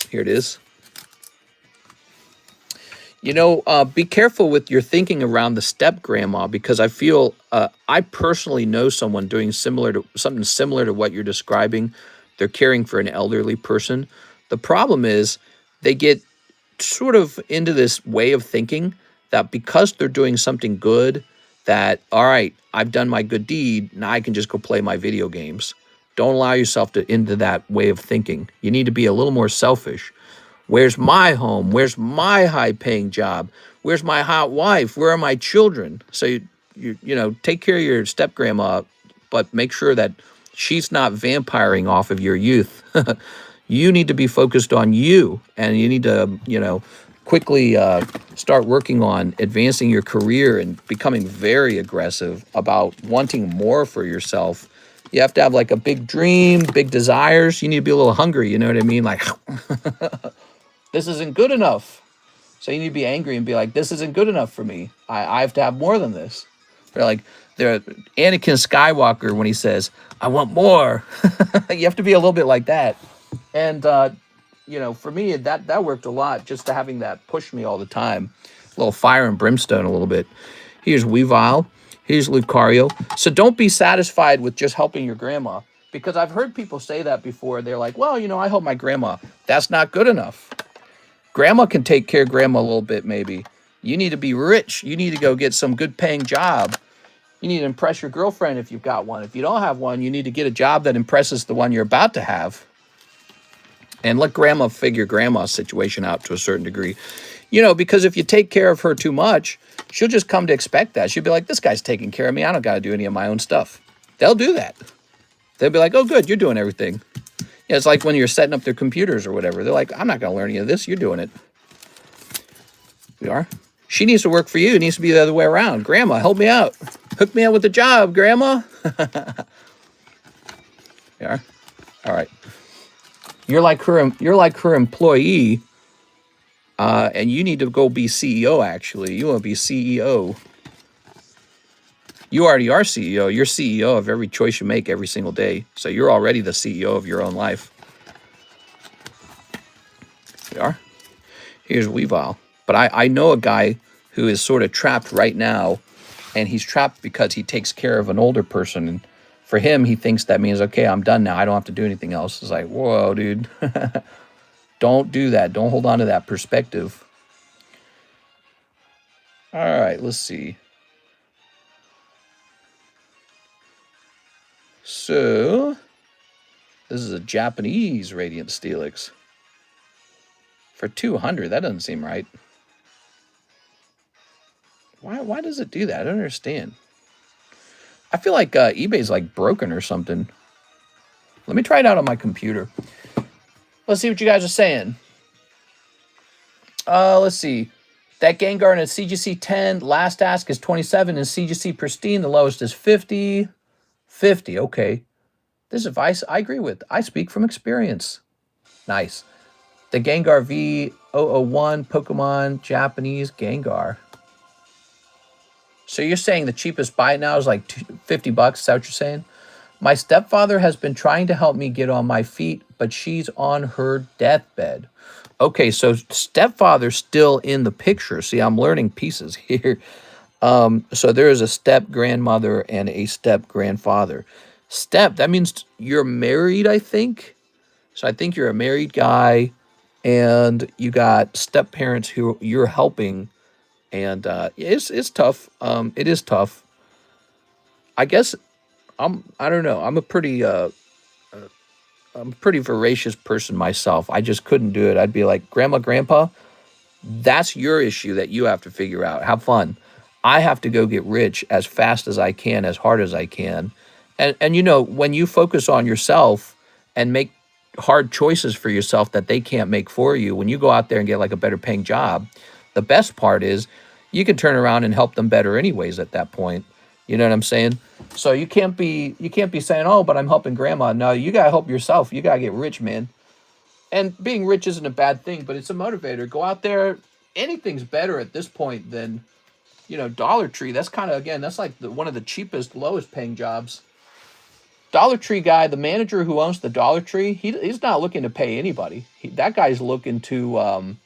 Here it is. You know, be careful with your thinking around the step grandma, because I feel I personally know someone doing something similar to what you're describing. They're caring for an elderly person. The problem is they get sort of into this way of thinking that because they're doing something good, that, all right, I've done my good deed, now I can just go play my video games. Don't allow yourself into that way of thinking. You need to be a little more selfish. Where's my home? Where's my high-paying job? Where's my hot wife? Where are my children? So you know, take care of your step grandma, but make sure that she's not vampiring off of your youth. You need to be focused on you, and you need to, you know, quickly start working on advancing your career and becoming very aggressive about wanting more for yourself. You have to have like a big dream, big desires. You need to be a little hungry, you know what I mean? Like, this isn't good enough. So you need to be angry and be like, this isn't good enough for me. I have to have more than this. They're like, Anakin Skywalker when he says, I want more. You have to be a little bit like that. And, you know, for me, that worked a lot, just to having that push me all the time. A little fire and brimstone a little bit. Here's Weavile. Here's Lucario. So don't be satisfied with just helping your grandma, because I've heard people say that before. They're like, well, you know, I help my grandma. That's not good enough. Grandma can take care of grandma a little bit, maybe. You need to be rich. You need to go get some good paying job. You need to impress your girlfriend if you've got one. If you don't have one, you need to get a job that impresses the one you're about to have. And let grandma figure grandma's situation out to a certain degree. You know, because if you take care of her too much, she'll just come to expect that. She'll be like, this guy's taking care of me. I don't got to do any of my own stuff. They'll do that. They'll be like, oh, good, you're doing everything. Yeah, it's like when you're setting up their computers or whatever. They're like, I'm not going to learn any of this. You're doing it. You are. She needs to work for you. It needs to be the other way around. Grandma, help me out. Hook me up with a job, Grandma. You are. All right. You're like her employee, and you need to go be CEO, actually. You want to be CEO. You already are CEO. You're CEO of every choice you make every single day. So you're already the CEO of your own life. You are. Here's Weavile. But I know a guy who is sort of trapped right now, and he's trapped because he takes care of an older person. And for him, he thinks that means, okay, I'm done now. I don't have to do anything else. It's like, whoa, dude. Don't do that. Don't hold on to that perspective. All right, let's see. So, this is a Japanese Radiant Steelix. For 200, that doesn't seem right. Why does it do that? I don't understand. I feel like eBay's like broken or something. Let me try it out on my computer. Let's see what you guys are saying. Let's see. That Gengar in a CGC 10, last ask is 27, and CGC Pristine, the lowest is 50. 50, okay. This advice I agree with. I speak from experience. Nice. The Gengar V001 Pokemon Japanese Gengar. So you're saying the cheapest buy now is like 50 bucks? Is that what you're saying? My stepfather has been trying to help me get on my feet, but she's on her deathbed. Okay, so stepfather's still in the picture. See, I'm learning pieces here. So there is a step grandmother and a step grandfather. Step, that means you're married, I think. So I think you're a married guy, and you got step parents who you're helping, and it's tough. It is tough. I guess I don't know. I'm a pretty voracious person myself. I just couldn't do it. I'd be like, Grandma, Grandpa, that's your issue that you have to figure out. Have fun. I have to go get rich as fast as I can, as hard as I can. And you know, when you focus on yourself and make hard choices for yourself that they can't make for you, when you go out there and get like a better paying job, the best part is you can turn around and help them better anyways at that point. You know what I'm saying? So you can't be saying, "Oh, but I'm helping grandma." No, you got to help yourself. You got to get rich, man. And being rich isn't a bad thing, but it's a motivator. Go out there. Anything's better at this point than, Dollar Tree. That's kind of, again, that's like one of the cheapest, lowest paying jobs. Dollar Tree guy, the manager who owns the Dollar Tree, he's not looking to pay anybody. That guy's looking to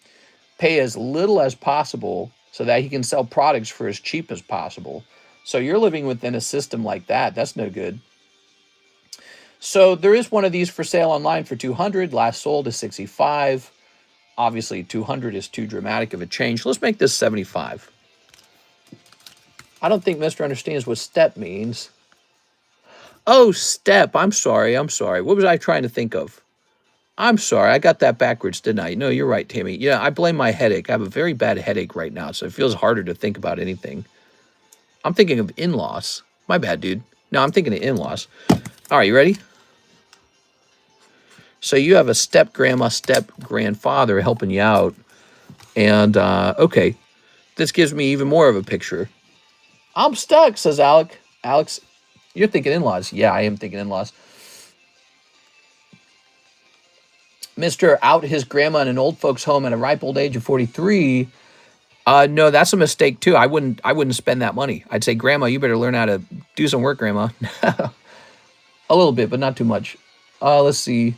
pay as little as possible so that he can sell products for as cheap as possible. So you're living within a system like that. That's no good. So there is one of these for sale online for 200. Last sold is 65. Obviously, 200 is too dramatic of a change. Let's make this 75. I don't think Mr. understands what step means. Oh, step. I'm sorry. What was I trying to think of? I'm sorry. I got that backwards, didn't I? No, you're right, Tammy. Yeah, I blame my headache. I have a very bad headache right now, so it feels harder to think about anything. I'm thinking of in-laws. My bad, dude. No, I'm thinking of in-laws. All right, you ready? So you have a step grandma, step grandfather helping you out. And, okay, this gives me even more of a picture. I'm stuck, says Alec. Alex, you're thinking in-laws. Yeah, I am thinking in-laws. Mr. out his grandma in an old folks home at a ripe old age of 43. No, that's a mistake too. I wouldn't spend that money. I'd say, Grandma, you better learn how to do some work, Grandma. A little bit, but not too much. Let's see.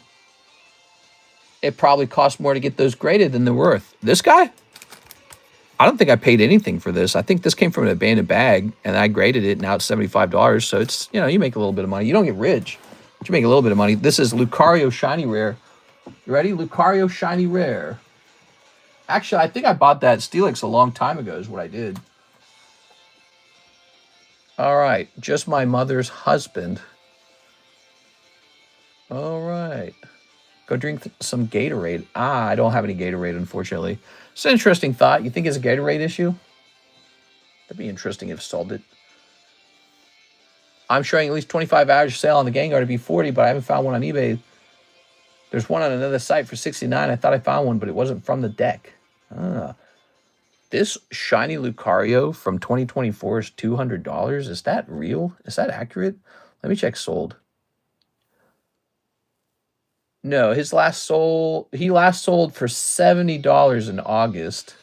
It probably costs more to get those graded than they're worth. This guy? I don't think I paid anything for this. I think this came from an abandoned bag, and I graded it, and now it's $75. So it's, you make a little bit of money. You don't get rich, but you make a little bit of money. This is Lucario Shiny Rare. You ready? Lucario Shiny Rare. Actually, I think I bought that Steelix a long time ago is what I did. All right. Just my mother's husband. All right. Go drink some Gatorade. I don't have any Gatorade, unfortunately. It's an interesting thought. You think it's a Gatorade issue? That'd be interesting if sold it. I'm showing at least 25 hours sale on the Gengar to be 40, but I haven't found one on eBay. There's one on another site for 69. I thought I found one, but it wasn't from the deck. This shiny Lucario from 2024 is $200. Is that real? Is that accurate? Let me check sold. No, he last sold for $70 in August.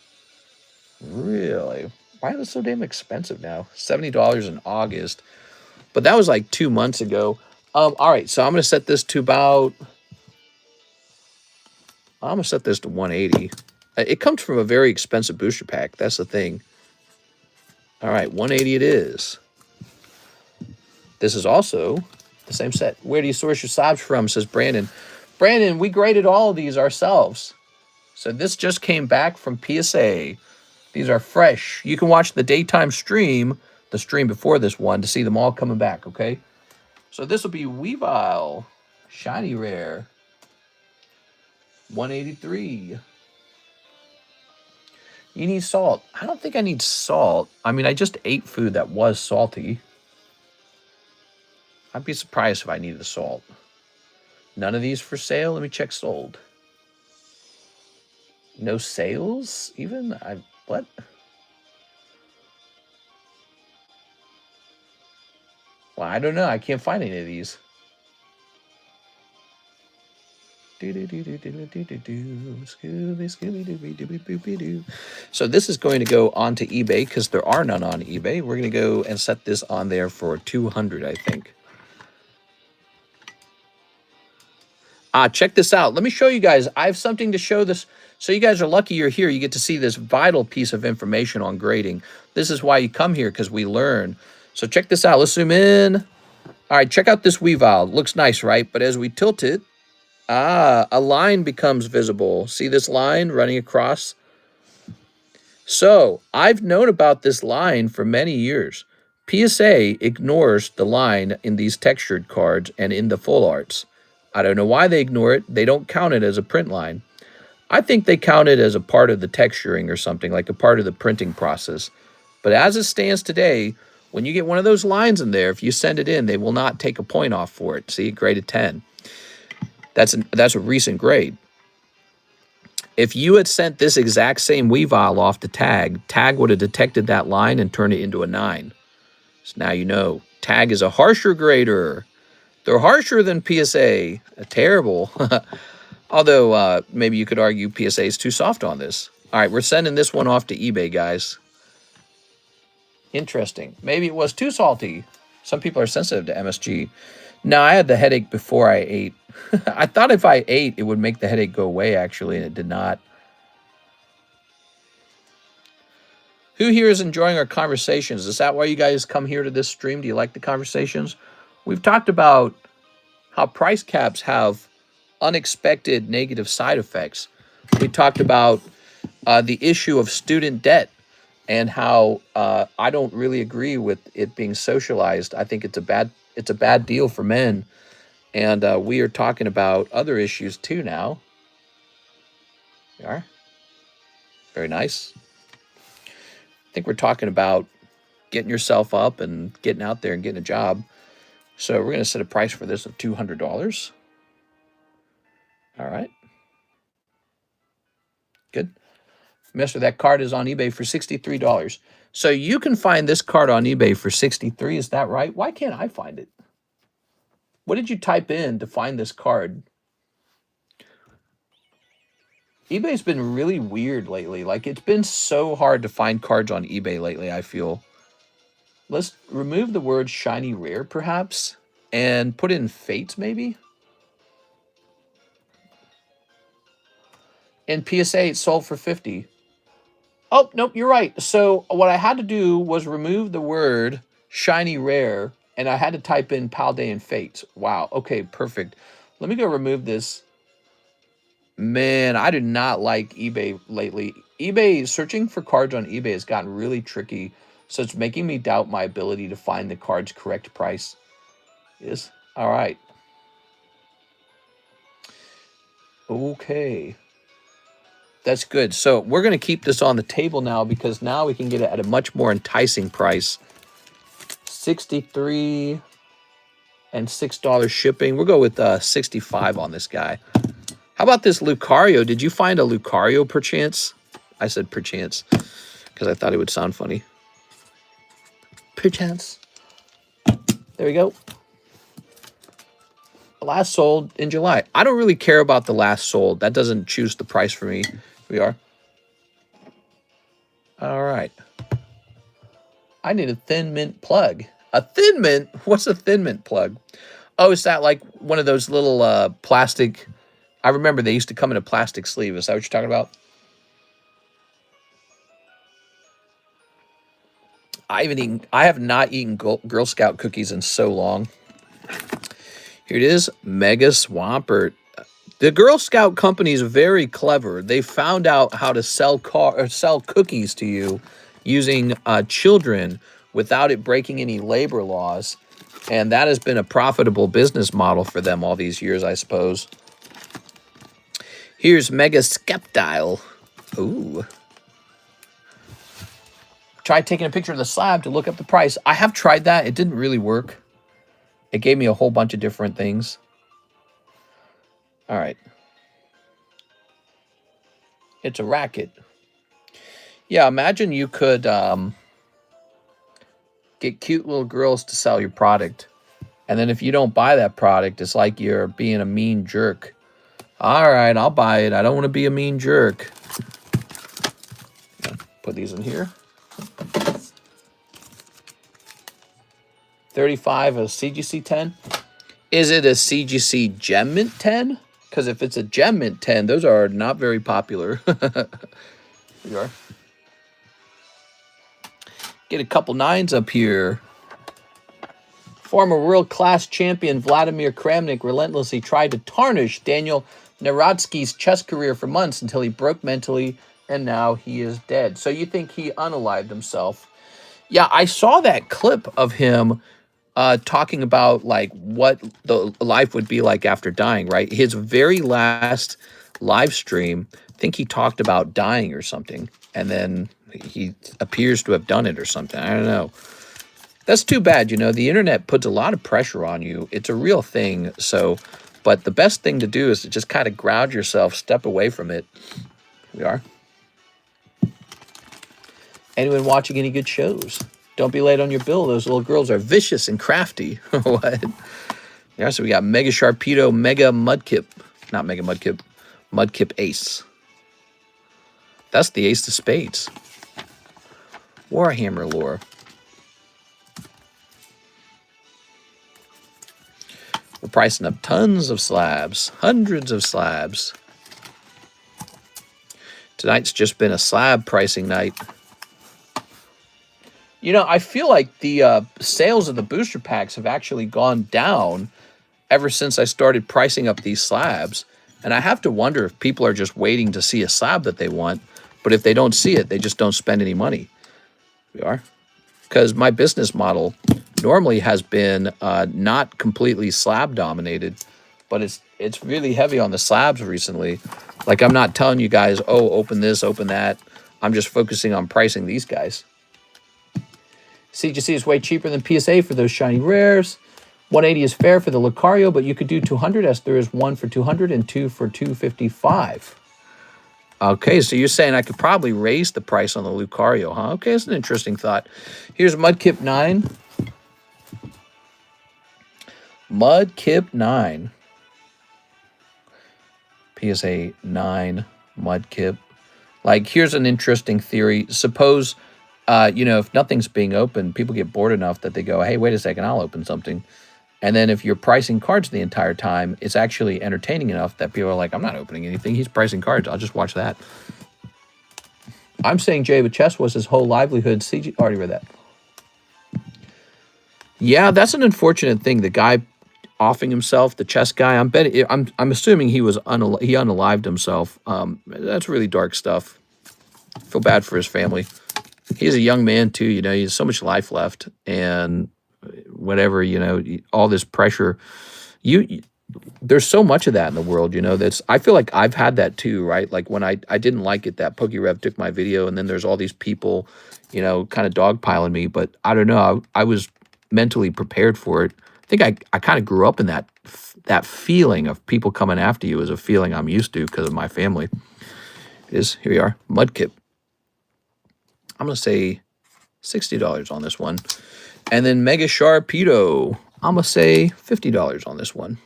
Really? Why is it so damn expensive now? $70 in August. But that was like 2 months ago. All right, so I'm going to set this to about... I'm going to set this to 180. It comes from a very expensive booster pack. That's the thing. All right, 180 it is. This is also the same set. Where do you source your slabs from, says Brandon. Brandon, we graded all of these ourselves. So this just came back from PSA. These are fresh. You can watch the daytime stream, the stream before this one, to see them all coming back, okay? So this will be Weavile. Shiny Rare. 183. You need salt. I don't think I need salt. I mean, I just ate food that was salty. I'd be surprised if I needed the salt. None of these for sale. Let me check sold. No sales even? What? Well, I don't know. I can't find any of these. So this is going to go onto eBay because there are none on eBay. We're going to go and set this on there for 200, I think. Check this out. Let me show you guys. I have something to show this. So you guys are lucky you're here. You get to see this vital piece of information on grading. This is why you come here, because we learn. So check this out. Let's zoom in. All right, check out this weavile. Looks nice, right? But as we tilt it, a line becomes visible. See this line running across? So I've known about this line for many years. PSA ignores the line in these textured cards and in the full arts. I don't know why they ignore it. They don't count it as a print line. I think they count it as a part of the texturing or something, like a part of the printing process. But as it stands today, when you get one of those lines in there, if you send it in, they will not take a point off for it. See, graded 10. That's a recent grade. If you had sent this exact same weavile off to Tag would have detected that line and turned it into a 9. So now you know. Tag is a harsher grader. They're harsher than PSA. Terrible. Although maybe you could argue PSA is too soft on this. All right, we're sending this one off to eBay, guys. Interesting. Maybe it was too salty. Some people are sensitive to MSG. No, I had the headache before I ate. I thought if I ate, it would make the headache go away, actually, and it did not. Who here is enjoying our conversations? Is that why you guys come here to this stream? Do you like the conversations? We've talked about how price caps have unexpected negative side effects. We talked about the issue of student debt and how I don't really agree with it being socialized. I think it's a bad deal for men. And we are talking about other issues too now. We are. Very nice. I think we're talking about getting yourself up and getting out there and getting a job. So we're going to set a price for this of $200. All right. Good. Mister, that card is on eBay for $63. So you can find this card on eBay for $63. Is that right? Why can't I find it? What did you type in to find this card? eBay's been really weird lately. Like, it's been so hard to find cards on eBay lately, I feel. Let's remove the word shiny rare, perhaps, and put in Fates, maybe? And PSA, it sold for $50. Oh, nope, you're right. So what I had to do was remove the word shiny rare, and I had to type in Palday and Fates. Wow, okay, perfect. Let me go remove this. Man, I do not like eBay lately. eBay, searching for cards on eBay has gotten really tricky, so it's making me doubt my ability to find the card's correct price. Yes, all right. Okay. That's good. So we're going to keep this on the table now because now we can get it at a much more enticing price. $63 and $6 shipping. We'll go with $65 on this guy. How about this Lucario? Did you find a Lucario perchance? I said perchance because I thought it would sound funny. Perchance. There we go. Last sold in July. I don't really care about the last sold. That doesn't choose the price for me. We are. All right. I need a Thin Mint plug. A Thin Mint? What's a Thin Mint plug? Oh, is that like one of those little plastic... I remember they used to come in a plastic sleeve. Is that what you're talking about? I have not eaten Girl Scout cookies in so long. Here it is, Mega Swampert. The Girl Scout company is very clever. They found out how to sell cookies to you using children without it breaking any labor laws. And that has been a profitable business model for them all these years, I suppose. Here's Mega Skeptile. Ooh. try taking a picture of the slab to look up the price. I have tried that. It didn't really work. It gave me a whole bunch of different things. All right. It's a racket. Yeah, imagine you could get cute little girls to sell your product. And then if you don't buy that product, it's like you're being a mean jerk. All right, I'll buy it. I don't want to be a mean jerk. Put these in here. 35 a CGC 10. Is it a CGC Gem Mint 10? Because if it's a Gem Mint 10, those are not very popular. Here you are. Get a couple 9s up here. Former world-class champion Vladimir Kramnik relentlessly tried to tarnish Daniel Narodsky's chess career for months until he broke mentally, and now he is dead. So you think he unalived himself? Yeah, I saw that clip of him talking about like what the life would be like after dying, right? His very last live stream, I think he talked about dying or something, and then he appears to have done it or something. I don't know. That's too bad. You know, the internet puts a lot of pressure on you. It's a real thing. So, but the best thing to do is to just kind of ground yourself, step away from it. Here we are. Anyone watching any good shows? Don't be late on your bill. Those little girls are vicious and crafty. What? Yeah, so we got Mega Sharpedo, Mega Mudkip. Not Mega Mudkip. Mudkip Ace. That's the Ace of Spades. Warhammer lore. We're pricing up tons of slabs. Hundreds of slabs. Tonight's just been a slab pricing night. You know, I feel like the sales of the booster packs have actually gone down ever since I started pricing up these slabs. And I have to wonder if people are just waiting to see a slab that they want. But if they don't see it, they just don't spend any money. We are. Because my business model normally has been not completely slab dominated, but it's really heavy on the slabs recently. Like, I'm not telling you guys, oh, open this, open that. I'm just focusing on pricing these guys. CGC is way cheaper than PSA for those shiny rares. 180 is fair for the Lucario, but you could do 200 as there is 1 for 200 and 2 for 255. Okay, so you're saying I could probably raise the price on the Lucario, huh? Okay, that's an interesting thought. Here's Mudkip 9. Mudkip 9. PSA 9 Mudkip. Like, here's an interesting theory. Suppose, you know, if nothing's being opened, people get bored enough that they go, hey, wait a second, I'll open something. And then if you're pricing cards the entire time, it's actually entertaining enough that people are like, I'm not opening anything. He's pricing cards. I'll just watch that. I'm saying Jay, but chess was his whole livelihood. CG, already read that. Yeah, that's an unfortunate thing. The guy offing himself, the chess guy, I'm assuming he unalived himself. That's really dark stuff. Feel bad for his family. He's a young man too, you know, he has so much life left, and whatever, you know, all this pressure, there's so much of that in the world, you know, I feel like I've had that too, right? Like when I didn't like it, that PokeRev took my video, and then there's all these people, you know, kind of dogpiling me, but I don't know, I was mentally prepared for it. I think I kind of grew up in that feeling of people coming after you is a feeling I'm used to because of my family. Here we are, Mudkip. I'm going to say $60 on this one. And then Mega Sharpedo, I'm going to say $50 on this one.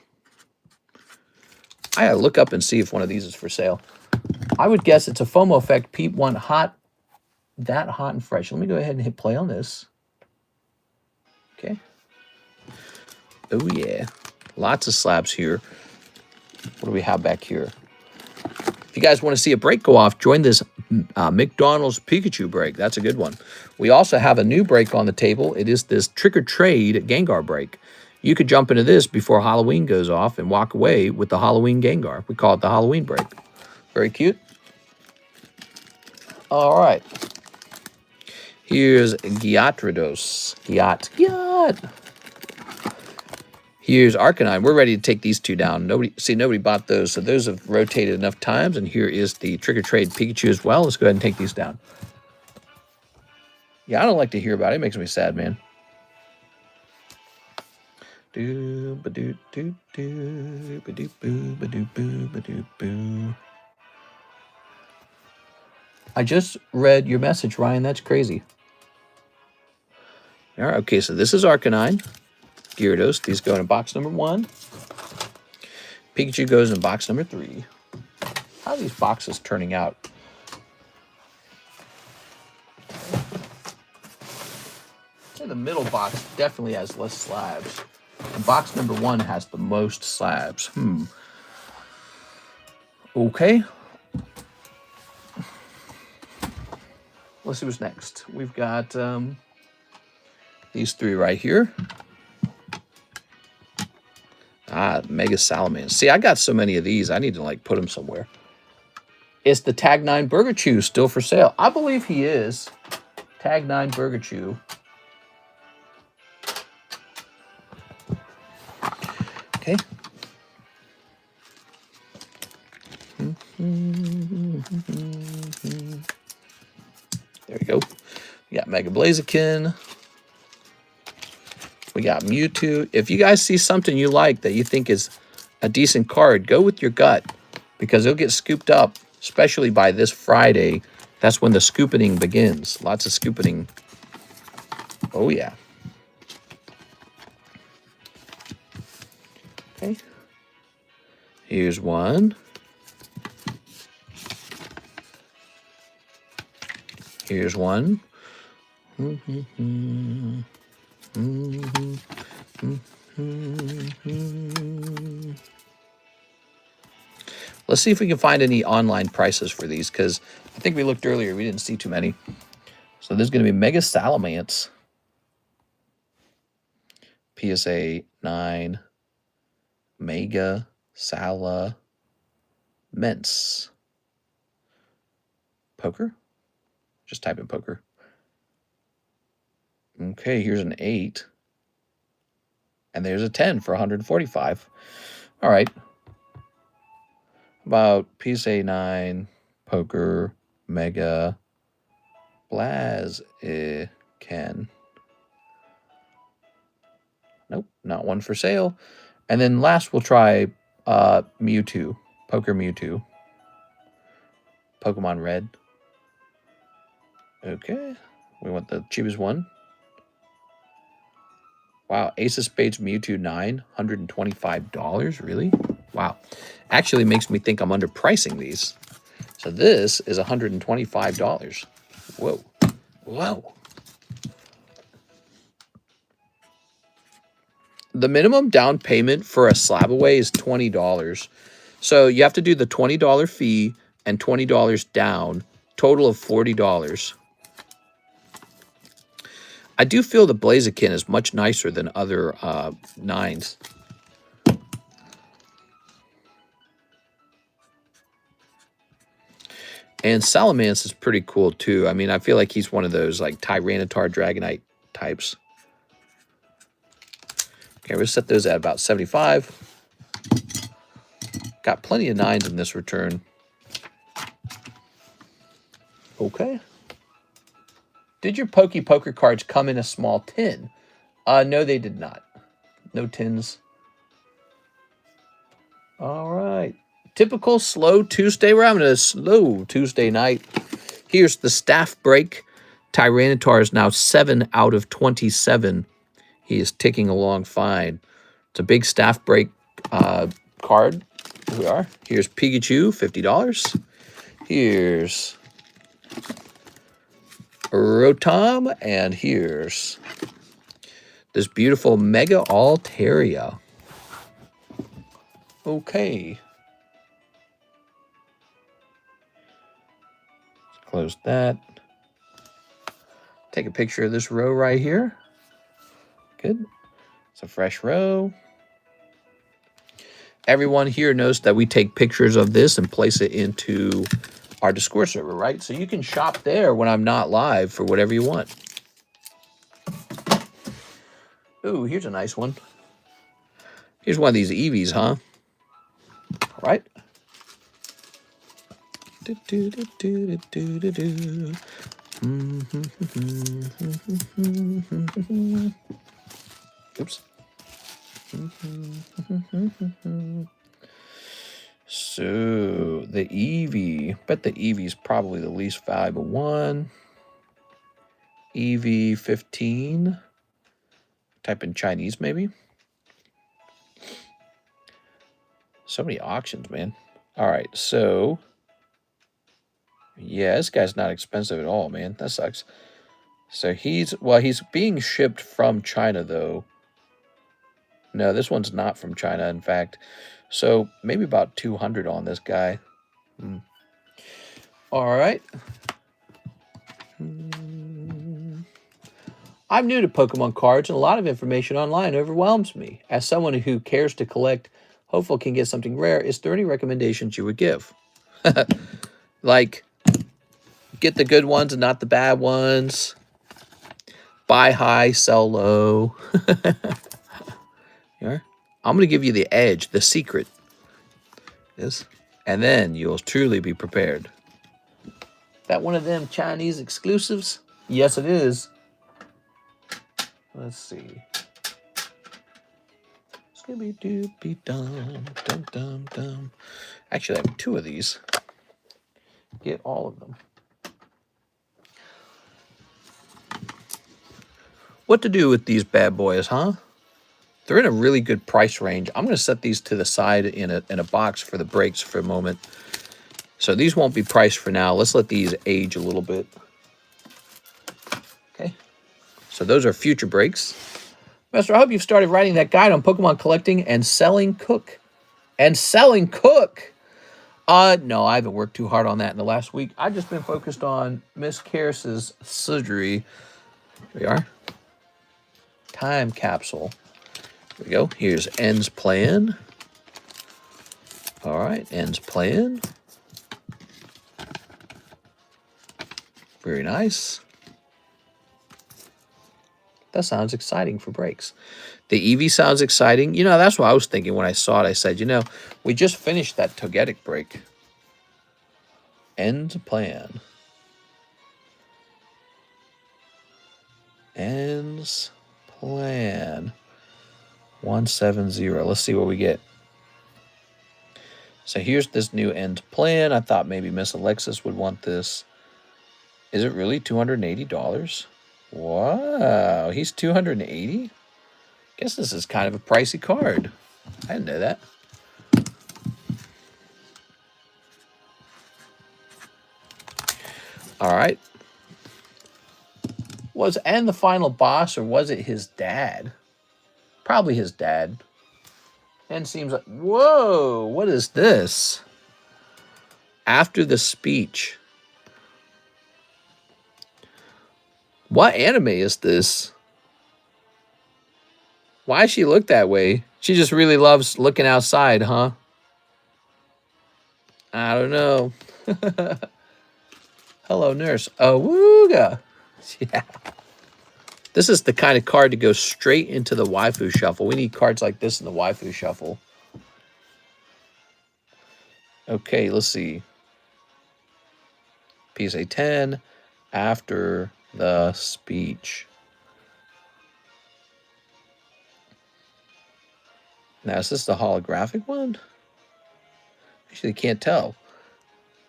I got to look up and see if one of these is for sale. I would guess it's a FOMO effect. Pete want that hot and fresh. Let me go ahead and hit play on this. Okay. Oh, yeah. Lots of slabs here. What do we have back here? If you guys want to see a break go off, join this McDonald's Pikachu break. That's a good one. We also have a new break on the table. It is this Trick or Trade Gengar break. You could jump into this before Halloween goes off and walk away with the Halloween Gengar. We call it the Halloween break. Very cute. All right. Here's Gyarados. Gyat. Here's Arcanine. We're ready to take these two down. Nobody bought those, so those have rotated enough times. And here is the Trick or Trade Pikachu as well. Let's go ahead and take these down. Yeah, I don't like to hear about it. It makes me sad, man. I just read your message, Ryan. That's crazy. All right, okay, so this is Arcanine. Gyarados. These go in box number 1. Pikachu goes in box number 3. How are these boxes turning out? I'd say the middle box definitely has less slabs. And box number 1 has the most slabs. Okay. Let's see what's next. We've got these 3 right here. Mega Salamence. See, I got so many of these. I need to like put them somewhere. Is the Tag 9 Burger Chew still for sale? I believe he is. Tag 9 Burger Chew. Okay. There we go. We got Mega Blaziken. We got Mewtwo. If you guys see something you like that you think is a decent card, go with your gut because it'll get scooped up, especially by this Friday. That's when the scooping begins. Lots of scooping. Oh, yeah. Okay. Here's one. Here's one. Let's see if we can find any online prices for these, because I think we looked earlier. We didn't see too many. So there's going to be Mega Salamence. PSA 9. Mega Salamence. Poker? Just type in poker. Okay, here's an 8. And there's a 10 for 145. All right. About PSA 9, poker, Mega, Blaziken. Nope, not one for sale. And then last we'll try Mewtwo, Poker Mewtwo. Pokemon Red. Okay, we want the cheapest one. Wow, Ace of Spades Mewtwo 9, $125, really? Wow, actually makes me think I'm underpricing these. So this is $125. Whoa, whoa. The minimum down payment for a slab away is $20. So you have to do the $20 fee and $20 down, total of $40. I do feel the Blaziken is much nicer than other 9s. And Salamence is pretty cool too. I mean, I feel like he's one of those like Tyranitar, Dragonite types. Okay, we'll set those at about 75. Got plenty of 9s in this return. Okay. Did your Poker cards come in a small tin? No, they did not. No tins. All right. Typical slow Tuesday. We're having a slow Tuesday night. Here's the staff break. Tyranitar is now 7 out of 27. He is ticking along fine. It's a big staff break card. Here we are. Here's Pikachu, $50. Here's Rotom, and here's this beautiful Mega Altaria. Okay. Let's close that. Take a picture of this row right here. Good. It's a fresh row. Everyone here knows that we take pictures of this and place it into our Discord server, right? So you can shop there when I'm not live for whatever you want. Ooh, here's a nice one. Here's one of these Eevees, huh? All right. Oops. So the Eevee, bet the Eevee's probably the least valuable one. Eevee 15. Type in Chinese maybe. So many auctions, man. All right, so yeah, this guy's not expensive at all, man. That sucks. So he's being shipped from China though. No, this one's not from China, in fact. So maybe about 200 on this guy. All right. I'm new to Pokemon cards, and a lot of information online overwhelms me. As someone who cares to collect, hopefully can get something rare, is there any recommendations you would give? Like, get the good ones and not the bad ones. Buy high, sell low. Yeah. I'm going to give you the edge, the secret. Yes. And then you'll truly be prepared. That one of them Chinese exclusives? Yes, it is. Let's see. Scooby-Dooby-Dum, dum-dum-dum. Actually, I have 2 of these. Get all of them. What to do with these bad boys, huh? They're in a really good price range. I'm going to set these to the side in a box for the breaks for a moment. So these won't be priced for now. Let's let these age a little bit. Okay. So those are future breaks. Master, I hope you've started writing that guide on Pokemon collecting and selling Cook. No, I haven't worked too hard on that in the last week. I've just been focused on Miss Karis's surgery. Here we are. Time capsule. Here we go. Here's N's plan. All right, N's plan. Very nice. That sounds exciting for breaks. The Eevee sounds exciting. You know, that's what I was thinking when I saw it. I said, you know, we just finished that Togetic break. End plan. Ends plan. 170. Let's see what we get. So here's this new end plan. I thought maybe Miss Alexis would want this. Is it really $280? Wow, he's $280? Guess this is kind of a pricey card. I didn't know that. All right. Was N the final boss, or was it his dad? Probably his dad. N seems like... Whoa, what is this? After the speech. What anime is this? Why does she look that way? She just really loves looking outside, huh? I don't know. Hello, nurse. Awooga. Yeah. This is the kind of card to go straight into the Waifu Shuffle. We need cards like this in the Waifu Shuffle. Okay, let's see. PSA 10 after the speech. Now, is this the holographic one? Actually, can't tell.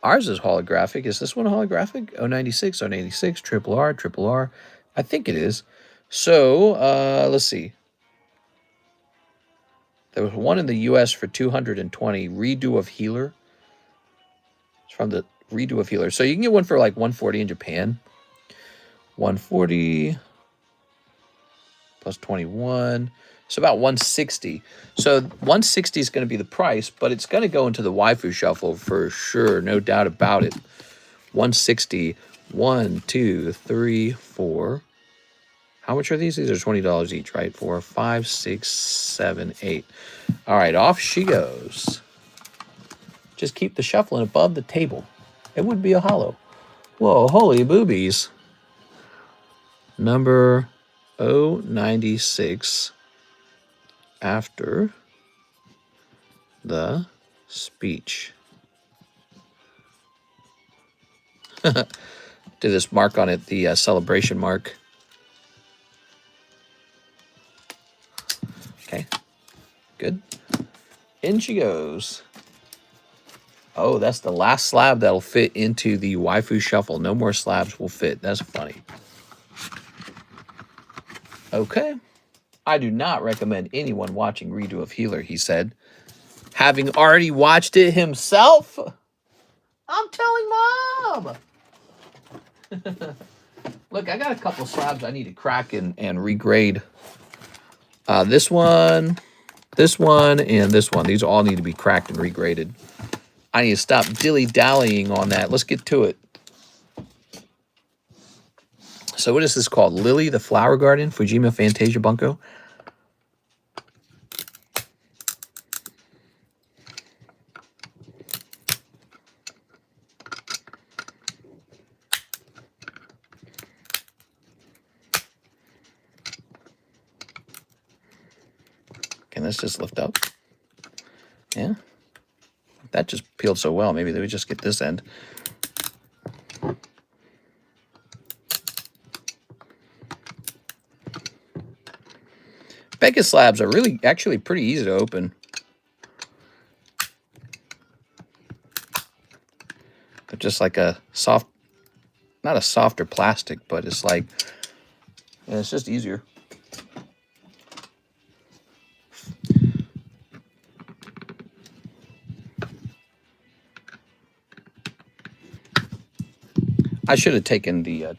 Ours is holographic. Is this one holographic? 096, 096, triple R. I think it is. So, let's see. There was one in the U.S. for 220. Redo of Healer. It's from the Redo of Healer. So you can get one for like 140 in Japan. 140 plus 21. So about 160. So 160 is going to be the price, but it's going to go into the Waifu Shuffle for sure. No doubt about it. 160. 1, 2, 3, 4. How much are these? These are $20 each, right? 4, 5, 6, 7, 8. All right, off she goes. Just keep the shuffling above the table. It would be a hollow. Whoa, holy boobies. Number 096 after the speech. Do this mark on it, the celebration mark. Okay, good. In she goes. Oh, that's the last slab that'll fit into the Waifu shuffle. No more slabs will fit. That's funny. Okay. I do not recommend anyone watching redo of Healer, he said. Having already watched it himself? I'm telling Mom! Look, I got a couple slabs I need to crack and regrade. This one, and this one. These all need to be cracked and regraded. I need to stop dilly-dallying on that. Let's get to it. So what is this called? Lily the Flower Garden, Fujima Fantasia Bunko. Okay, let's just lift up. Yeah. That just peeled so well. Maybe they would just get this end. Beckett slabs are really actually pretty easy to open. They're just like a soft, not a softer plastic, but it's like, yeah, it's just easier. I should have taken the,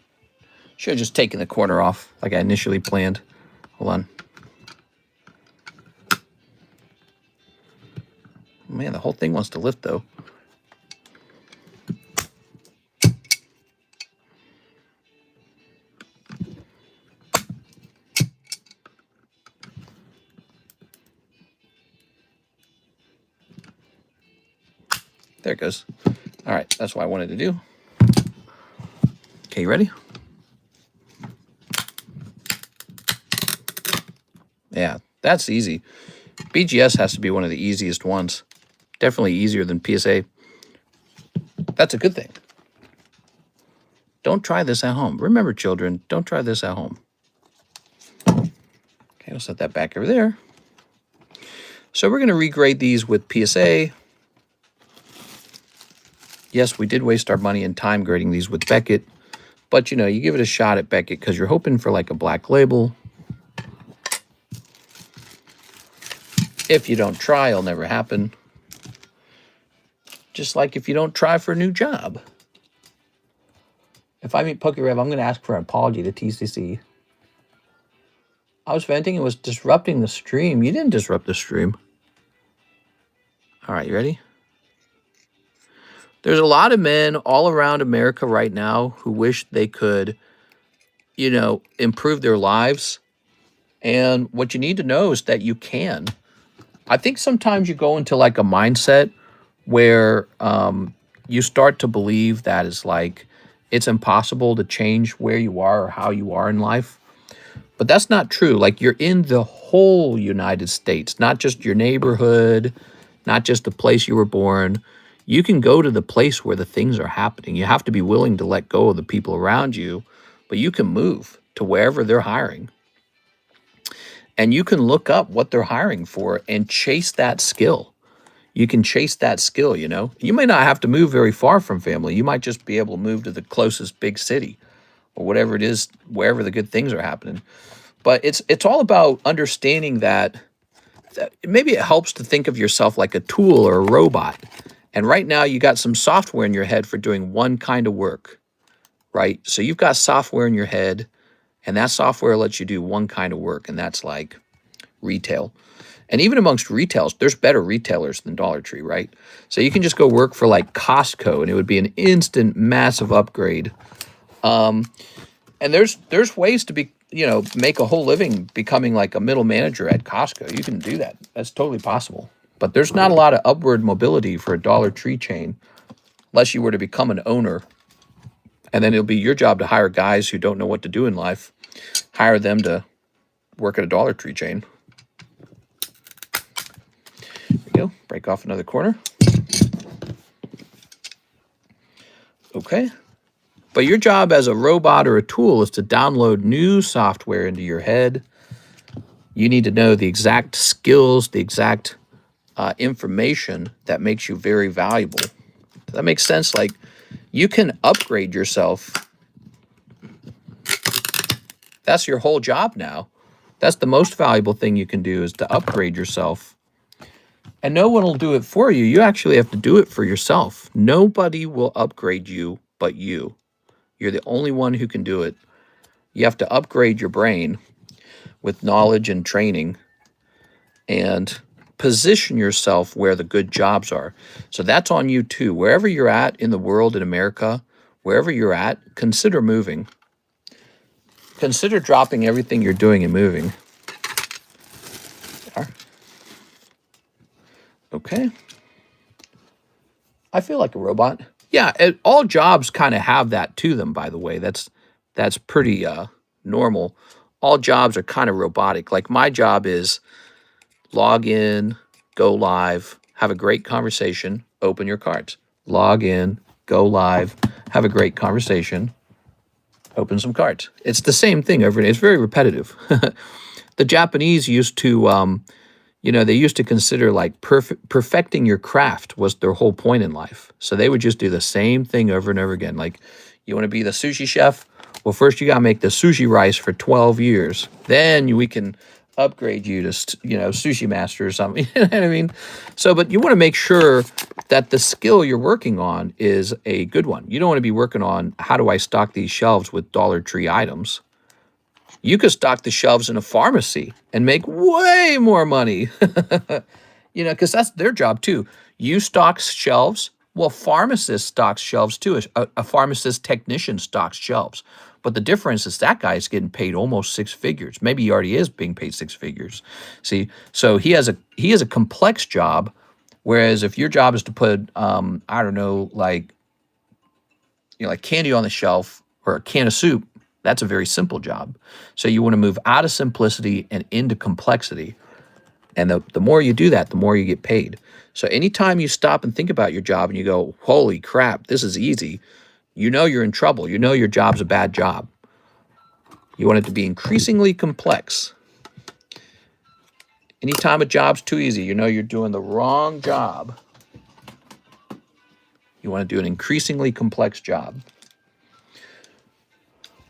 should have just taken the corner off like I initially planned. Hold on. Man, the whole thing wants to lift though. There it goes. All right, that's what I wanted to do. Okay, you ready? Yeah, that's easy. BGS has to be one of the easiest ones. Definitely easier than PSA. That's a good thing. Don't try this at home. Remember, children, don't try this at home. Okay, I'll set that back over there. So we're going to regrade these with PSA. Yes, we did waste our money and time grading these with Beckett. But, you know, you give it a shot at Beckett because you're hoping for like a black label. If you don't try, it'll never happen. Just like if you don't try for a new job. If I meet PokeRev, I'm going to ask for an apology to TCC. I was venting. It was disrupting the stream. You didn't disrupt the stream. All right, you ready? There's a lot of men all around America right now who wish they could, you know, improve their lives. And what you need to know is that you can. I think sometimes you go into like a mindset where you start to believe that it's like it's impossible to change where you are or how you are in life. But that's not true. Like you're in the whole United States, not just your neighborhood, not just the place you were born. You can go to the place where the things are happening. You have to be willing to let go of the people around you, but you can move to wherever they're hiring. And you can look up what they're hiring for and chase that skill. You can chase that skill, you know. You may not have to move very far from family. You might just be able to move to the closest big city or whatever it is, wherever the good things are happening. But it's all about understanding that maybe it helps to think of yourself like a tool or a robot. And right now you got some software in your head for doing one kind of work, right? So you've got software in your head, and that software lets you do one kind of work, and that's like retail. And even amongst retails, there's better retailers than Dollar Tree, right? So you can just go work for like Costco, and it would be an instant, massive upgrade. And there's ways to be, you know, make a whole living becoming like a middle manager at Costco. You can do that. That's totally possible. But there's not a lot of upward mobility for a Dollar Tree chain unless you were to become an owner. And then it'll be your job to hire guys who don't know what to do in life. Hire them to work at a Dollar Tree chain. There we go. Break off another corner. Okay. But your job as a robot or a tool is to download new software into your head. You need to know the exact skills, the exact information that makes you very valuable. Does that make sense? Like, you can upgrade yourself. That's your whole job now. That's the most valuable thing you can do, is to upgrade yourself. And no one will do it for you. You actually have to do it for yourself. Nobody will upgrade you but you. You're the only one who can do it. You have to upgrade your brain with knowledge and training and position yourself where the good jobs are. So that's on you too. Wherever you're at in the world, in America, wherever you're at, consider moving. Consider dropping everything you're doing and moving. Okay. I feel like a robot. Yeah, all jobs kind of have that to them, by the way. That's pretty normal. All jobs are kind of robotic. Like, my job is log in, go live, have a great conversation, open your cards. Log in, go live, have a great conversation, open some cards. It's the same thing over. It's very repetitive. The Japanese used to, they used to consider like perfecting your craft was their whole point in life. So they would just do the same thing over and over again. Like, you want to be the sushi chef? Well, first you got to make the sushi rice for 12 years. Then we can upgrade you to, sushi master or something. You know what I mean? So, but you want to make sure that the skill you're working on is a good one. You don't want to be working on, how do I stock these shelves with Dollar Tree items? You could stock the shelves in a pharmacy and make way more money, because that's their job too. You stock shelves. Well, pharmacists stock shelves too. A pharmacist technician stocks shelves. But the difference is that guy's getting paid almost six figures. Maybe he already is being paid six figures. See, so he has a complex job, whereas if your job is to put, like candy on the shelf or a can of soup, that's a very simple job. So you want to move out of simplicity and into complexity. And the more you do that, the more you get paid. So anytime you stop and think about your job and you go, holy crap, this is easy, you're in trouble. Your job's a bad job. You want it to be increasingly complex. Anytime a job's too easy, you're doing the wrong job. You want to do an increasingly complex job.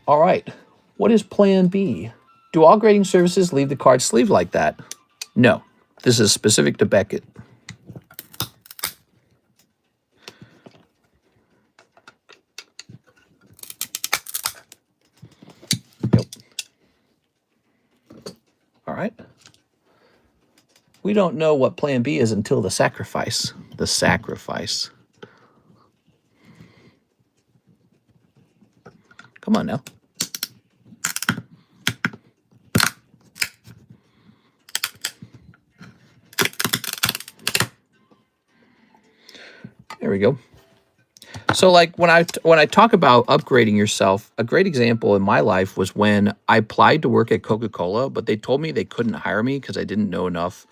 All right, what is plan B? Do all grading services leave the card sleeved like that? No, this is specific to Beckett. Yep. All right. We don't know what plan B is until the sacrifice. The sacrifice. Come on now. There we go. So like when I talk about upgrading yourself, a great example in my life was when I applied to work at Coca-Cola, but they told me they couldn't hire me because I didn't know enough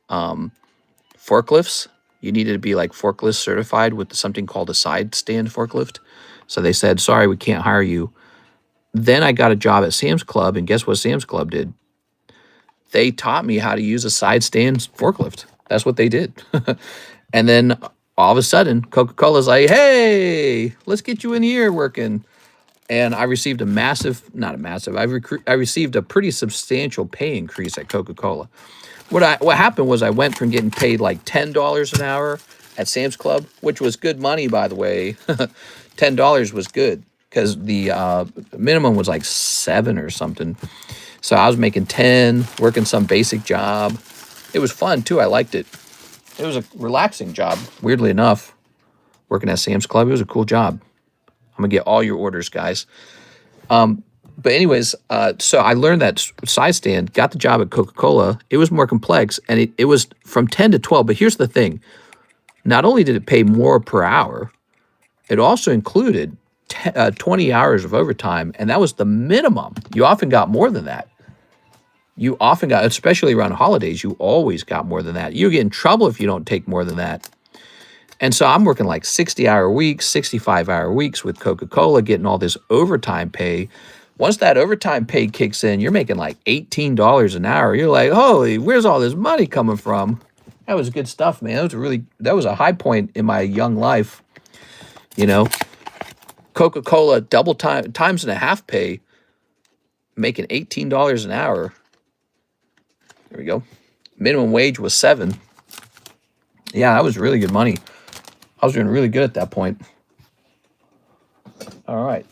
forklifts. You needed to be like forklift certified with something called a side stand forklift. So they said, sorry, we can't hire you. Then I got a job at Sam's Club, and guess what Sam's Club did? They taught me how to use a side stand forklift. That's what they did. And then all of a sudden, Coca-Cola's like, hey, let's get you in here working. And I received I received a pretty substantial pay increase at Coca-Cola. What happened was I went from getting paid like $10 an hour at Sam's Club, which was good money, by the way. $10 was good because the minimum was like $7 or something. So I was making 10, working some basic job. It was fun too. I liked it. It was a relaxing job, weirdly enough. Working at Sam's Club, it was a cool job. I'm gonna get all your orders, guys. But anyways, so I learned that side stand, got the job at Coca-Cola. It was more complex, and it was from 10 to 12. But here's the thing. Not only did it pay more per hour, it also included 20 hours of overtime, and that was the minimum. You often got more than that. You often got, especially around holidays, you always got more than that. You get in trouble if you don't take more than that. And so I'm working like 60-hour weeks, 65-hour weeks with Coca-Cola, getting all this overtime pay. Once that overtime pay kicks in, you're making like $18 an hour. You're like, holy, where's all this money coming from? That was good stuff, man. That was a high point in my young life. You know, Coca-Cola double times and a half pay, making $18 an hour. There we go. Minimum wage was $7. Yeah, that was really good money. I was doing really good at that point. All right.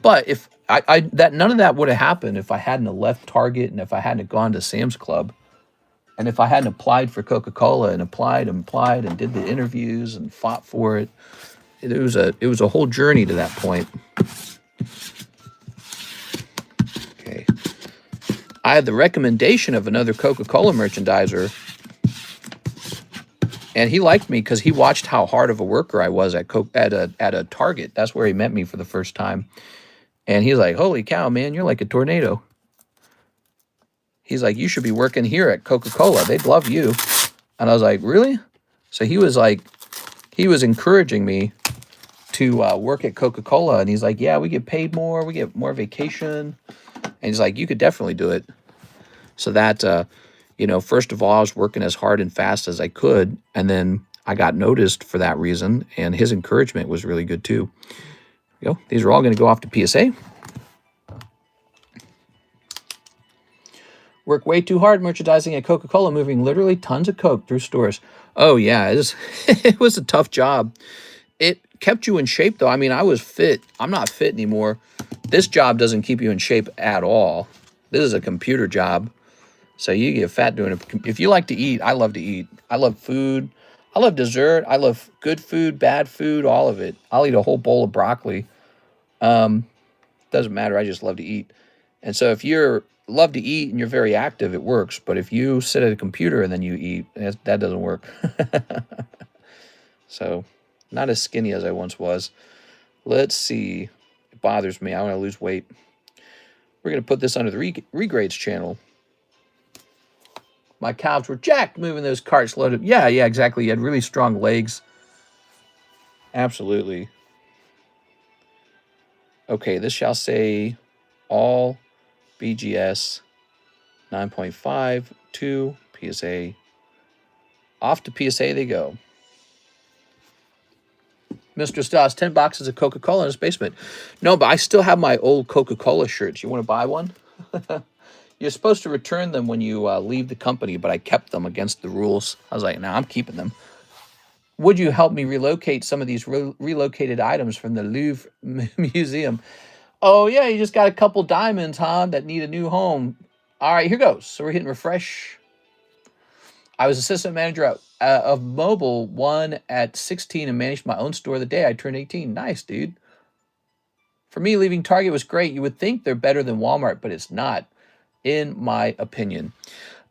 But if none of that would have happened if I hadn't left Target and if I hadn't gone to Sam's Club and if I hadn't applied for Coca-Cola and applied and did the interviews and fought for it. It was a whole journey to that point. Okay. I had the recommendation of another Coca-Cola merchandiser, and he liked me because he watched how hard of a worker I was at a Target. That's where he met me for the first time. And he's like, holy cow, man, you're like a tornado. He's like, you should be working here at Coca-Cola. They'd love you. And I was like, really? So he was encouraging me to work at Coca-Cola. And he's like, yeah, we get paid more. We get more vacation. And he's like, you could definitely do it. So that, first of all, I was working as hard and fast as I could. And then I got noticed for that reason. And his encouragement was really good too. These are all going to go off to PSA. Work way too hard merchandising at Coca-Cola, moving literally tons of Coke through stores. Oh, yeah, it was a tough job. It kept you in shape, though. I mean, I was fit. I'm not fit anymore. This job doesn't keep you in shape at all. This is a computer job. So you get fat doing it. If you like to eat, I love to eat. I love food. I love dessert. I love good food, bad food, all of it. I'll eat a whole bowl of broccoli. Doesn't matter. I just love to eat. And so if you love to eat and you're very active, it works. But if you sit at a computer and then you eat, that doesn't work. So not as skinny as I once was. Let's see. It bothers me. I want to lose weight. We're going to put this under the regrades channel. My calves were jacked moving those carts loaded. Yeah, exactly. You had really strong legs. Absolutely. Okay, this shall say all BGS 9.5 to PSA. Off to PSA they go. Mr. Stoss, 10 boxes of Coca-Cola in his basement. No, but I still have my old Coca-Cola shirts. You want to buy one? You're supposed to return them when you leave the company, but I kept them against the rules. I was like, no, I'm keeping them. Would you help me relocate some of these relocated items from the Louvre Museum? Oh, yeah, you just got a couple diamonds, huh, that need a new home. All right, here goes. So we're hitting refresh. I was assistant manager of Mobile One at 16 and managed my own store the day I turned 18. Nice, dude. For me, leaving Target was great. You would think they're better than Walmart, but it's not, in my opinion.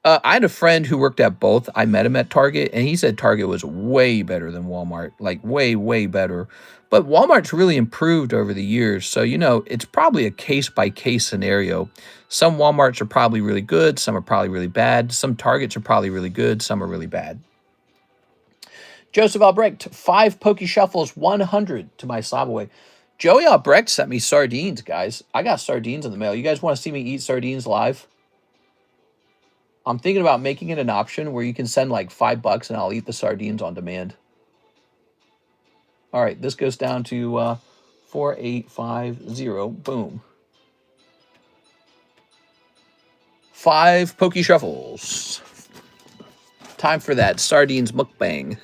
I had a friend who worked at both. I met him at Target, and he said Target was way better than Walmart, like way, way better. But Walmart's really improved over the years, so, it's probably a case-by-case scenario. Some Walmarts are probably really good. Some are probably really bad. Some Targets are probably really good. Some are really bad. Joseph Albrecht, 5 Pokey Shuffles, 100 to my Slab away. Joey Albrecht sent me sardines, guys. I got sardines in the mail. You guys want to see me eat sardines live? I'm thinking about making it an option where you can send like $5 and I'll eat the sardines on demand. All right, this goes down to 4850. Boom. 5 Pokey Shuffles. Time for that sardines mukbang.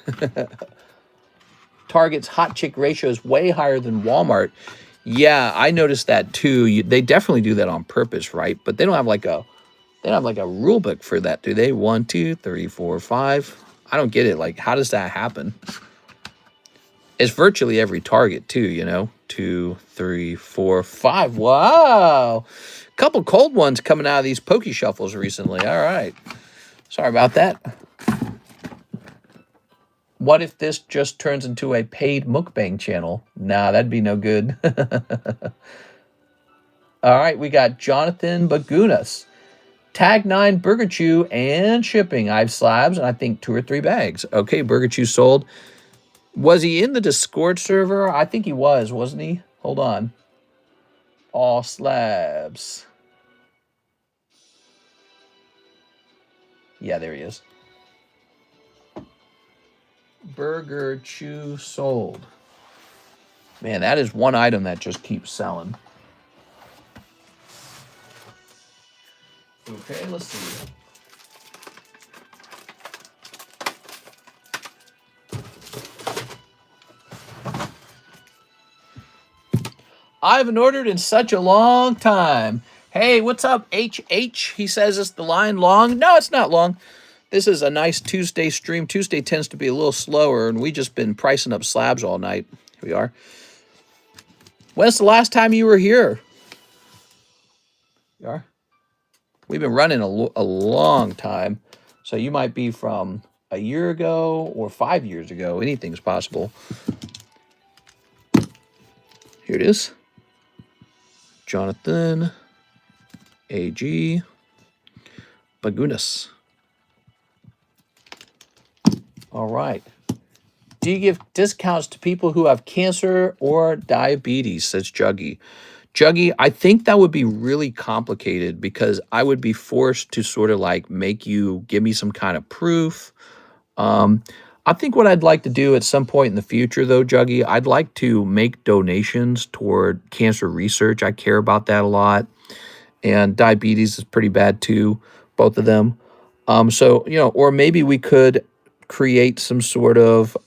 Target's hot chick ratio is way higher than Walmart. Yeah, I noticed that too. They definitely do that on purpose, right? But they don't have like a rule book for that, do they? 1, 2, 3, 4, 5. I don't get it. Like, how does that happen? It's virtually every Target too, 2, 3, 4, 5. Wow. Couple cold ones coming out of these Pokey Shuffles recently. All right. Sorry about that. What if this just turns into a paid mukbang channel? Nah, that'd be no good. All right, we got Jonathan Bagunas. Tag 9 Burger Chew and shipping. I have slabs and I think 2 or 3 bags. Okay, Burger Chew sold. Was he in the Discord server? I think he was, wasn't he? Hold on. All slabs. Yeah, there he is. Burger Chew sold. Man, that is one item that just keeps selling. Okay, let's see. I haven't ordered in such a long time. Hey, what's up, HH? He says, is the line long? No, it's not long. This is a nice Tuesday stream. Tuesday tends to be a little slower, and we just been pricing up slabs all night. Here we are. When's the last time you were here? You are? We've been running a long time, so you might be from a year ago or 5 years ago. Anything's possible. Here it is. Jonathan, AG, Bagunas. All right. Do you give discounts to people who have cancer or diabetes, says Juggy. Juggy, I think that would be really complicated because I would be forced to sort of like make you give me some kind of proof. I think what I'd like to do at some point in the future, though, Juggy, I'd like to make donations toward cancer research. I care about that a lot. And diabetes is pretty bad, too, both of them. So, you know, or maybe we could create some sort of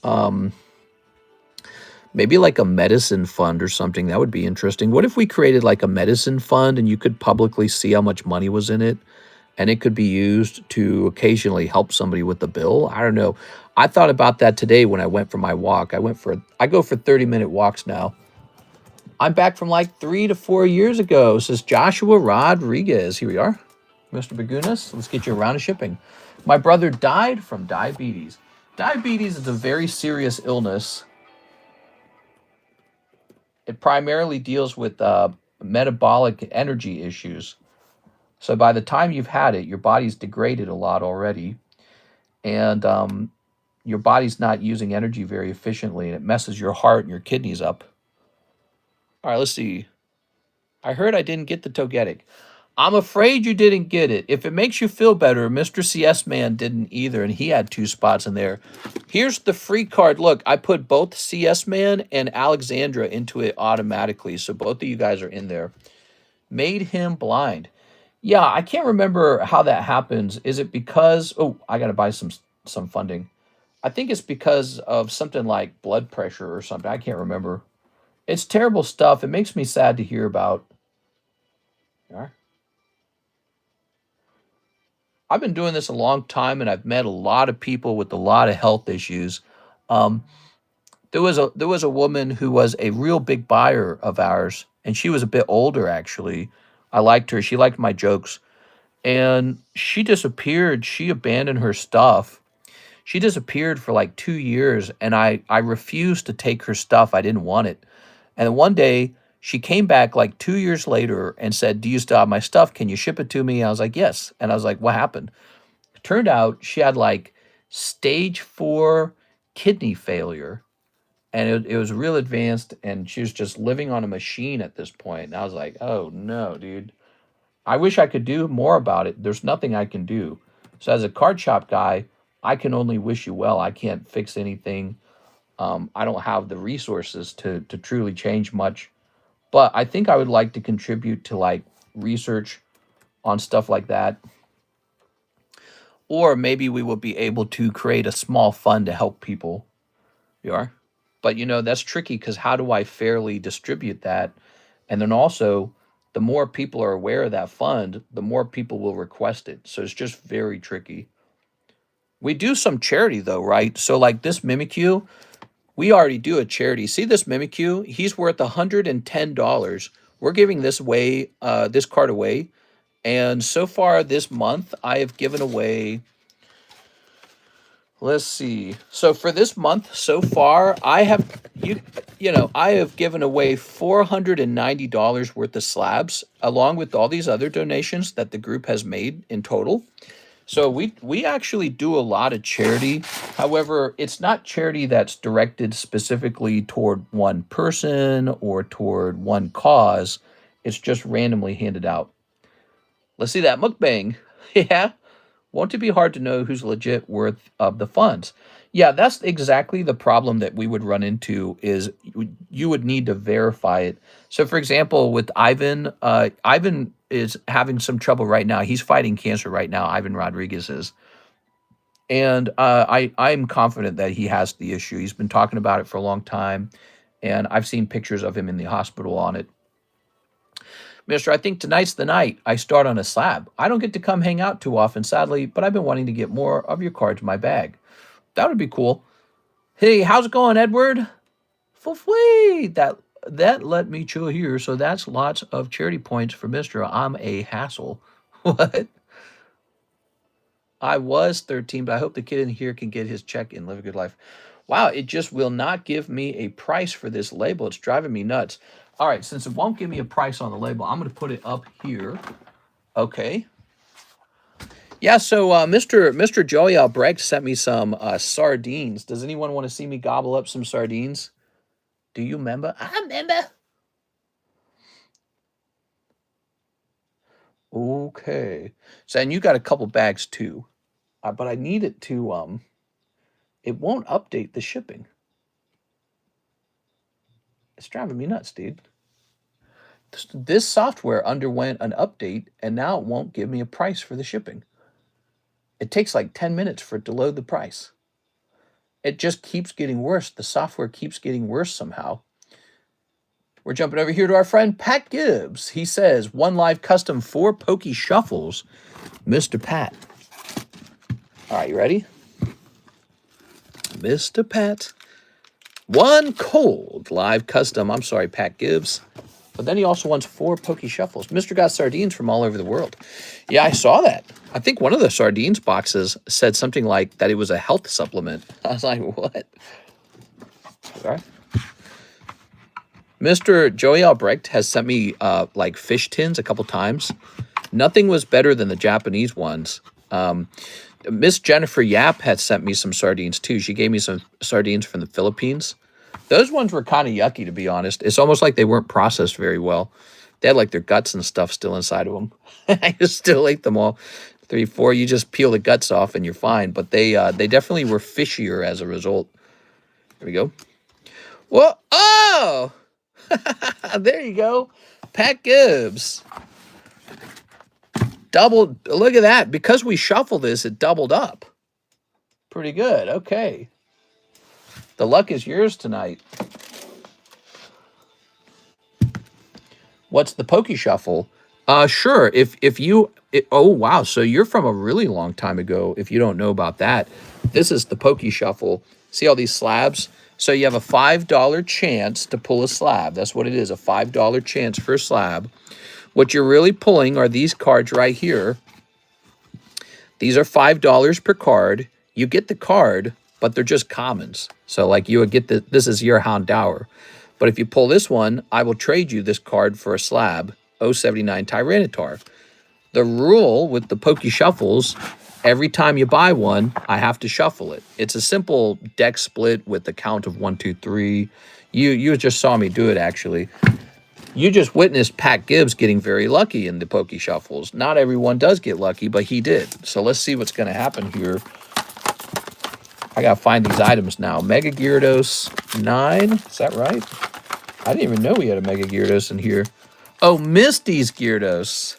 maybe like a medicine fund or something. That would be interesting. What if we created like a medicine fund and you could publicly see how much money was in it? And it could be used to occasionally help somebody with the bill. I don't know. I thought about that today when I went for my walk. I go for 30-minute walks now. I'm back from like 3 to 4 years ago, says Joshua Rodriguez. Here we are. Mr. Bagunas, let's get you a round of shipping. My brother died from diabetes. Diabetes is a very serious illness. It primarily deals with metabolic energy issues. So by the time you've had it, your body's degraded a lot already. And your body's not using energy very efficiently. And it messes your heart and your kidneys up. All right, let's see. I heard I didn't get the Togetic. I'm afraid you didn't get it. If it makes you feel better, Mr. CS Man didn't either, and he had 2 spots in there. Here's the free card. Look, I put both CS Man and Alexandra into it automatically, so both of you guys are in there. Made him blind. Yeah, I can't remember how that happens. Is it because... Oh, I got to buy some funding. I think it's because of something like blood pressure or something. I can't remember. It's terrible stuff. It makes me sad to hear about. Yeah. I've been doing this a long time, and I've met a lot of people with a lot of health issues. There was a woman who was a real big buyer of ours, and she was a bit older, actually. I liked her. She liked my jokes. And she disappeared. She abandoned her stuff. She disappeared for like 2 years, and I refused to take her stuff. I didn't want it. And then one day, she came back like 2 years later and said, do you still have my stuff? Can you ship it to me? I was like, yes. And I was like, what happened? It turned out she had like stage 4 kidney failure. And it was real advanced, and she was just living on a machine at this point. And I was like, oh no, dude. I wish I could do more about it. There's nothing I can do. So as a card shop guy, I can only wish you well. I can't fix anything. I don't have the resources to truly change much. But I think I would like to contribute to like research on stuff like that. Or maybe we will be able to create a small fund to help people. You are? But you know, that's tricky because how do I fairly distribute that? And then also, the more people are aware of that fund, the more people will request it. So it's just very tricky. We do some charity though, right? So like this Mimikyu, we already do a charity. See this Mimikyu? He's worth $110. We're giving this card away. And so far this month, I have given away, Let's see. So for this month so far, I have I have given away $490 worth of slabs, along with all these other donations that the group has made in total. So we actually do a lot of charity. However, it's not charity that's directed specifically toward one person or toward one cause. It's just randomly handed out. Let's see that mukbang. Yeah. Won't it be hard to know who's legit worth of the funds? Yeah, that's exactly the problem that we would run into is you would need to verify it. So for example, with Ivan, Ivan is having some trouble right now. He's fighting cancer right now, Ivan Rodriguez is. And I'm confident that he has the issue. He's been talking about it for a long time, and I've seen pictures of him in the hospital on it. Mister, I think tonight's the night I start on a slab. I don't get to come hang out too often, sadly, but I've been wanting to get more of your cards in my bag. That would be cool. Hey, how's it going, Edward? Fui. That let me chill here, so that's lots of charity points for Mister. I'm a hassle. What? I was 13, but I hope the kid in here can get his check and live a good life. Wow, it just will not give me a price for this label. It's driving me nuts. All right, since it won't give me a price on the label, I'm going to put it up here. Okay. Yeah, so Mr. Joey Albrecht sent me some sardines. Does anyone want to see me gobble up some sardines? Do you remember? I remember. Okay. So, and you got a couple bags too. But I need it to, it won't update the shipping. It's driving me nuts, dude. This software underwent an update, and now it won't give me a price for the shipping. It takes like 10 minutes for it to load the price. It just keeps getting worse. The software keeps getting worse somehow. We're jumping over here to our friend Pat Gibbs. He says, one live custom 4 pokey shuffles. Mr. Pat. All right, you ready? Mr. Pat. One cold live custom. I'm sorry, Pat Gibbs. But then he also wants 4 pokey shuffles. Mr. got sardines from all over the world. Yeah, I saw that. I think one of the sardines boxes said something like that it was a health supplement. I was like, what? All right. Mr. Joey Albrecht has sent me like fish tins a couple times. Nothing was better than the Japanese ones. Miss Jennifer Yap had sent me some sardines too. She gave me some sardines from the Philippines. Those ones were kind of yucky, to be honest. It's almost like they weren't processed very well. They had like their guts and stuff still inside of them. I just still ate them all. 3, 4, you just peel the guts off and you're fine. But they definitely were fishier as a result. There we go. Well, oh! There you go. Pat Gibbs. Doubled. Look at that. Because we shuffled this, it doubled up. Pretty good. Okay. The luck is yours tonight. What's the pokey shuffle? Sure. Oh wow, so you're from a really long time ago. If you don't know about that, this is the pokey shuffle. See all these slabs? So you have a $5 chance to pull a slab. That's what it is, a $5 chance for a slab. What you're really pulling are these cards right here. These are $5 per card. You get the card, but they're just commons. So like you would get this is your Houndour. But if you pull this one, I will trade you this card for a slab, 079 Tyranitar. The rule with the pokey shuffles, every time you buy one, I have to shuffle it. It's a simple deck split with the count of 1, 2, 3. You just saw me do it, actually. You just witnessed Pat Gibbs getting very lucky in the pokey shuffles. Not everyone does get lucky, but he did. So let's see what's going to happen here. I got to find these items now. Mega Gyarados 9. Is that right? I didn't even know we had a Mega Gyarados in here. Oh, Misty's Gyarados.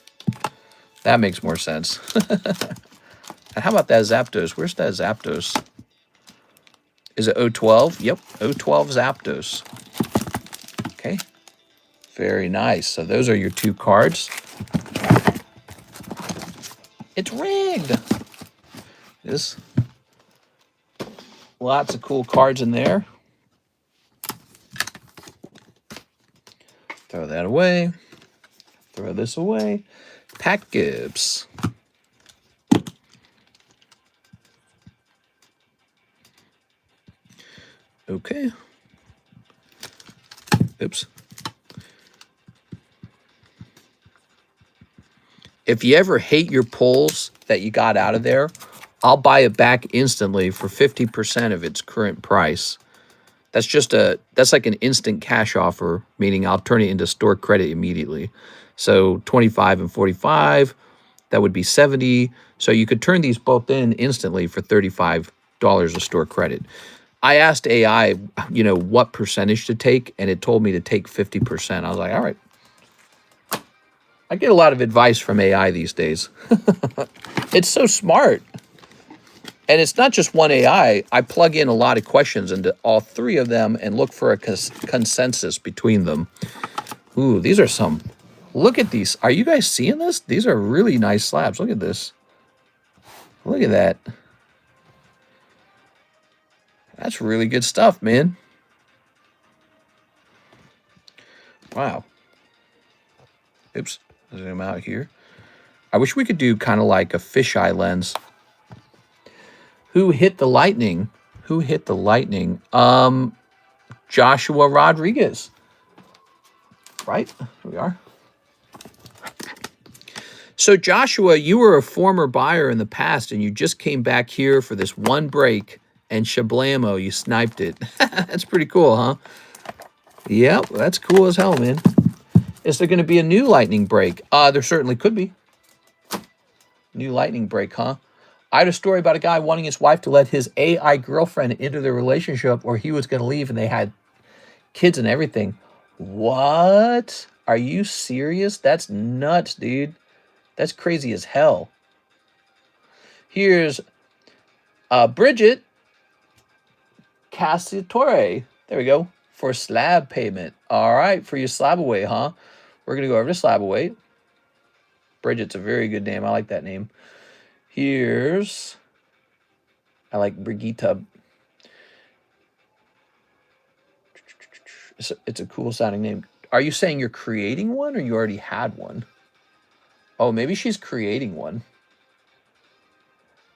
That makes more sense. And how about that Zapdos? Where's that Zapdos? Is it 012? Yep, 012 Zapdos. Okay. Very nice. So those are your 2 cards. It's rigged. This. Lots of cool cards in there. Throw that away. Throw this away. Pat Gibbs. Okay. Oops. If you ever hate your pulls that you got out of there, I'll buy it back instantly for 50% of its current price. That's like an instant cash offer, meaning I'll turn it into store credit immediately. So 25 and 45, that would be 70. So you could turn these both in instantly for $35 of store credit. I asked AI, what percentage to take, and it told me to take 50%. I was like, all right. I get a lot of advice from AI these days. It's so smart. And it's not just one AI. I plug in a lot of questions into all three of them and look for a consensus between them. Ooh, these are some... Look at these. Are you guys seeing this? These are really nice slabs. Look at this. Look at that. That's really good stuff, man. Wow. Oops. Zoom out here. I wish we could do kind of like a fisheye lens. Who hit the lightning? Who hit the lightning? Joshua Rodriguez. Right? Here we are. So Joshua, you were a former buyer in the past and you just came back here for this one break and shablamo, you sniped it. That's pretty cool, huh? Yep, that's cool as hell, man. Is there going to be a new lightning break? There certainly could be. New lightning break, huh? I had a story about a guy wanting his wife to let his AI girlfriend into their relationship or he was going to leave, and they had kids and everything. What? Are you serious? That's nuts, dude. That's crazy as hell. Here's Bridget Cassatore. There we go. For slab payment. All right, for your slab away, huh? We're going to go over to slab away. Bridget's a very good name. I like that name. Here's... I like Brigitte. It's a cool sounding name. Are you saying you're creating one or you already had one? Oh, maybe she's creating one.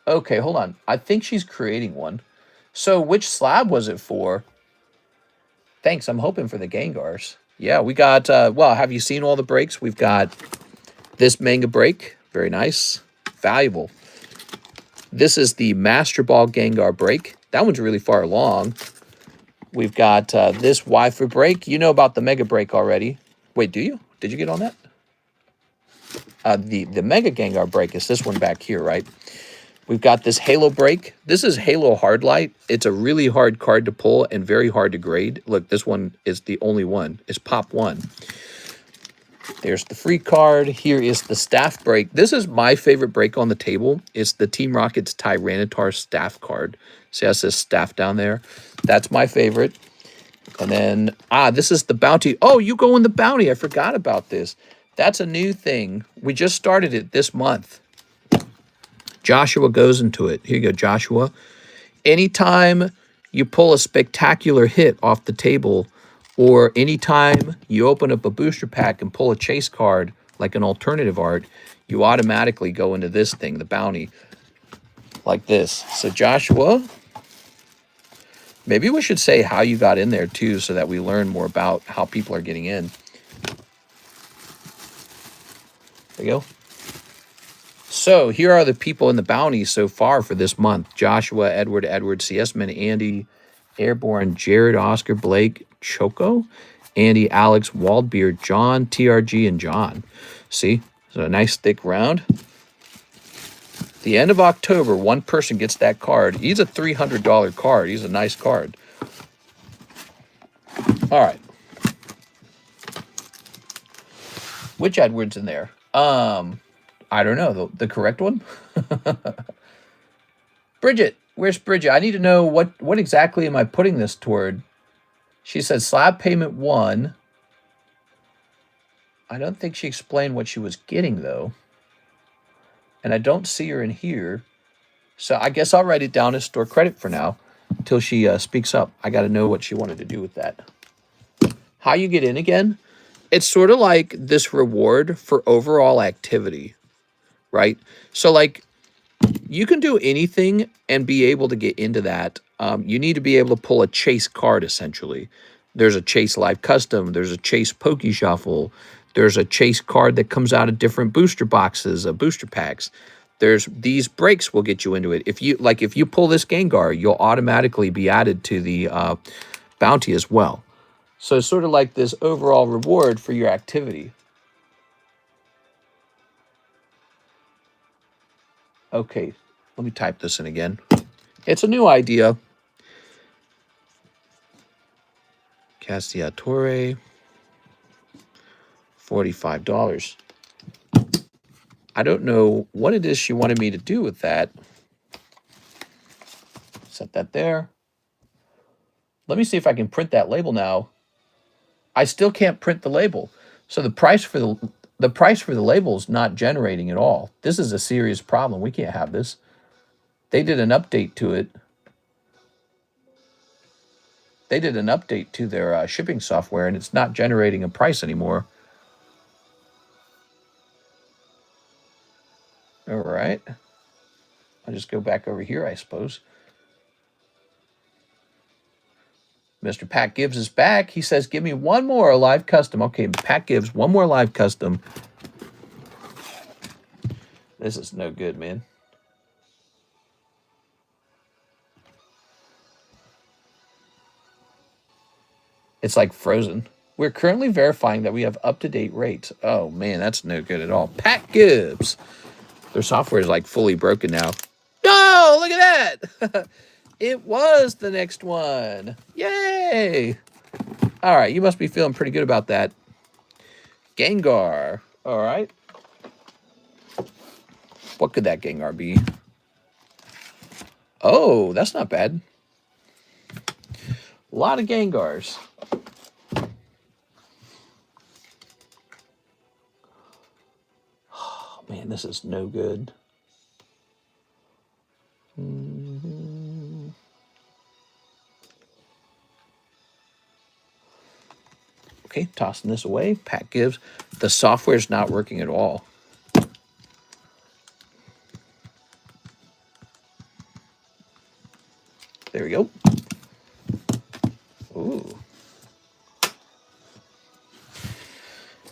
Okay, hold on. I think she's creating one. So which slab was it for? Thanks. I'm hoping for the Gengars. Yeah, we got, well, have you seen all the breaks? We've got this manga break. Very nice. Valuable. This is the Master Ball Gengar break. That one's really far along. We've got this Waifu break. You know about the Mega break already. Wait, do you? Did you get on that? The Mega Gengar break is this one back here, right? We've got this Halo break. This is Halo Hardlight. It's a really hard card to pull and very hard to grade. Look, this one is the only one. It's Pop 1. There's the free card. Here is the staff break. This is my favorite break on the table. It's the Team Rocket's Tyranitar staff card. See how it says staff down there? That's my favorite. And then, this is the bounty. Oh, you go in the bounty. I forgot about this. That's a new thing. We just started it this month. Joshua goes into it. Here you go, Joshua. Anytime you pull a spectacular hit off the table, or anytime you open up a booster pack and pull a chase card, like an alternative art, you automatically go into this thing, the bounty, like this. So Joshua, maybe we should say how you got in there too, so that we learn more about how people are getting in. There you go. So here are the people in the bounty so far for this month. Joshua, Edward, CS Man, Andy, Airborne, Jared, Oscar, Blake, Choco, Andy, Alex, Waldbeard, John, TRG, and John. See? So a nice thick round. The end of October, one person gets that card. He's a $300 card. He's a nice card. All right. Which Edward's in there? I don't know. The correct one? Bridget. Where's Bridget? I need to know what exactly am I putting this toward? She said slab payment 1. I don't think she explained what she was getting, though. And I don't see her in here. So I guess I'll write it down as store credit for now until she speaks up. I got to know what she wanted to do with that. How you get in again? It's sort of like this reward for overall activity, right? So, like, You can do anything and be able to get into that. You need to be able to pull a chase card, essentially. There's a chase live custom. There's a chase pokey shuffle. There's a chase card that comes out of different booster boxes, booster packs. There's these breaks will get you into it. If you pull this Gengar, you'll automatically be added to the bounty as well. So it's sort of like this overall reward for your activity. Okay, let me type this in again. It's a new idea. Castiatore, $45. I don't know what it is she wanted me to do with that. Set that there. Let me see if I can print that label now. I still can't print the label. So the price for the label is not generating at all. This is a serious problem. We can't have this. They did an update to it. They did an update to their shipping software, and it's not generating a price anymore. All right. I'll just go back over here, I suppose. Mr. Pat Gibbs is back. He says, give me one more live custom. Okay, Pat Gibbs, one more live custom. This is no good, man. It's like frozen. We're currently verifying that we have up-to-date rates. Oh, man, that's no good at all. Pat Gibbs. Their software is like fully broken now. No, look at that. It was the next one. Yay. All right, you must be feeling pretty good about that. Gengar. All right. What could that Gengar be? Oh, that's not bad. A lot of Gengars. Oh, man, this is no good. Okay, tossing this away. Pat Gibbs. The software's not working at all. There we go. Ooh.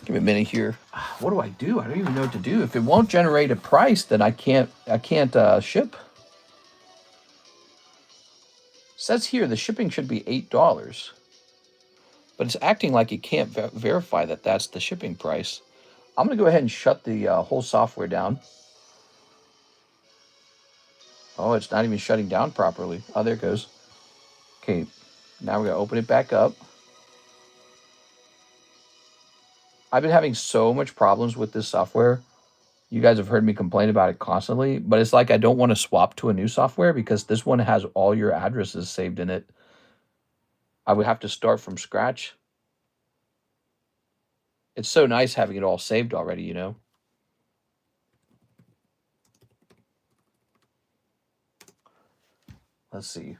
Give me a minute here. What do I do? I don't even know what to do. If it won't generate a price, then I can't ship. It says here the shipping should be $8, but it's acting like it can't verify that that's the shipping price. I'm going to go ahead and shut the whole software down. Oh, it's not even shutting down properly. Oh, there it goes. Okay, now we're going to open it back up. I've been having so much problems with this software. You guys have heard me complain about it constantly, but it's like I don't want to swap to a new software because this one has all your addresses saved in it. I would have to start from scratch. It's so nice having it all saved already, you know? Let's see.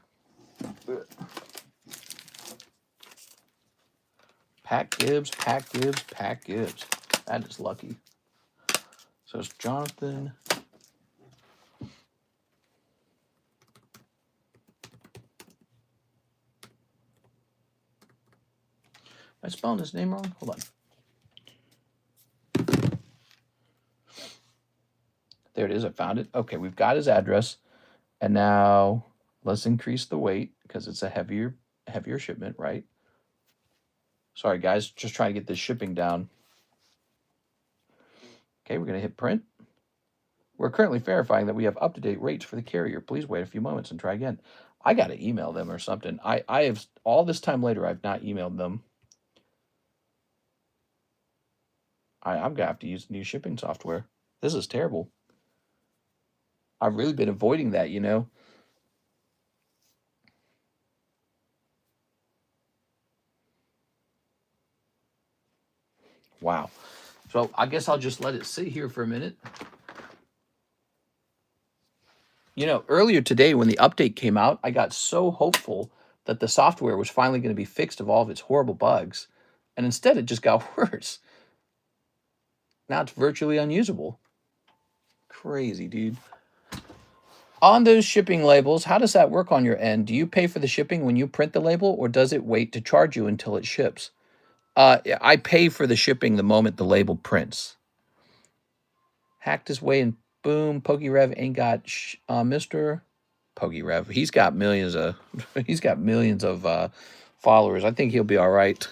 Pat Gibbs, Pat Gibbs, Pat Gibbs. That is lucky. So it's Jonathan. Am I spelling his name wrong? Hold on. There it is. I found it. Okay, we've got his address. And now let's increase the weight because it's a heavier shipment, right? Sorry, guys. Just trying to get this shipping down. Okay, we're going to hit print. We're currently verifying that we have up-to-date rates for the carrier. Please wait a few moments and try again. I got to email them or something. I have, all this time later, I've not emailed them. I'm going to have to use new shipping software. This is terrible. I've really been avoiding that, you know. Wow. So I guess I'll just let it sit here for a minute. You know, earlier today when the update came out, I got so hopeful that the software was finally going to be fixed of all of its horrible bugs. And instead, it just got worse. Now it's virtually unusable. Crazy, dude. On those shipping labels, how does that work on your end? Do you pay for the shipping when you print the label, or does it wait to charge you until it ships? I pay for the shipping the moment the label prints. Hacked his way and boom, PokeRev ain't got Mr. PokeRev. He's got millions of followers. I think he'll be all right.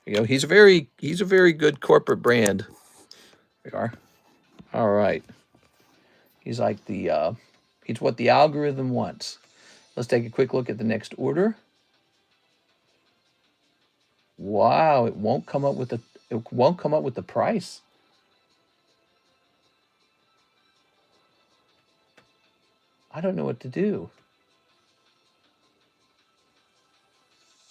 You know, he's a very good corporate brand. We are. All right. He's like the he's what the algorithm wants. Let's take a quick look at the next order. Wow, it won't come up with the price. I don't know what to do.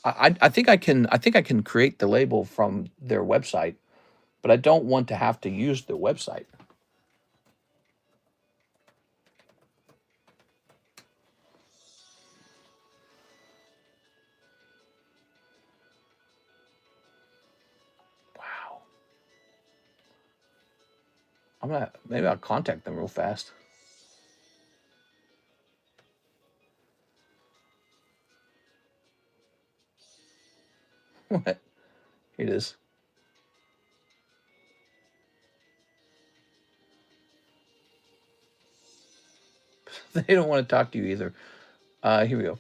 I think I can create the label from their website, but I don't want to have to use their website. Wow. Maybe I'll contact them real fast. What? Here it is. They don't want to talk to you either. Here we go.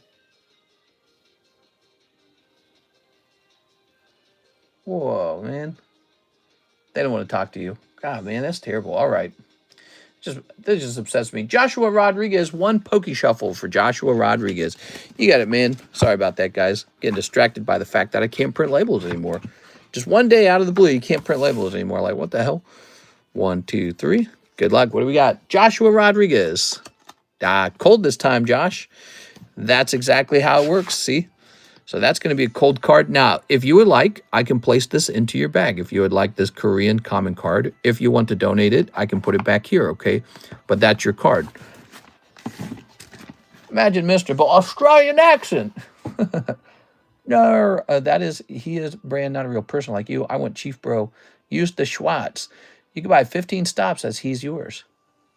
Whoa, man. They don't want to talk to you. God, man, that's terrible. All right. This just upsets me. Joshua Rodriguez, 1 Poke Shuffle for Joshua Rodriguez. You got it, man. Sorry about that, guys. Getting distracted by the fact that I can't print labels anymore. Just one day out of the blue, you can't print labels anymore. Like, what the hell? 1, 2, 3. Good luck. What do we got? Joshua Rodriguez. Cold this time, Josh. That's exactly how it works. See? So that's going to be a cold card. Now, if you would like, I can place this into your bag. If you would like this Korean common card, if you want to donate it, I can put it back here, okay? But that's your card. Imagine Mr. But Australian accent. No, he is brand, not a real person like you. I want Chief Bro. Use the Schwartz. You can buy 15 stops as he's yours.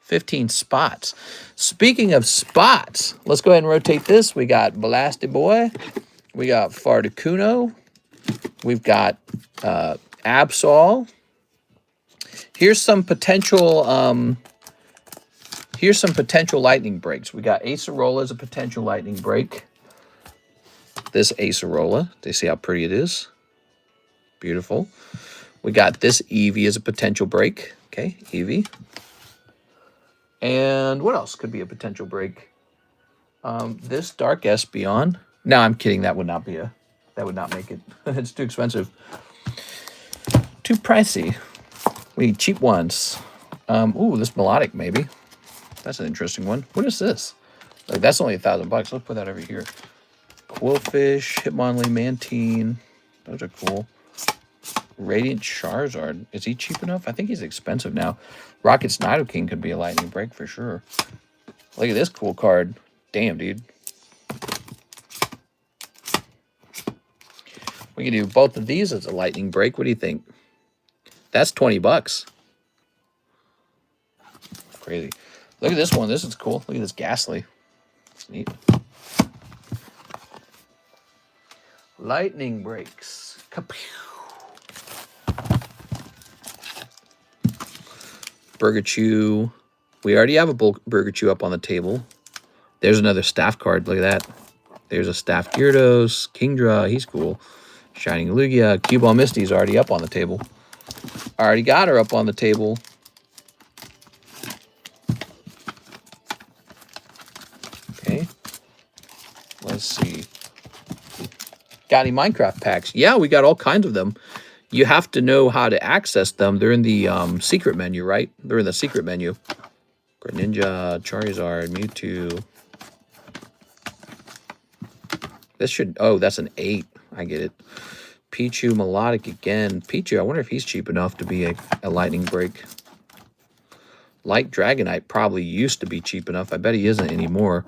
15 spots. Speaking of spots, let's go ahead and rotate this. We got Blasted Boy. We got Fardacuno. We've got Absol. Here's some potential lightning breaks. We got Acerola as a potential lightning break. This Acerola. Do you see how pretty it is? Beautiful. We got this Eevee as a potential break. Okay, Eevee. And what else could be a potential break? This Dark Espeon. No, I'm kidding. That would not make it. It's too expensive. Too pricey. We need cheap ones. Ooh, this Melodic maybe. That's an interesting one. What is this? Like, that's only $1,000. Let's put that over here. Quillfish, Hitmonlee, Mantine. Those are cool. Radiant Charizard. Is he cheap enough? I think he's expensive now. Rocket's Nidoking could be a lightning break for sure. Look at this cool card. Damn, dude. We can do both of these as a lightning break. What do you think? That's $20. Crazy. Look at this one. This is cool. Look at this Ghastly. It's neat. Lightning breaks. Burgerchew. We already have a Burgerchew up on the table. There's another staff card. Look at that. There's a Staff Gyarados. Kingdra. He's cool. Shining Lugia. Cubone Misty's already up on the table. Already got her up on the table. Okay. Let's see. Got any Minecraft packs? Yeah, we got all kinds of them. You have to know how to access them. They're in the secret menu, right? They're in the secret menu. Greninja, Charizard, Mewtwo. This should... Oh, that's an 8. I get it. Pichu, Melodic again. Pichu, I wonder if he's cheap enough to be a lightning break. Light Dragonite probably used to be cheap enough. I bet he isn't anymore.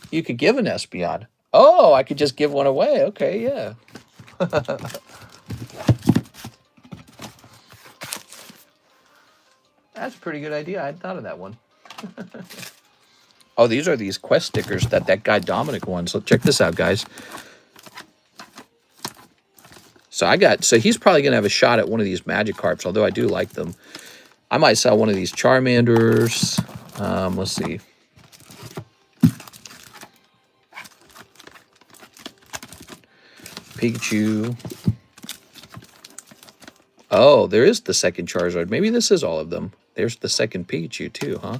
You could give an Espeon. Oh, I could just give one away. Okay, yeah. That's a pretty good idea. I hadn't thought of that one. Oh, these are these quest stickers that guy Dominic won. So check this out, guys. So he's probably going to have a shot at one of these Magikarps, although I do like them. I might sell one of these Charmanders. Let's see. Pikachu. Oh, there is the second Charizard. Maybe this is all of them. There's the second Pikachu too, huh?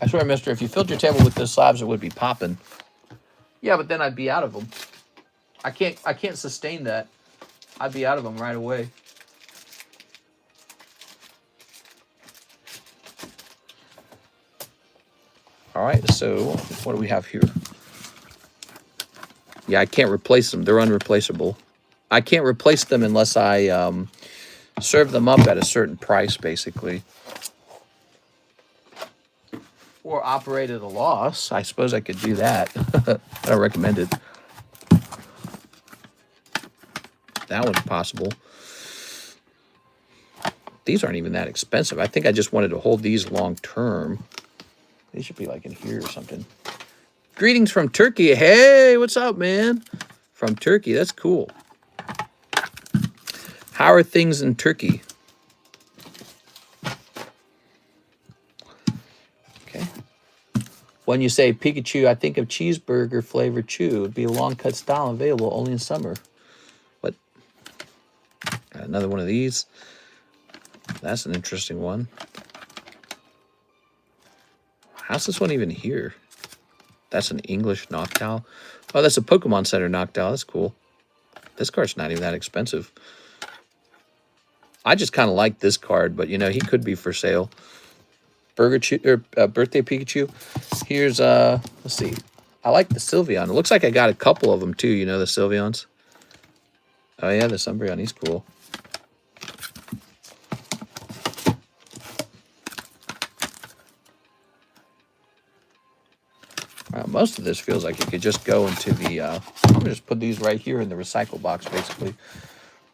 I swear, mister, if you filled your table with those slabs, it would be popping. Yeah, but then I'd be out of them. I can't sustain that. I'd be out of them right away. All right, so what do we have here? Yeah, I can't replace them. They're unreplaceable. I can't replace them unless I serve them up at a certain price, basically. Or operate at a loss. I suppose I could do that. I don't recommend it. That one's possible. These aren't even that expensive. I think I just wanted to hold these long term. They should be like in here or something. Greetings from Turkey. Hey, what's up, man? From Turkey. That's cool. How are things in Turkey? Okay. When you say Pikachu, I think of cheeseburger flavored chew. It would be a long cut style available only in summer. What? Got another one of these. That's an interesting one. How's this one even here? That's an English Noctowl. Oh, that's a Pokemon Center Noctowl. That's cool. This card's not even that expensive. I just kind of like this card, but, you know, he could be for sale. Birthday Pikachu. Here's, let's see. I like the Sylveon. It looks like I got a couple of them, too, you know, the Sylveons. Oh, yeah, the Umbreon. He's cool. Most of this feels like it could just go into the, I'm going to just put these right here in the recycle box, basically.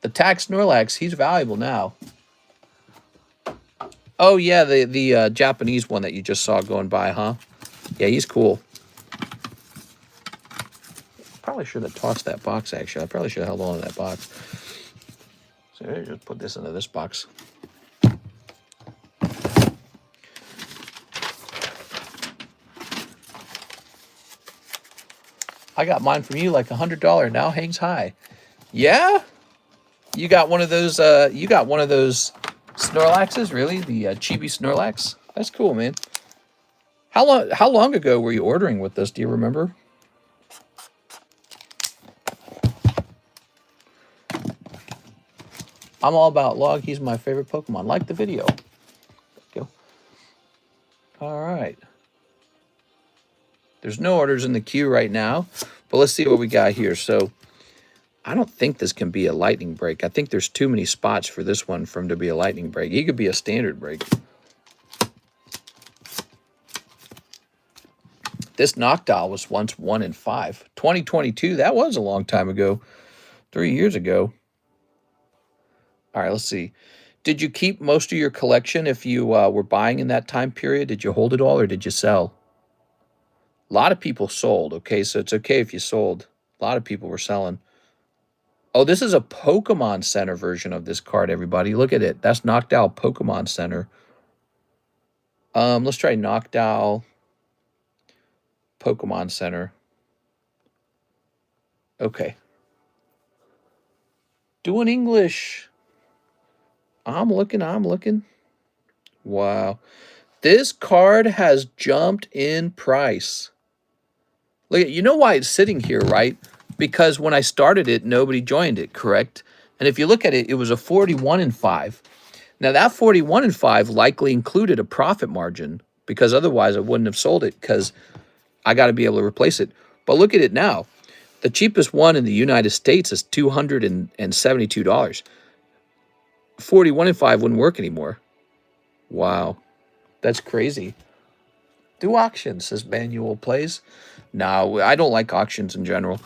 The Tax Snorlax, he's valuable now. Oh, yeah, the Japanese one that you just saw going by, huh? Yeah, he's cool. Probably should have tossed that box, actually. I probably should have held on to that box. So maybe just put this into this box. I got mine from you like $100. Now hangs high. Yeah? You got one of those Snorlaxes, really? The Chibi Snorlax? That's cool, man. How long ago were you ordering with this? Do you remember? I'm all about Log. He's my favorite Pokemon. Like the video. Go. All right. There's no orders in the queue right now, but let's see what we got here. So I don't think this can be a lightning break. I think there's too many spots for this one for him to be a lightning break. He could be a standard break. This Noctowl was once 1 in 5. 2022, that was a long time ago. 3 years ago. All right, let's see. Did you keep most of your collection if you were buying in that time period? Did you hold it all or did you sell? A lot of people sold, okay? So it's okay if you sold. A lot of people were selling. Oh, this is a Pokemon Center version of this card, everybody. Look at it. That's Noctowl Pokemon Center. Let's try Noctowl Pokemon Center. Okay. Doing English. I'm looking. Wow. This card has jumped in price. Look, you know why it's sitting here, right? Because when I started it, nobody joined it, correct? And if you look at it, it was a 41 in 5. Now, that 41 in 5 likely included a profit margin because otherwise I wouldn't have sold it because I got to be able to replace it. But look at it now. The cheapest one in the United States is $272. 41 in 5 wouldn't work anymore. Wow. That's crazy. Do auctions, says Manuel Plays. No, I don't like auctions in general.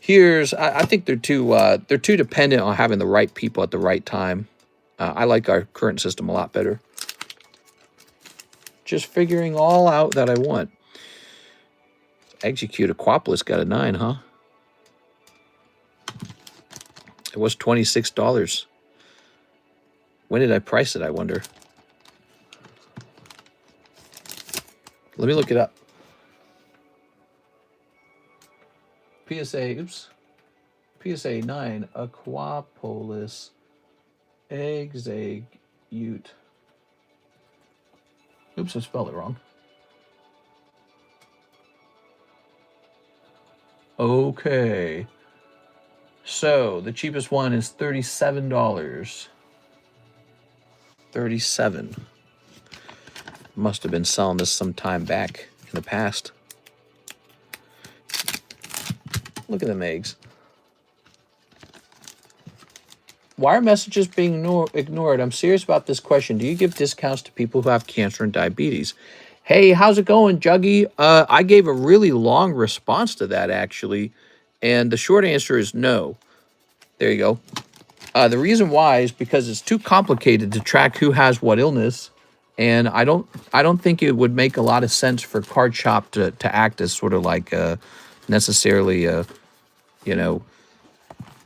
I think they're too dependent on having the right people at the right time. I like our current system a lot better. just figuring all out that I want. Execute Aquapolis got a 9, huh? It was $26. When did I price it, I wonder? Let me look it up. PSA, oops. PSA 9, Aquapolis, Execute. Oops, I spelled it wrong. Okay. So, the cheapest one is $37. 37. Must have been selling this some time back in the past. Look at them eggs. Why are messages being ignored? I'm serious about this question. Do you give discounts to people who have cancer and diabetes? Hey, how's it going, Juggy? I gave a really long response to that, actually. And the short answer is no. There you go. The reason why is because it's too complicated to track who has what illness. And I don't think it would make a lot of sense for CardShop to act as sort of like necessarily, you know,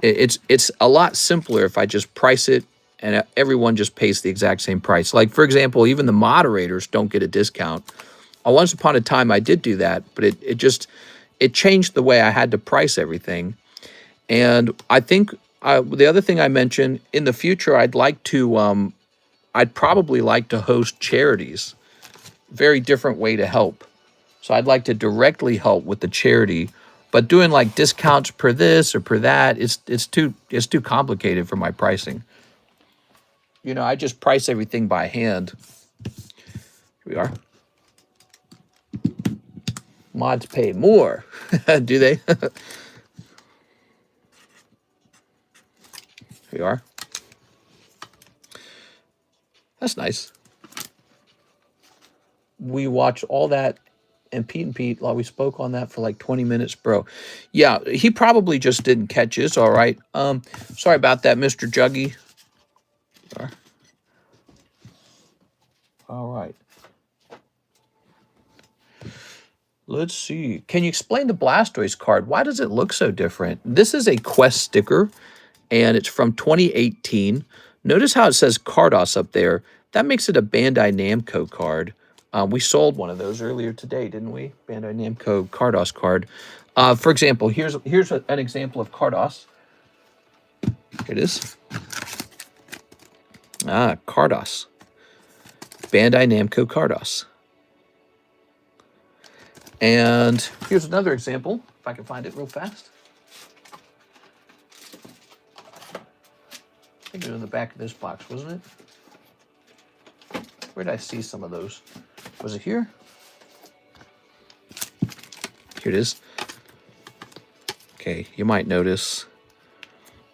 it's a lot simpler if I just price it and everyone just pays the exact same price. Like, for example, even the moderators don't get a discount. Once upon a time, I did do that, but it changed the way I had to price everything. And I think the other thing I mentioned, in the future, I'd probably like to host charities. Very different way to help. So I'd like to directly help with the charity, but doing like discounts per this or per that, it's too complicated for my pricing. You know, I just price everything by hand. Here we are. Mods pay more. Do they? Here we are. That's nice. We watched all that, and Pete, we spoke on that for like 20 minutes, bro. Yeah, he probably just didn't catch it. It's all right. Sorry about that, Mr. Juggy. All right. Let's see. Can you explain the Blastoise card? Why does it look so different? This is a Quest sticker, and it's from 2018. Notice how it says Cardos up there. That makes it a Bandai Namco card. We sold one of those earlier today, didn't we? Bandai Namco Cardos card. For example, here's an example of Cardos. Here it is. Cardos. Bandai Namco Cardos. And here's another example, if I can find it real fast. I think it was in the back of this box, wasn't it? Where did I see some of those? Was it here? Here it is. Okay, you might notice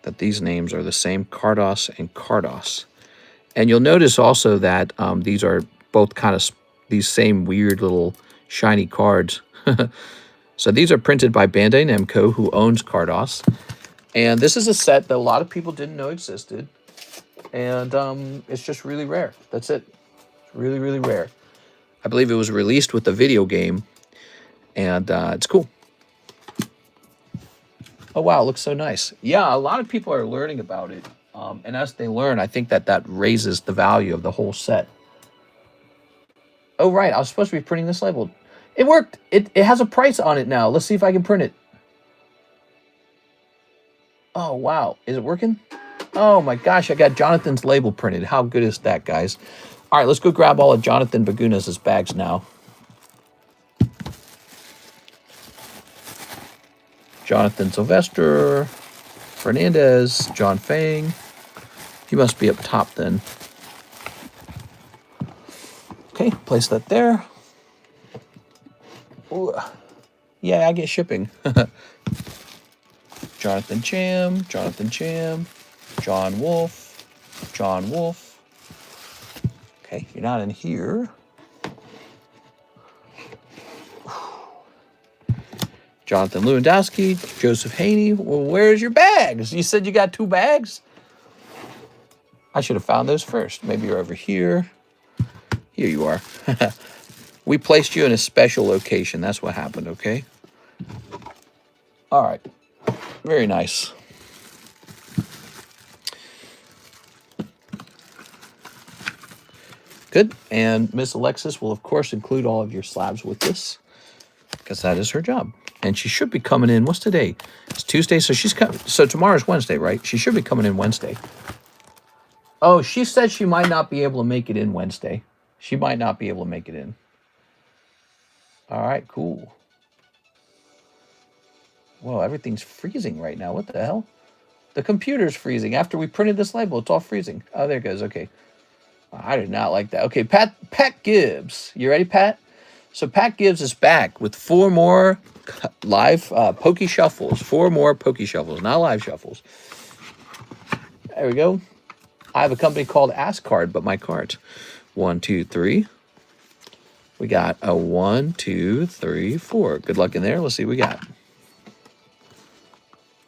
that these names are the same, Cardos and Cardos. And you'll notice also that these are both kind of these same weird little shiny cards. So these are printed by Bandai Namco, who owns Cardos. And this is a set that a lot of people didn't know existed. And it's just really rare. That's it. It's really, really rare. I believe it was released with the video game. And it's cool. Oh, wow, it looks so nice. Yeah, a lot of people are learning about it. And as they learn, I think that raises the value of the whole set. Oh, right, I was supposed to be printing this label. It worked. It has a price on it now. Let's see if I can print it. Oh, wow. Is it working? Oh, my gosh, I got Jonathan's label printed. How good is that, guys? All right, let's go grab all of Jonathan Bagunas' bags now. Jonathan Sylvester, Fernandez, John Fang. He must be up top then. Okay, place that there. Ooh. Yeah, I get shipping. Jonathan Cham, John Wolf. Okay, you're not in here. Jonathan Lewandowski, Joseph Haney. Well, where's your bags? You said you got 2 bags? I should have found those first. Maybe you're over here. Here you are. We placed you in a special location. That's what happened, okay? All right. Very nice. Good. And Miss Alexis will, of course, include all of your slabs with this because that is her job. And she should be coming in. What's today? It's Tuesday, so she's coming. So tomorrow's Wednesday, right? She should be coming in Wednesday. Oh, she said she might not be able to make it in Wednesday. She might not be able to make it in. All right, cool. Whoa, everything's freezing right now. What the hell? The computer's freezing. After we printed this label, it's all freezing. Oh, there it goes. Okay. I did not like that. Okay, Pat Gibbs. You ready, Pat? So Pat Gibbs is back with 4 more live Pokey Shuffles. 4 more Pokey Shuffles, not live shuffles. There we go. I have a company called Ask Card, but my cards. 1, 2, 3. We got a 1, 2, 3, 4. Good luck in there. Let's see what we got.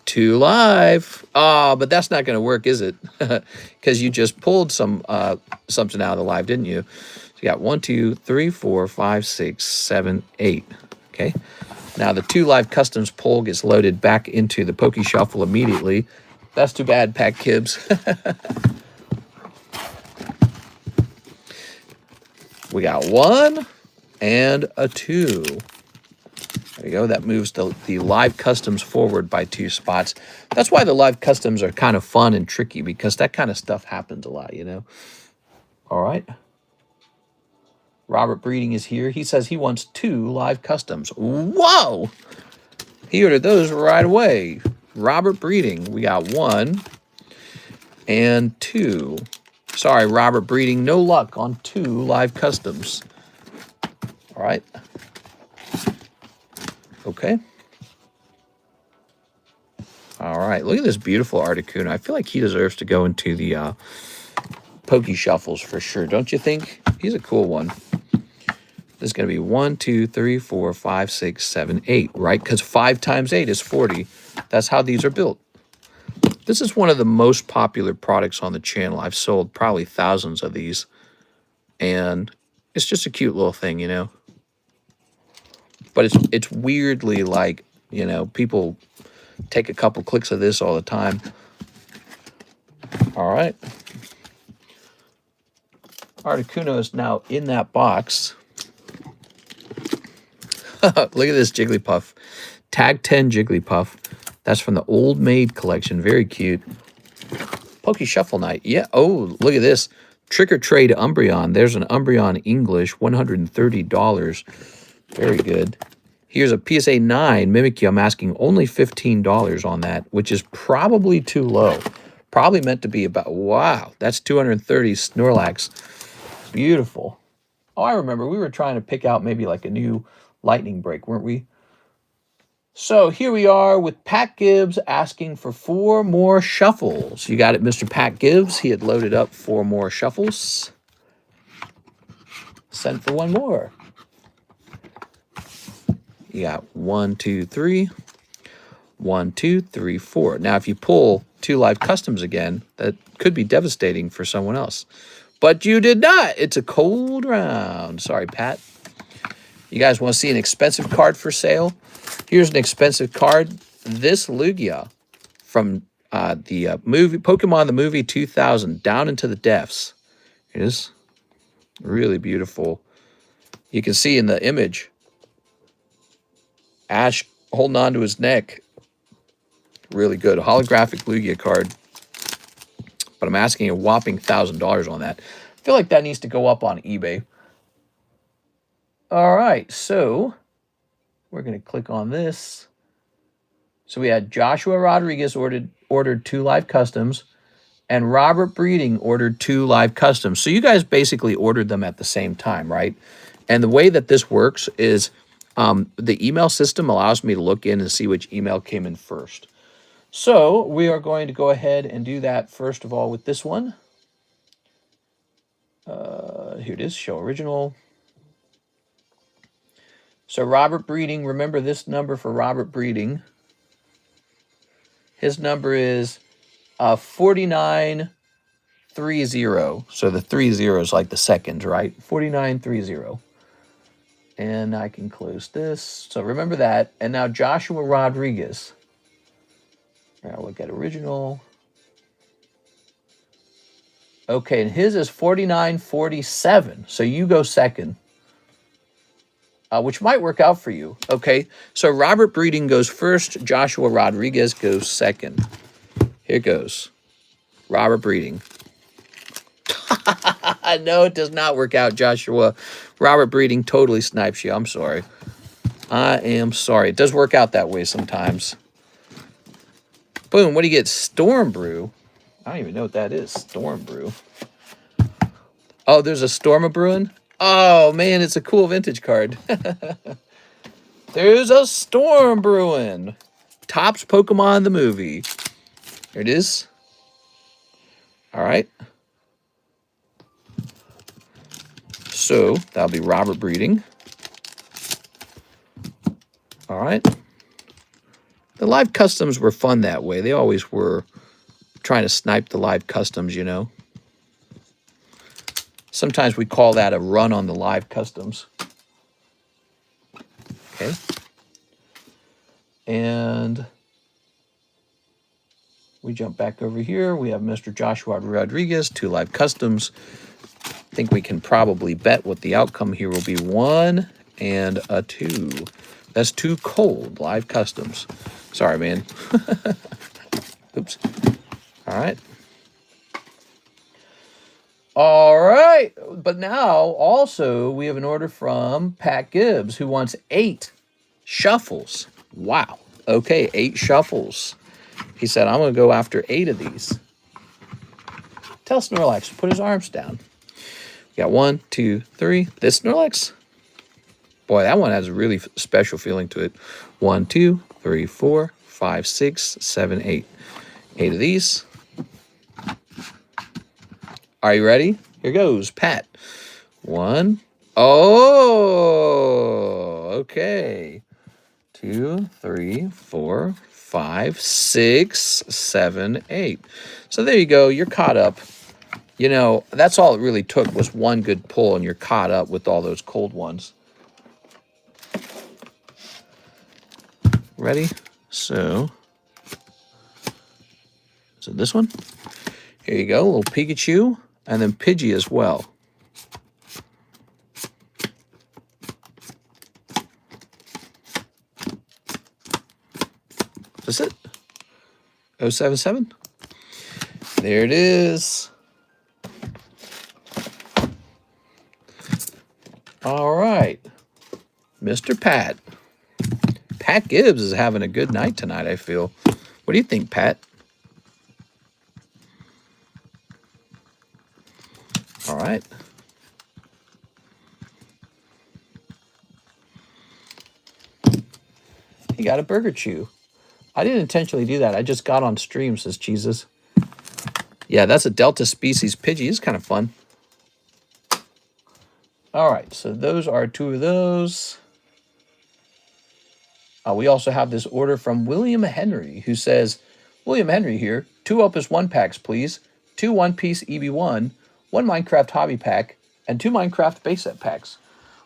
2 live. Oh, but that's not going to work, is it? Because you just pulled something out of the live, didn't you? So you got 1, 2, 3, 4, 5, 6, 7, 8. Okay. Now the 2 live customs pull gets loaded back into the Pokey Shuffle immediately. That's too bad, Pat Gibbs. We got 1 and a 2. There you go. That moves the live customs forward by 2 spots. That's why the live customs are kind of fun and tricky, because that kind of stuff happens a lot, you know. All right. Robert Breeding is here. He says he wants 2 live customs. Whoa! He ordered those right away. Robert Breeding. We got 1 and 2. Sorry, Robert Breeding. No luck on 2 live customs. All right. Okay. All right. Look at this beautiful Articuno. I feel like he deserves to go into the Pokey Shuffles for sure. Don't you think? He's a cool one. This is going to be 1, 2, 3, 4, 5, 6, 7, 8, right? Because 5 times 8 is 40. That's how these are built. This is one of the most popular products on the channel. I've sold probably thousands of these. And it's just a cute little thing, you know. But it's weirdly like, you know, people take a couple clicks of this all the time. All right. Articuno is now in that box. Look at this Jigglypuff. Tag 10 Jigglypuff. That's from the Old Maid collection. Very cute. Pokey Shuffle Night. Yeah. Oh, look at this. Trick or Trade Umbreon. There's an Umbreon English. $130. Very good. Here's a PSA 9 Mimikyu. I'm asking only $15 on that, which is probably too low. Probably meant to be about, wow, that's 230 Snorlax. Beautiful. Oh, I remember we were trying to pick out maybe like a new lightning break, weren't we? So here we are with Pat Gibbs asking for 4 more shuffles. You got it, Mr. Pat Gibbs. He had loaded up 4 more shuffles. Sent for 1 more. You got 1, 2, 3. 1, 2, 3, 4. Now, if you pull 2 live customs again, that could be devastating for someone else. But you did not. It's a cold round. Sorry, Pat. You guys want to see an expensive card for sale? Here's an expensive card. This Lugia from the movie Pokemon the movie 2000, Down into the Depths. It is really beautiful. You can see in the image Ash holding on to his neck. Really good. Holographic Lugia card. But I'm asking a whopping $1,000 on that. I feel like that needs to go up on eBay. All right, so we're going to click on this. So we had Joshua Rodriguez ordered 2 live customs, and Robert Breeding ordered 2 live customs. So you guys basically ordered them at the same time, right? And the way that this works is the email system allows me to look in and see which email came in first. So we are going to go ahead and do that first of all with this one. Here it is, show original. So Robert Breeding, remember this number for Robert Breeding. His number is 4930. So the 30 is like the seconds, right? 4930. And I can close this. So remember that. And now Joshua Rodriguez. Now look at original. Okay, and his is 49.47. So you go second. Which might work out for you. Okay, so Robert Breeding goes first. Joshua Rodriguez goes second. Here goes. Robert Breeding. No, it does not work out, Joshua. Robert Breeding totally snipes you. I'm sorry. I am sorry. It does work out that way sometimes. Boom. What do you get? Storm Brew. I don't even know what that is. Storm Brew. Oh, there's a Storm a Brewing? Oh, man, it's a cool vintage card. There's a Storm Brewing. Topps Pokemon the movie. Here it is. All right. So that'll be Robert Breeding. All right. The live customs were fun that way. They always were trying to snipe the live customs, you know. Sometimes we call that a run on the live customs. Okay. And we jump back over here. We have Mr. Joshua Rodriguez, 2 live customs. I think we can probably bet what the outcome here will be. 1 and a 2. That's 2 cold live customs. Sorry, man. Oops. All right. All right. But now also we have an order from Pat Gibbs who wants 8 shuffles. Wow. Okay, 8 shuffles. He said, I'm going to go after 8 of these. Tell Snorlax to put his arms down. We got 1, 2, 3. This Snorlax? Boy, that one has a really special feeling to it. 1, 2, 3, 4, 5, 6, 7, 8. 8 of these. Are you ready? Here goes, Pat. 1. Oh, okay. 2, 3, 4, 5, 6, 7, 8. So there you go. You're caught up. You know, that's all it really took was 1 good pull, and you're caught up with all those cold ones. Ready? So this one. Here you go, a little Pikachu, and then Pidgey as well. Is it? 077? There it is. All right. Mr. Pat. Pat Gibbs is having a good night tonight, I feel. What do you think, Pat? All right. He got a Burger Chew. I didn't intentionally do that. I just got on stream, says Jesus. Yeah, that's a Delta species Pidgey. It's kind of fun. All right, so those are 2 of those. We also have this order from William Henry, who says, William Henry here, 2 Opus 1 packs, please. 2 one-piece EB1, 1 Minecraft hobby pack, and 2 Minecraft base set packs.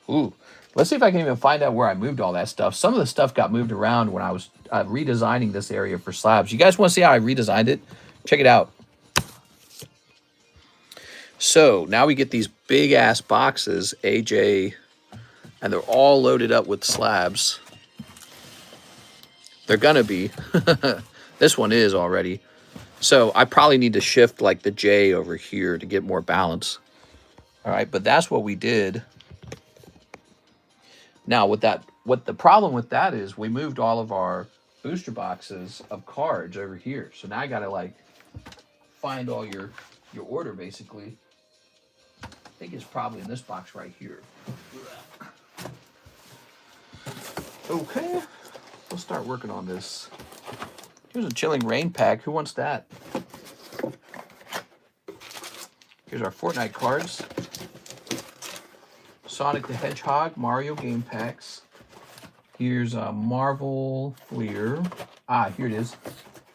Ooh, let's see if I can even find out where I moved all that stuff. Some of the stuff got moved around when I was redesigning this area for slabs. You guys want to see how I redesigned it? Check it out. So now we get these big-ass boxes, AJ, and they're all loaded up with slabs. They're gonna be. This one is already. So I probably need to shift like the J over here to get more balance. All right, but that's what we did. Now what the problem with that is we moved all of our booster boxes of cards over here. So now I gotta like find all your order basically. I think it's probably in this box right here. Okay. We'll start working on this. Here's a Chilling Rain pack. Who wants that? Here's our Fortnite cards. Sonic the Hedgehog, Mario game packs. Here's a Marvel Fleer. Ah, here it is.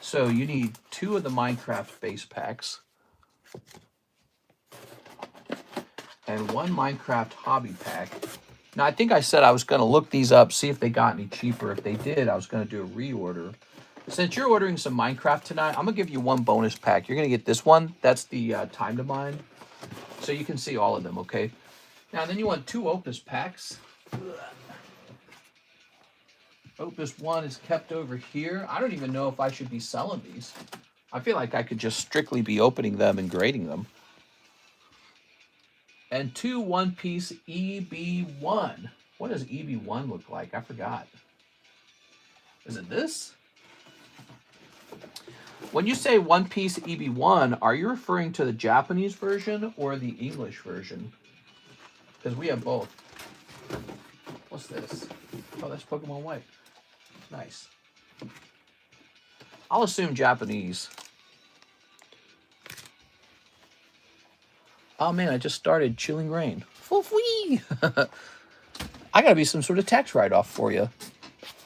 So you need 2 of the Minecraft base packs. And 1 Minecraft hobby pack. Now, I think I said I was going to look these up, see if they got any cheaper. If they did, I was going to do a reorder. Since you're ordering some Minecraft tonight, I'm going to give you one bonus pack. You're going to get this one. That's the Time to Mine. So you can see all of them, okay? Now, then you want 2 Opus packs. Opus 1 is kept over here. I don't even know if I should be selling these. I feel like I could just strictly be opening them and grading them. And 2 one-piece EB1. What does EB1 look like? I forgot. Is it this? When you say one-piece EB1, are you referring to the Japanese version or the English version? Because we have both. What's this? Oh, that's Pokemon White. Nice. I'll assume Japanese. Oh man, I just started Chilling Rain. Foo-fwee! I gotta be some sort of tax write-off for you.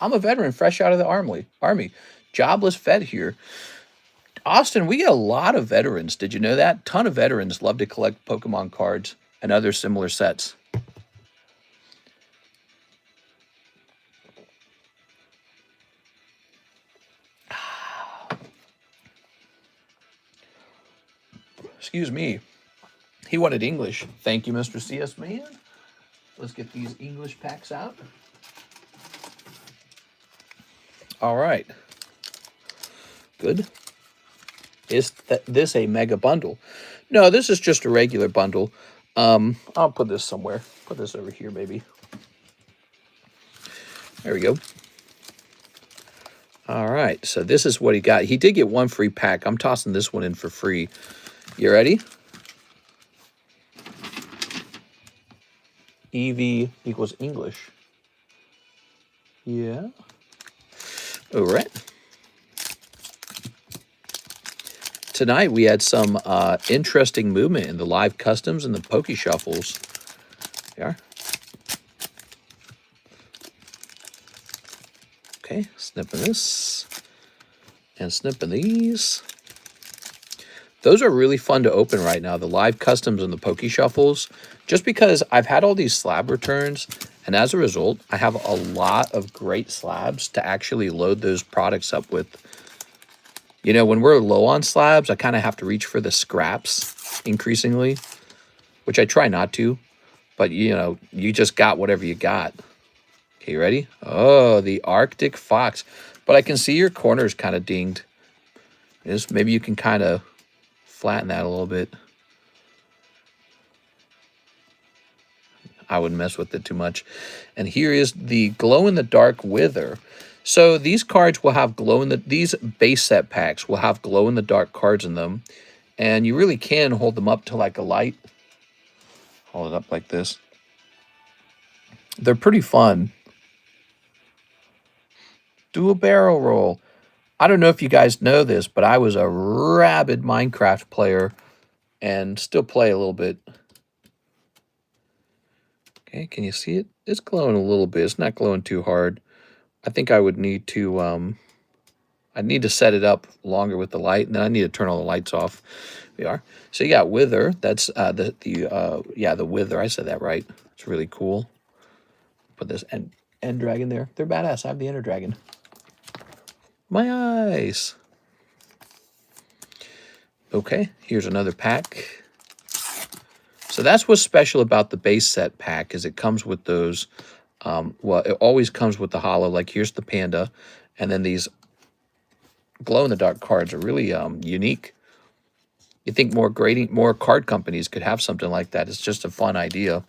I'm a veteran fresh out of the army. Jobless vet here. Austin, we get a lot of veterans. Did you know that? Ton of veterans love to collect Pokemon cards and other similar sets. Excuse me. He wanted English. Thank you, Mr. CS Man. Let's get these English packs out. All right. Good. Is this a mega bundle? No, this is just a regular bundle. I'll put this somewhere. Put this over here, maybe. There we go. All right, so this is what he got. He did get 1 free pack. I'm tossing this one in for free. You ready? EV equals English. Yeah. All right. Tonight we had some interesting movement in the live customs and the Poke Shuffles. There. Okay, snipping this and snipping these. Those are really fun to open right now, the live customs and the Poke Shuffles, just because I've had all these slab returns, and as a result, I have a lot of great slabs to actually load those products up with. You know, when we're low on slabs, I kind of have to reach for the scraps increasingly, which I try not to, but, you know, you just got whatever you got. Okay, you ready? Oh, the Arctic Fox. But I can see your corners kind of dinged. Maybe you can kind of flatten that a little bit. I wouldn't mess with it too much. And here is the glow-in-the-dark Wither. So these cards will have these base set packs will have glow-in-the-dark cards in them. And you really can hold them up to like a light. Hold it up like this. They're pretty fun. Do a barrel roll. I don't know if you guys know this, but I was a rabid Minecraft player and still play a little bit. Okay, can you see it? It's glowing a little bit. It's not glowing too hard. I think I would need to, I need to set it up longer with the light, and then I need to turn all the lights off. We are. So you got Wither. That's the Wither. I said that right. It's really cool. Put this end dragon there. They're badass. I have the Ender Dragon. My eyes. Okay, here's another pack. So that's what's special about the base set pack, is it comes with those, well, it always comes with the holo. Like here's the panda, and then these glow-in-the-dark cards are really unique. You think more card companies could have something like that. It's just a fun idea.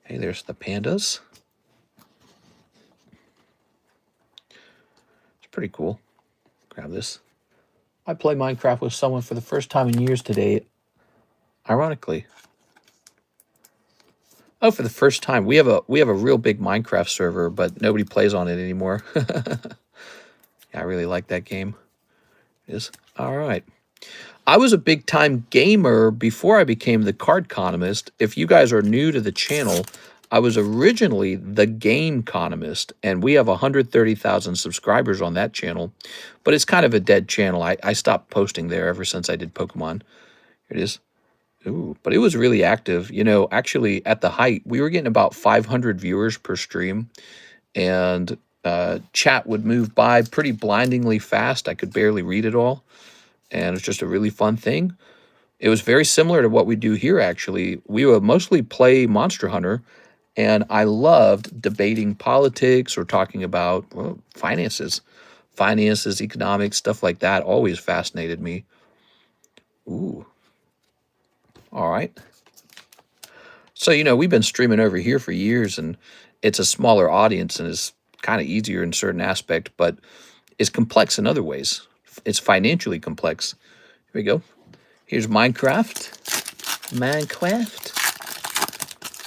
Hey, there's the pandas. Pretty cool. Grab this. I play Minecraft with someone for the first time in years today. Ironically. Oh, for the first time. We have a real big Minecraft server, but nobody plays on it anymore. Yeah, I really like that game. It is. All right. I was a big time gamer before I became the Cardconomist. If you guys are new to the channel, I was originally the Gameconomist, and we have 130,000 subscribers on that channel, but it's kind of a dead channel. I stopped posting there ever since I did Pokemon. Here it is. Ooh, but it was really active. You know, actually, at the height, we were getting about 500 viewers per stream, and chat would move by pretty blindingly fast. I could barely read it all, and it's just a really fun thing. It was very similar to what we do here, actually. We would mostly play Monster Hunter, and I loved debating politics or talking about, well, finances, economics, stuff like that. Always fascinated me. Ooh, all right. So, you know, we've been streaming over here for years, and it's a smaller audience and is kind of easier in certain aspect, but it's complex in other ways. It's financially complex. Here we go. Here's Minecraft.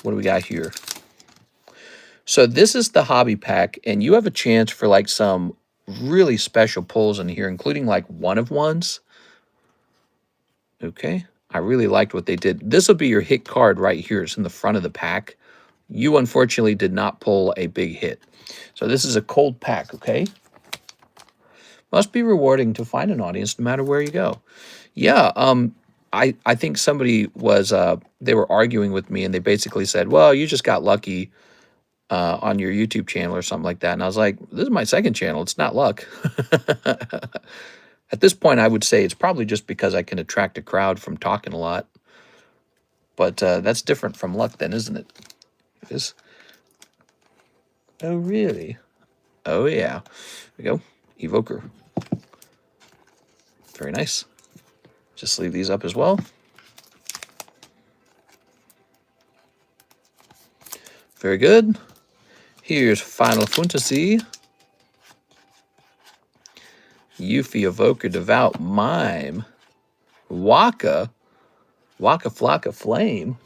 What do we got here? So this is the hobby pack, and you have a chance for like some really special pulls in here, including like one-of-ones. Okay. I really liked what they did. This will be your hit card right here. It's in the front of the pack. You unfortunately did not pull a big hit. So this is a cold pack, okay? Must be rewarding to find an audience no matter where you go. Yeah, I think somebody was, they were arguing with me, and they basically said, well, you just got lucky on your YouTube channel or something like that. And I was like, this is my second channel. It's not luck. At this point, I would say it's probably just because I can attract a crowd from talking a lot. But that's different from luck then, isn't it? It is. Oh, really? Oh, yeah. Here we go. Evoker. Very nice. Just leave these up as well. Very good. Here's Final Fantasy. Yuffie, Evoker, Devout, Mime. Waka Flocka Flame.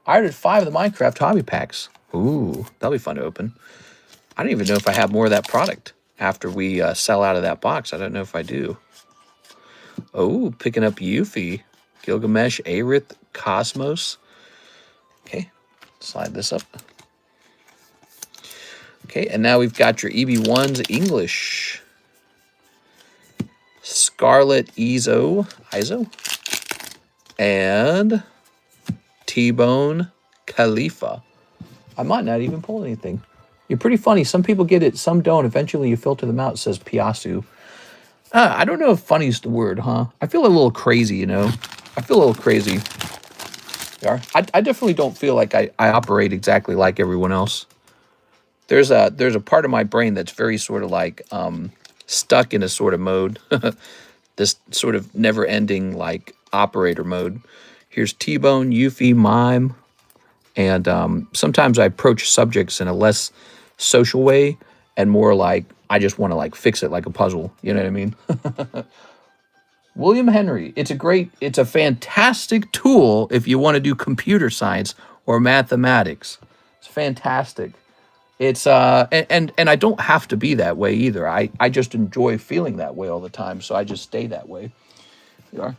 I ordered 5 of the Minecraft hobby packs. Ooh, that'll be fun to open. I don't even know if I have more of that product after we sell out of that box. I don't know if I do. Oh, picking up Yuffie, Gilgamesh, Aerith, Cosmos. Okay, slide this up. Okay, and now we've got your EB1's English. Scarlet Izo, and T-Bone Khalifa. I might not even pull anything. You're pretty funny. Some people get it, some don't. Eventually you filter them out. It says Piasu. I don't know if funny's the word, huh? I feel a little crazy, you know? I feel a little crazy. I definitely don't feel like I operate exactly like everyone else. There's a part of my brain that's very sort of like stuck in a sort of mode. This sort of never-ending like operator mode. Here's T-Bone, Yuffie, Mime, and sometimes I approach subjects in a less social way and more like I just want to like fix it like a puzzle. You know what I mean? William Henry. It's a fantastic tool if you want to do computer science or mathematics. It's fantastic. It's and I don't have to be that way either. I just enjoy feeling that way all the time, so I just stay that way. You are.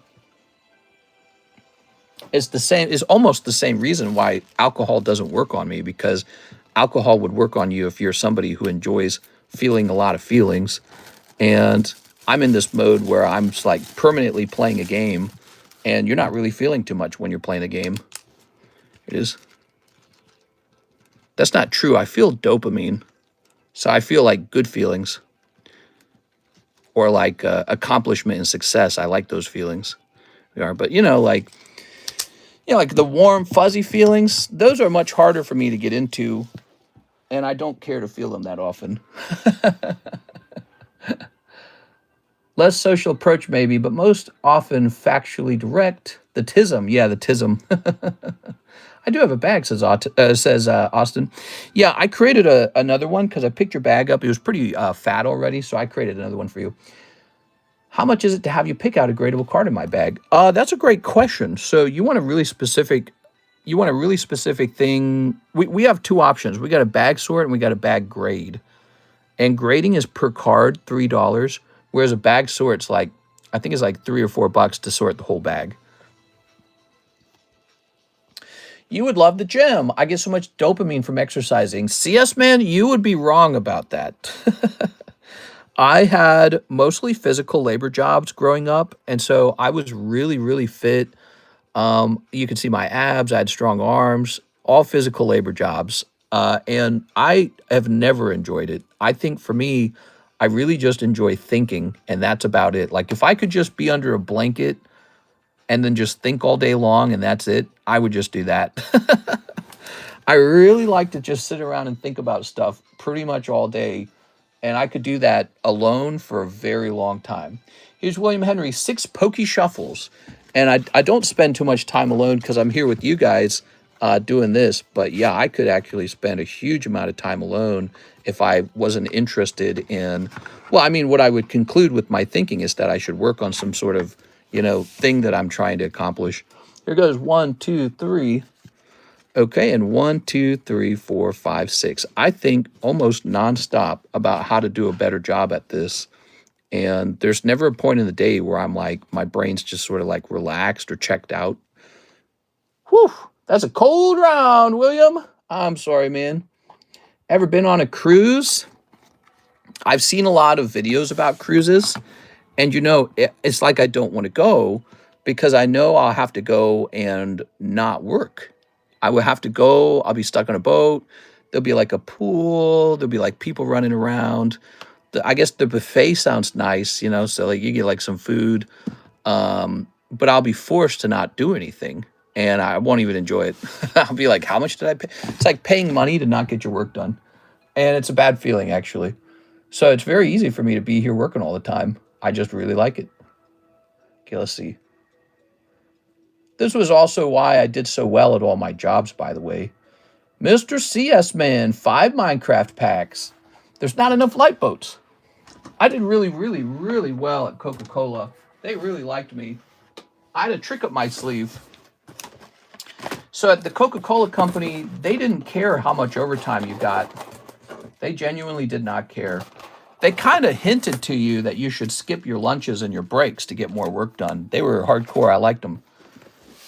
It's almost the same reason why alcohol doesn't work on me, because alcohol would work on you if you're somebody who enjoys feeling a lot of feelings. And I'm in this mode where I'm just like permanently playing a game, and you're not really feeling too much when you're playing a game. It is. That's not true. I feel dopamine. So I feel like good feelings. Or like accomplishment and success. I like those feelings. But like the warm, fuzzy feelings, those are much harder for me to get into. And I don't care to feel them that often. Less social approach maybe, but most often factually direct. The TISM. Yeah, the TISM. I do have a bag, says Austin. Yeah, I created another one because I picked your bag up. It was pretty fat already, so I created another one for you. How much is it to have you pick out a gradable card in my bag? That's a great question. So you want a really specific thing. We have 2 options. We got a bag sort and we got a bag grade. And grading is per card, $3, whereas a bag sort's I think it's like $3 or $4 to sort the whole bag. You would love the gym. I get so much dopamine from exercising. CS man, you would be wrong about that. I had mostly physical labor jobs growing up, and so I was really, really fit. You can see my abs. I had strong arms, all physical labor jobs. And I have never enjoyed it. I think for me, I really just enjoy thinking, and that's about it. Like if I could just be under a blanket and then just think all day long and that's it, I would just do that. I really like to just sit around and think about stuff pretty much all day, and I could do that alone for a very long time. Here's William Henry, 6 pokey shuffles. And I don't spend too much time alone because I'm here with you guys doing this. But yeah, I could actually spend a huge amount of time alone if I wasn't interested in, well, I mean, what I would conclude with my thinking is that I should work on some sort of, thing that I'm trying to accomplish. Here goes 1, 2, 3. Okay, and 1, 2, 3, 4, 5, 6. I think almost nonstop about how to do a better job at this. And there's never a point in the day where I'm like, my brain's just sort of like relaxed or checked out. Whew, that's a cold round, William. I'm sorry, man. Ever been on a cruise? I've seen a lot of videos about cruises. And it's like I don't want to go because I know I'll have to go and not work. I would have to go. I'll be stuck on a boat. There'll be like a pool. There'll be like people running around. I guess the buffet sounds nice, so like you get like some food, but I'll be forced to not do anything and I won't even enjoy it. I'll be like, how much did I pay? It's like paying money to not get your work done. And it's a bad feeling, actually. So it's very easy for me to be here working all the time. I just really like it. Okay, let's see. This was also why I did so well at all my jobs, by the way. Mr. CS Man, 5 Minecraft packs. There's not enough light boats. I did really, really, really well at Coca-Cola. They really liked me. I had a trick up my sleeve. So at the Coca-Cola company, they didn't care how much overtime you got. They genuinely did not care. They kind of hinted to you that you should skip your lunches and your breaks to get more work done. They were hardcore. I liked them.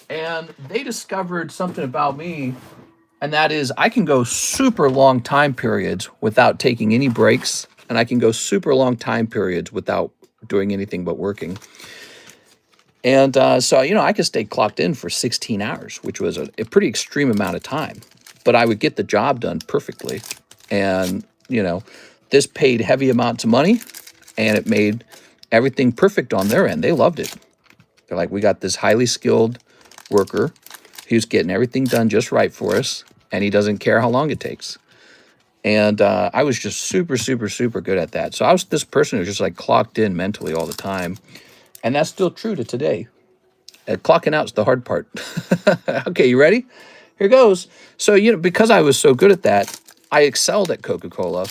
And they discovered something about me, and that is I can go super long time periods without taking any breaks, and I can go super long time periods without doing anything but working. And so, I could stay clocked in for 16 hours, which was a pretty extreme amount of time, but I would get the job done perfectly. And, this paid heavy amounts of money, and it made everything perfect on their end. They loved it. They're like, we got this highly skilled worker who's getting everything done just right for us, and he doesn't care how long it takes. And I was just super, super, super good at that. So I was this person who's just like clocked in mentally all the time. And that's still true to today. Clocking out's the hard part. Okay, you ready? Here goes. So, because I was so good at that, I excelled at Coca-Cola.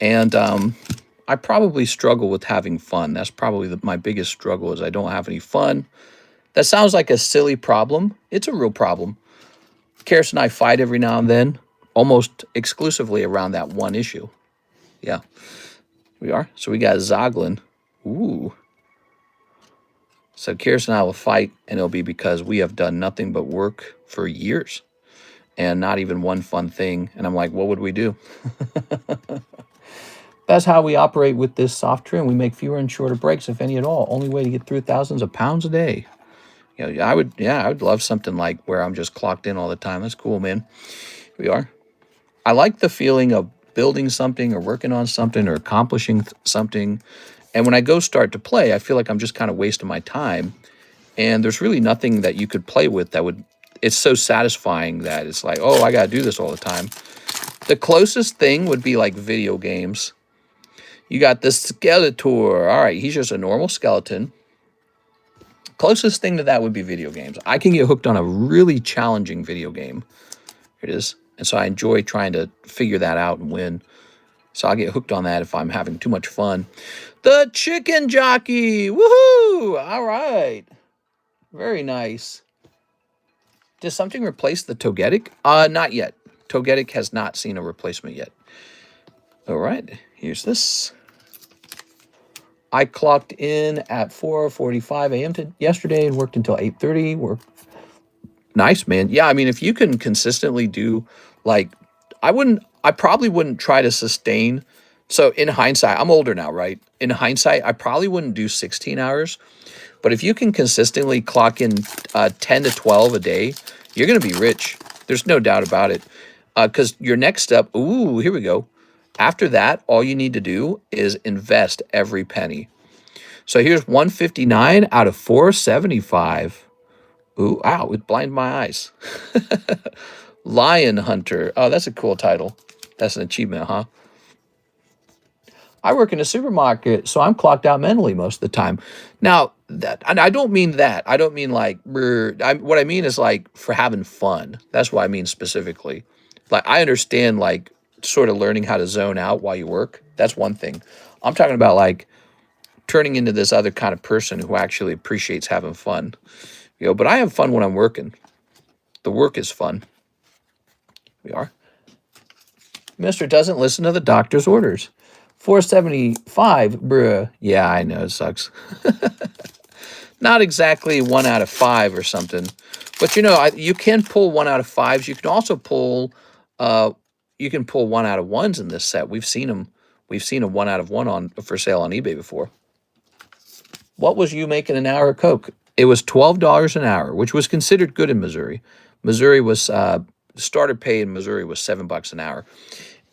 And I probably struggle with having fun. That's probably my biggest struggle is I don't have any fun. That sounds like a silly problem. It's a real problem. Karis and I fight every now and then, almost exclusively around that one issue. Yeah, we are. So we got Zoglin. Ooh. So Karis and I will fight, and it'll be because we have done nothing but work for years and not even one fun thing. And I'm like, what would we do? That's how we operate with this software, and we make fewer and shorter breaks, if any at all. Only way to get through thousands of pounds a day. I would love something like where I'm just clocked in all the time. That's cool, man. Here we are. I like the feeling of building something or working on something or accomplishing something. And when I go start to play, I feel like I'm just kind of wasting my time. And there's really nothing that you could play with that would, it's so satisfying that it's like, oh, I got to do this all the time. The closest thing would be like video games. You got the Skeletor. All right, he's just a normal skeleton. Closest thing to that would be video games. I can get hooked on a really challenging video game. Here it is. And so I enjoy trying to figure that out and win. So I'll get hooked on that if I'm having too much fun. The Chicken Jockey. Woohoo! All right. Very nice. Does something replace the Togetic? Not yet. Togetic has not seen a replacement yet. All right. Here's this. I clocked in at 4:45 a.m. yesterday and worked until 8:30. Nice, man. Yeah, I mean, if you can consistently do, like, I probably wouldn't try to sustain. So in hindsight, I'm older now, right? In hindsight, I probably wouldn't do 16 hours. But if you can consistently clock in 10 to 12 a day, you're going to be rich. There's no doubt about it. Because your next step, ooh, here we go. After that, all you need to do is invest every penny. So here's 159 out of 475. Ooh, ow, it blinded my eyes. Lion Hunter. Oh, that's a cool title. That's an achievement, huh? I work in a supermarket, so I'm clocked out mentally most of the time. Now, that and I don't mean that. I don't mean like what I mean is like for having fun. That's what I mean specifically. Like I understand like sort of learning how to zone out while you work. That's one thing. I'm talking about like turning into this other kind of person who actually appreciates having fun. But I have fun when I'm working. The work is fun. We are. Mister doesn't listen to the doctor's orders. 475, bruh. Yeah, I know, it sucks. Not exactly 1 out of 5 or something. But you can pull 1 out of 5s. You can also pull you can pull 1 out of 1s in this set. We've seen them. We've seen a 1 out of 1 on for sale on eBay before. What was you making an hour of Coke? It was $12 an hour, which was considered good in Missouri. Missouri was starter pay in Missouri was $7 an hour.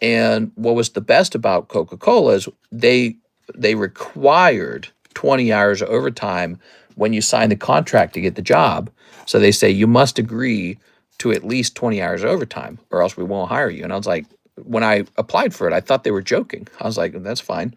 And what was the best about Coca-Cola is they required 20 hours of overtime when you sign the contract to get the job. So they say you must agree to at least 20 hours of overtime or else we won't hire you. And I was like, when I applied for it, I thought they were joking. I was like, that's fine.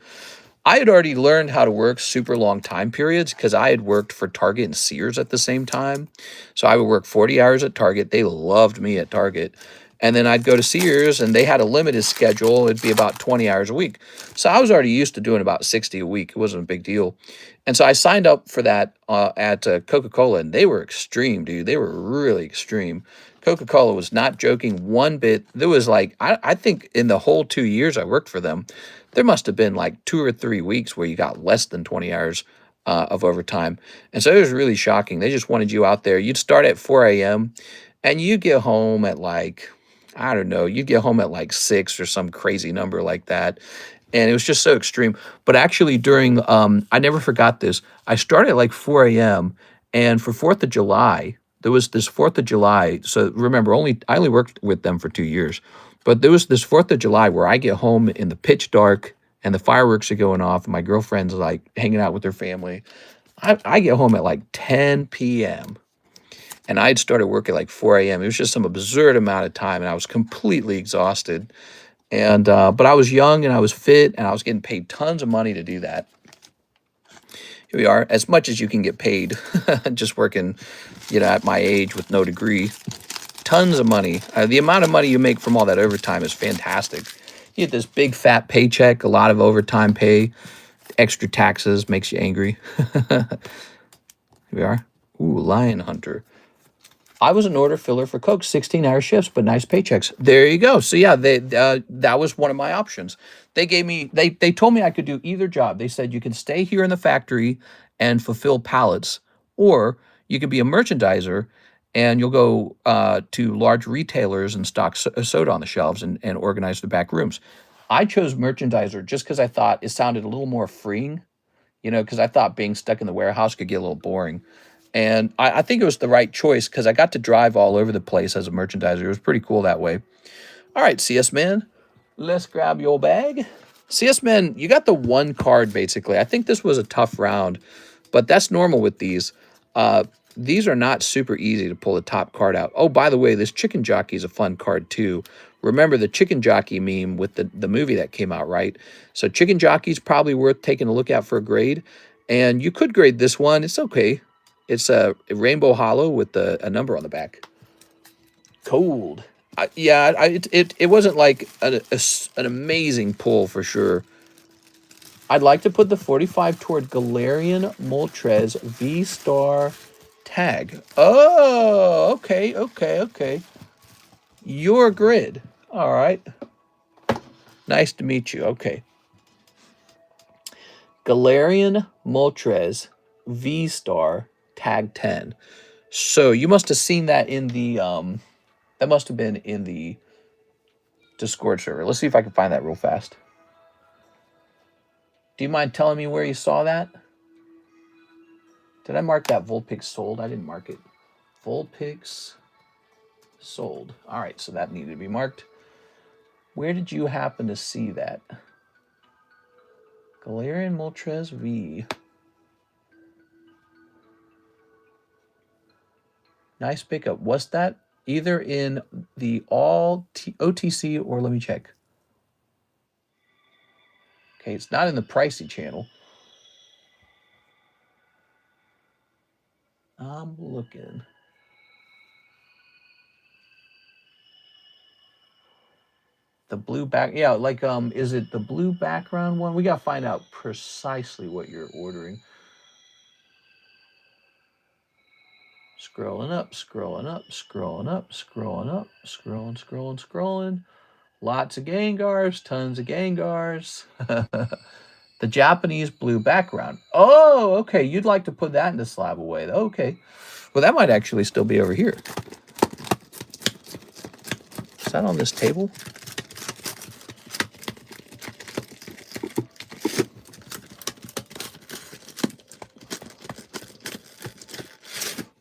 I had already learned how to work super long time periods because I had worked for Target and Sears at the same time. So I would work 40 hours at Target. They loved me at Target. And then I'd go to Sears and they had a limited schedule. It'd be about 20 hours a week. So I was already used to doing about 60 a week. It wasn't a big deal. And so I signed up for that at Coca-Cola, and they were extreme, dude. They were really extreme. Coca-Cola was not joking one bit. There was like, I think in the whole 2 years I worked for them, there must have been like 2 or 3 weeks where you got less than 20 hours of overtime. And so it was really shocking. They just wanted you out there. You'd start at 4 a.m. and you get home at like, I don't know, you'd get home at like 6 or some crazy number like that. And it was just so extreme. But actually during, I never forgot this. I started at like 4 a.m. and for 4th of July, there was this 4th of July. So remember, I only worked with them for 2 years. But there was this 4th of July where I get home in the pitch dark and the fireworks are going off. And my girlfriend's like hanging out with her family. I get home at like 10 p.m. and I'd started work at like 4 a.m. It was just some absurd amount of time and I was completely exhausted. And but I was young and I was fit and I was getting paid tons of money to do that. Here we are, as much as you can get paid just working, at my age with no degree. Tons of money. The amount of money you make from all that overtime is fantastic. You get this big fat paycheck, a lot of overtime pay, extra taxes, makes you angry. Here we are. Ooh, Lion Hunter. I was an order filler for Coke, 16-hour shifts, but nice paychecks. There you go. So yeah, that was one of my options. They told me I could do either job. They said you can stay here in the factory and fulfill pallets, or you could be a merchandiser and you'll go to large retailers and stock soda on the shelves and organize the back rooms. I chose merchandiser just because I thought it sounded a little more freeing, because I thought being stuck in the warehouse could get a little boring. And I think it was the right choice because I got to drive all over the place as a merchandiser. It was pretty cool that way. All right, CS Man, let's grab your bag. CS Man, you got the one card basically. I think this was a tough round, but that's normal with these. These are not super easy to pull the top card out. Oh, by the way, this Chicken Jockey is a fun card too. Remember the Chicken Jockey meme with the movie that came out, right? So Chicken Jockey's probably worth taking a look at for a grade. And you could grade this one. It's okay. It's a rainbow hollow with a number on the back. Cold. It wasn't like an amazing pull for sure. I'd like to put the 45 toward Galarian Moltres V-Star tag. Oh, okay. Your grid. All right. Nice to meet you. Okay. Galarian Moltres V-Star tag 10. So you must have seen that in the that must have been in the Discord server. Let's see if I can find that real fast. Do you mind telling me where you saw that? Did I mark that Vulpix sold? I didn't mark it. Vulpix sold. All right, so that needed to be marked. Where did you happen to see that? Galarian Moltres V. Nice pickup. Was that either in the all OTC or let me check? Okay, it's not in the pricey channel. I'm looking. The blue back, yeah, like is it the blue background one? We gotta find out precisely what you're ordering. Scrolling up, scrolling up, scrolling up, scrolling up, scrolling. Lots of Gengars, tons of Gengars. The Japanese blue background. Oh, okay. You'd like to put that in the slab away. Okay. Well, that might actually still be over here. Is that on this table?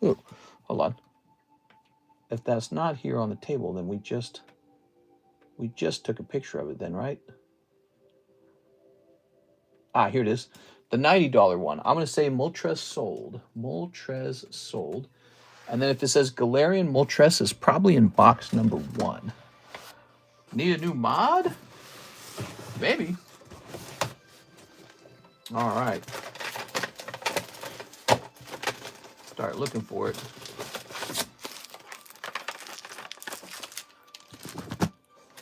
Ooh, hold on. If that's not here on the table, then we just took a picture of it then, right? Ah, here it is. The $90 one. I'm going to say Moltres sold. Moltres sold. And then if it says Galarian Moltres is probably in box number 1. Need a new mod? Maybe. All right. Start looking for it.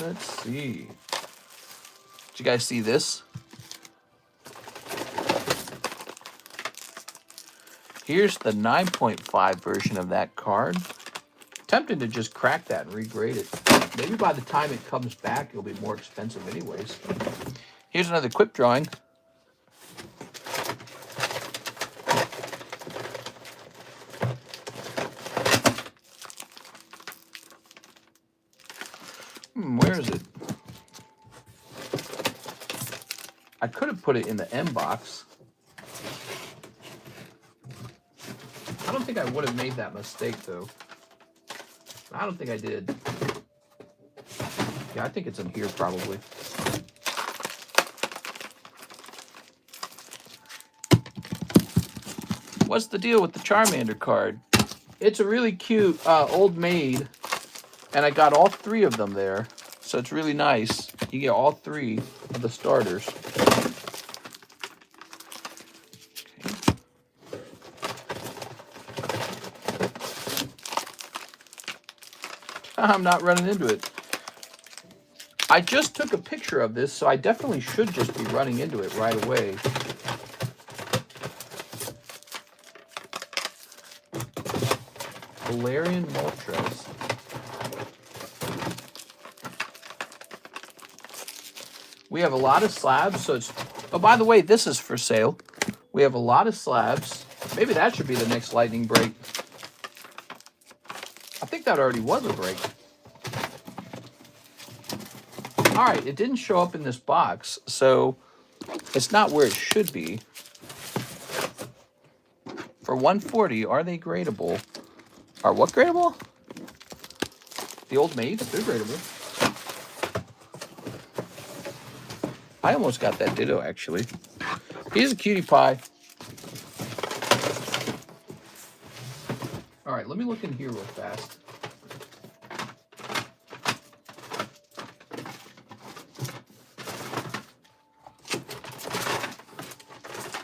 Let's see. Did you guys see this? Here's the 9.5 version of that card. Tempted to just crack that and regrade it. Maybe by the time it comes back, it'll be more expensive anyways. Here's another quip drawing. Where is it? I could have put it in the M box. I don't think I would have made that mistake, though. I don't think I did. Yeah, I think it's in here, probably. What's the deal with the Charmander card? It's a really cute old maid, and I got all 3 of them there. So it's really nice. You get all 3 of the starters. I'm not running into it. I just took a picture of this, so I definitely should just be running into it right away. Galarian Moltres. We have a lot of slabs, so it's... Oh, by the way, this is for sale. We have a lot of slabs. Maybe that should be the next lightning break. I think that already was a break. All right, it didn't show up in this box, so it's not where it should be. For 140, are they gradable? Are what gradable? The old maids, they're gradable. I almost got that Ditto, actually. He's a cutie pie. All right, let me look in here real fast.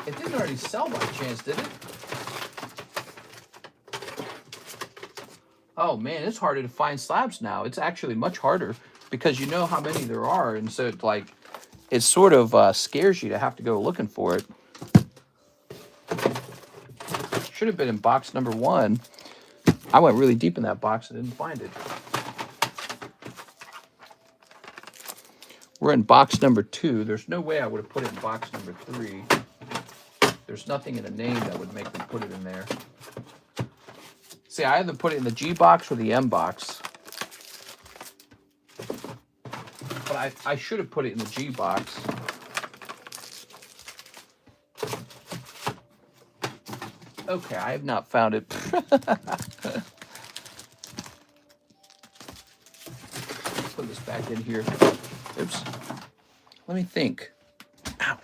It didn't already sell by chance, did it? Oh man, it's harder to find slabs now. It's actually much harder because you know how many there are, and so it's like it sort of scares you to have to go looking for it. Should have been in box number 1. I went really deep in that box and didn't find it. We're in box number 2. There's no way I would have put it in box number 3. There's nothing in the name that would make them put it in there. See, I either put it in the G box or the M box. But I should have put it in the G box. Okay, I have not found it. Put this back in here. Oops. Let me think. Ow.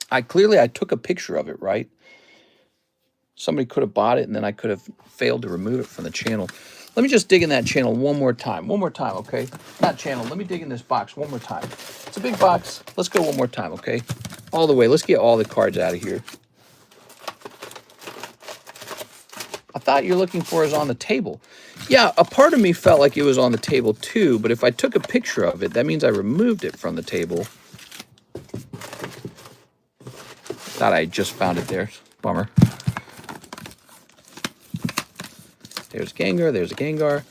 I took a picture of it, right? Somebody could have bought it, and then I could have failed to remove it from the channel. Let me just dig in that channel one more time. One more time, okay? Not channel. Let me dig in this box one more time. It's a big box. Let's go one more time, okay? All the way. Let's get all the cards out of here. I thought you're looking for is on the table. Yeah, a part of me felt like it was on the table too, but if I took a picture of it, that means I removed it from the table. Thought I just found it there. Bummer. There's Gengar, there's a Gengar.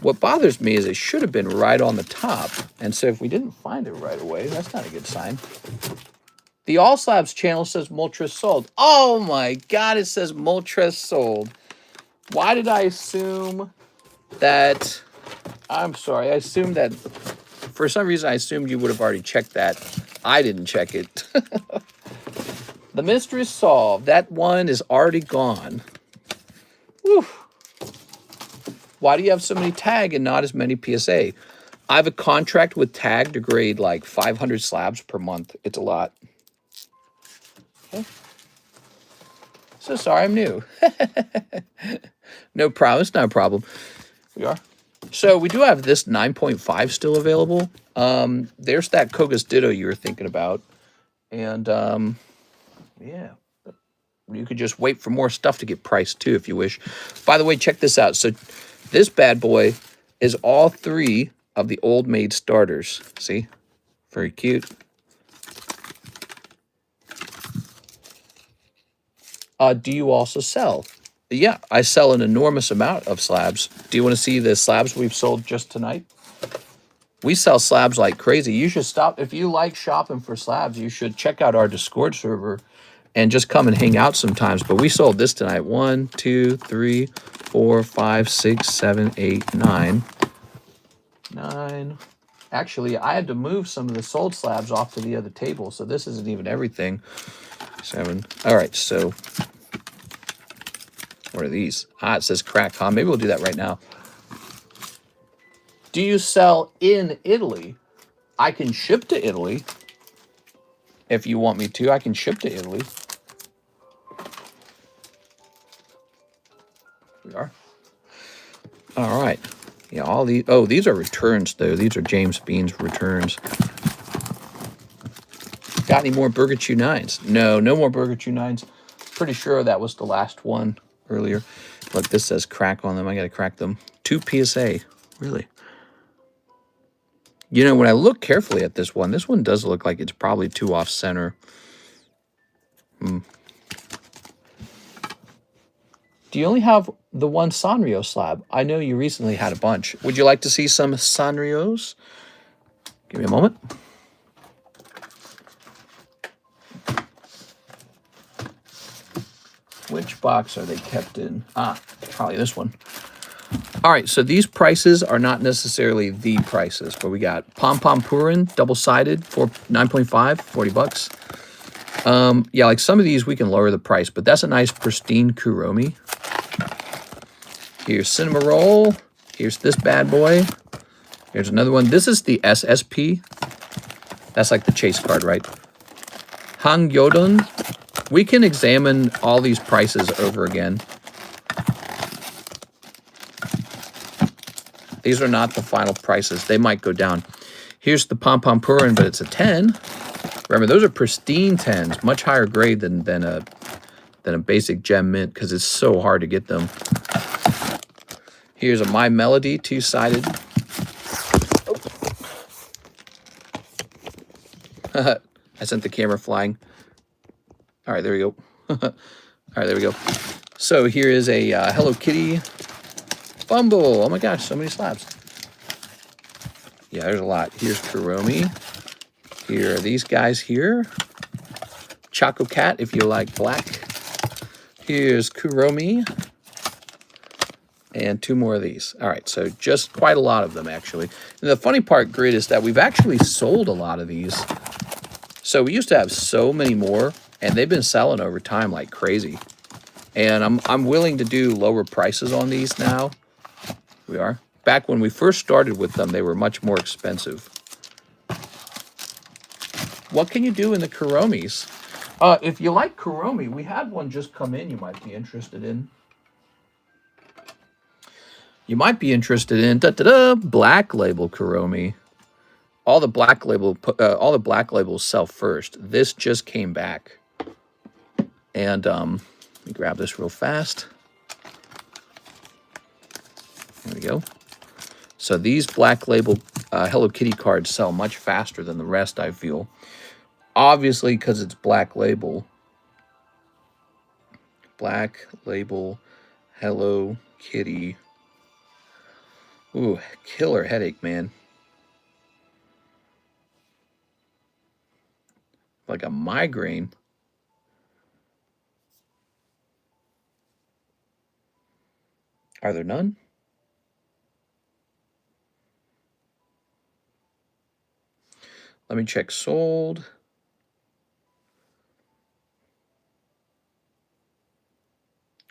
What bothers me is it should have been right on the top. And so if we didn't find it right away, that's not a good sign. The All Slabs channel says Moltres sold. Oh my God, it says Moltres sold. Why did I assume that? I'm sorry, I assumed that. For some reason, I assumed you would have already checked that. I didn't check it. The mystery is solved. That one is already gone. Whew. Why do you have so many tag and not as many PSA? I have a contract with tag to grade like 500 slabs per month. It's a lot. Okay. So sorry, I'm new. No problem. It's not a problem. We are. So we do have this 9.5 still available. There's that Koga's Ditto you were thinking about. And yeah, you could just wait for more stuff to get priced too if you wish. By the way, check this out. So this bad boy is all three of the old maid starters. See? Very cute. Do you also sell? Yeah, I sell an enormous amount of slabs. Do you want to see the slabs we've sold just tonight? We sell slabs like crazy. You should stop. If you like shopping for slabs, you should check out our Discord server and just come and hang out sometimes. But we sold this tonight. 1, 2, 3, 4, 5, 6, 7, 8, 9. 9. Actually, I had to move some of the sold slabs off to the other table, so this isn't even everything. 7. All right, so what are these? It says crack, huh? Maybe we'll do that right now. Do you sell in Italy? I can ship to Italy. If you want me to, I can ship to Italy. We are. All right. Yeah, all these. Oh, these are returns, though. These are James Bean's returns. Got any more Burger Chew 9s? No, no more Burger Chew 9s. Pretty sure that was the last one earlier. Look, this says crack on them. I got to crack them. 2 PSA. Really? You know, when I look carefully at this one does look like it's probably 2 off center. Do you only have the one Sanrio slab? I know you recently had a bunch. Would you like to see some Sanrios? Give me a moment. Which box are they kept in? Probably this one. All right, so these prices are not necessarily the prices, but we got Pom Pom Purin, double-sided, 9.5, 40 bucks. Yeah, like some of these we can lower the price, but that's a nice pristine Kuromi. Here's Cinema Roll. Here's this bad boy. Here's another one. This is the SSP. That's like the chase card, right? Hang Yodon. We can examine all these prices over again. These are not the final prices. They might go down. Here's the Pom Pom Purin, but it's a 10. Remember, those are pristine 10s, much higher grade than a basic gem mint because it's so hard to get them. Here's a My Melody, 2-sided. Oh. I sent the camera flying. All right, there we go. All right, there we go. So here is a Hello Kitty Bumble. Oh my gosh, so many slabs. Yeah, there's a lot. Here's Kuromi. Here are these guys here. Choco Cat, if you like black. Here's Kuromi. And 2 more of these. All right, so just quite a lot of them, actually. And the funny part, Grid, is that we've actually sold a lot of these. So we used to have so many more, and they've been selling over time like crazy. And I'm willing to do lower prices on these now. We are. Back when we first started with them, they were much more expensive. What can you do in the Kuromis? If you like Kuromi, we had one just come in you might be interested in. You might be interested in Black Label Kuromi. All the black labels sell first. This just came back. And let me grab this real fast. There we go. So these black label Hello Kitty cards sell much faster than the rest, I feel. Obviously, because it's black label. Black label Hello Kitty. Ooh, killer headache, man. Like a migraine. Are there none? Let me check sold.